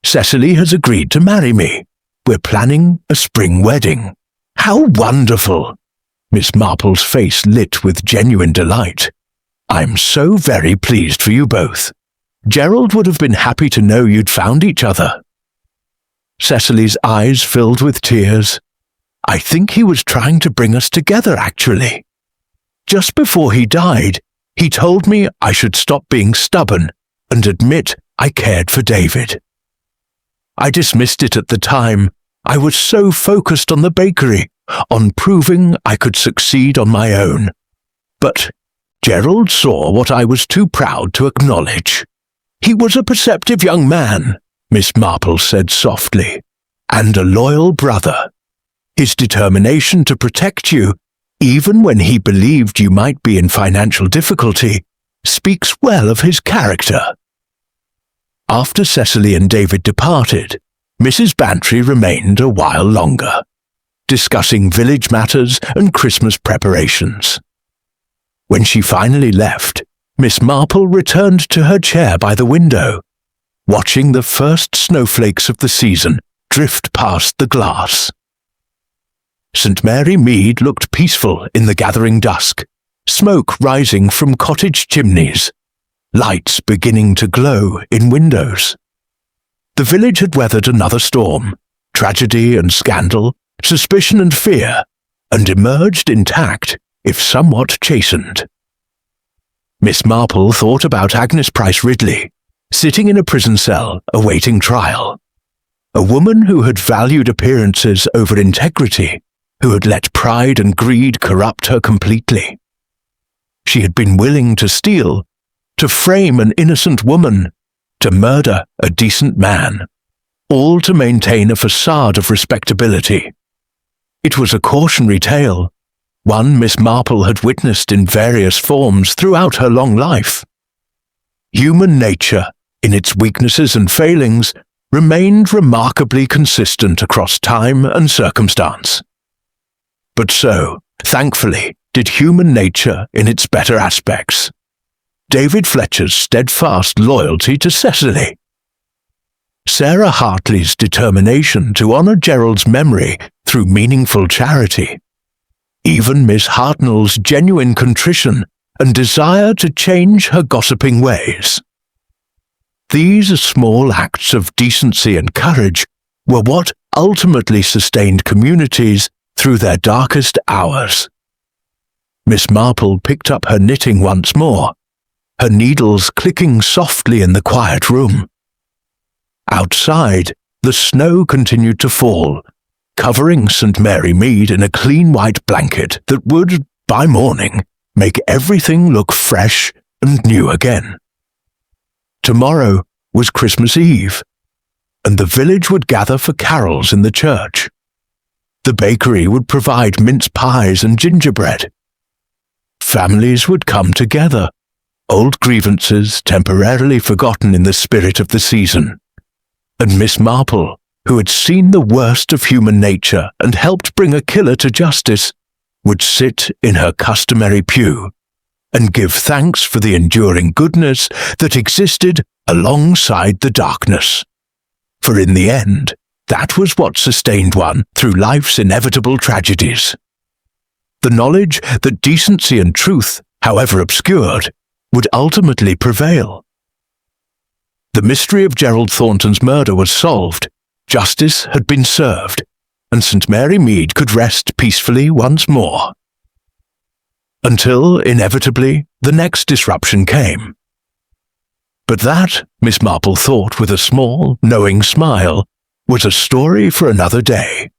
Cecily has agreed to marry me. We're planning a spring wedding. How wonderful! Miss Marple's face lit with genuine delight. I'm so very pleased for you both. Gerald would have been happy to know you'd found each other. Cecily's eyes filled with tears. I think he was trying to bring us together, actually. Just before he died, he told me I should stop being stubborn and admit I cared for David. I dismissed it at the time. I was so focused on the bakery, on proving I could succeed on my own. But Gerald saw what I was too proud to acknowledge. He was a perceptive young man, Miss Marple said softly, and a loyal brother. His determination to protect you, even when he believed you might be in financial difficulty, speaks well of his character. After Cecily and David departed, Mrs. Bantry remained a while longer, discussing village matters and Christmas preparations. When she finally left, Miss Marple returned to her chair by the window, watching the first snowflakes of the season drift past the glass. St. Mary Mead looked peaceful in the gathering dusk, smoke rising from cottage chimneys, lights beginning to glow in windows. The village had weathered another storm, tragedy and scandal, suspicion and fear, and emerged intact, if somewhat chastened. Miss Marple thought about Agnes Price Ridley, sitting in a prison cell awaiting trial. A woman who had valued appearances over integrity, who had let pride and greed corrupt her completely. She had been willing to steal, to frame an innocent woman, to murder a decent man, all to maintain a facade of respectability. It was a cautionary tale, one Miss Marple had witnessed in various forms throughout her long life. Human nature, in its weaknesses and failings, remained remarkably consistent across time and circumstance. But so, thankfully, did human nature in its better aspects. David Fletcher's steadfast loyalty to Cecily. Sarah Hartley's determination to honour Gerald's memory through meaningful charity. Even Miss Hartnell's genuine contrition and desire to change her gossiping ways. These small acts of decency and courage were what ultimately sustained communities through their darkest hours. Miss Marple picked up her knitting once more, her needles clicking softly in the quiet room. Outside, the snow continued to fall, covering St. Mary Mead in a clean white blanket that would, by morning, make everything look fresh and new again. Tomorrow was Christmas Eve, and the village would gather for carols in the church. The bakery would provide mince pies and gingerbread. Families would come together, old grievances temporarily forgotten in the spirit of the season. And Miss Marple, who had seen the worst of human nature and helped bring a killer to justice, would sit in her customary pew and give thanks for the enduring goodness that existed alongside the darkness. For in the end, that was what sustained one through life's inevitable tragedies. The knowledge that decency and truth, however obscured, would ultimately prevail. The mystery of Gerald Thornton's murder was solved, justice had been served, and St. Mary Mead could rest peacefully once more. Until, inevitably, the next disruption came. But that, Miss Marple thought with a small, knowing smile, was a story for another day.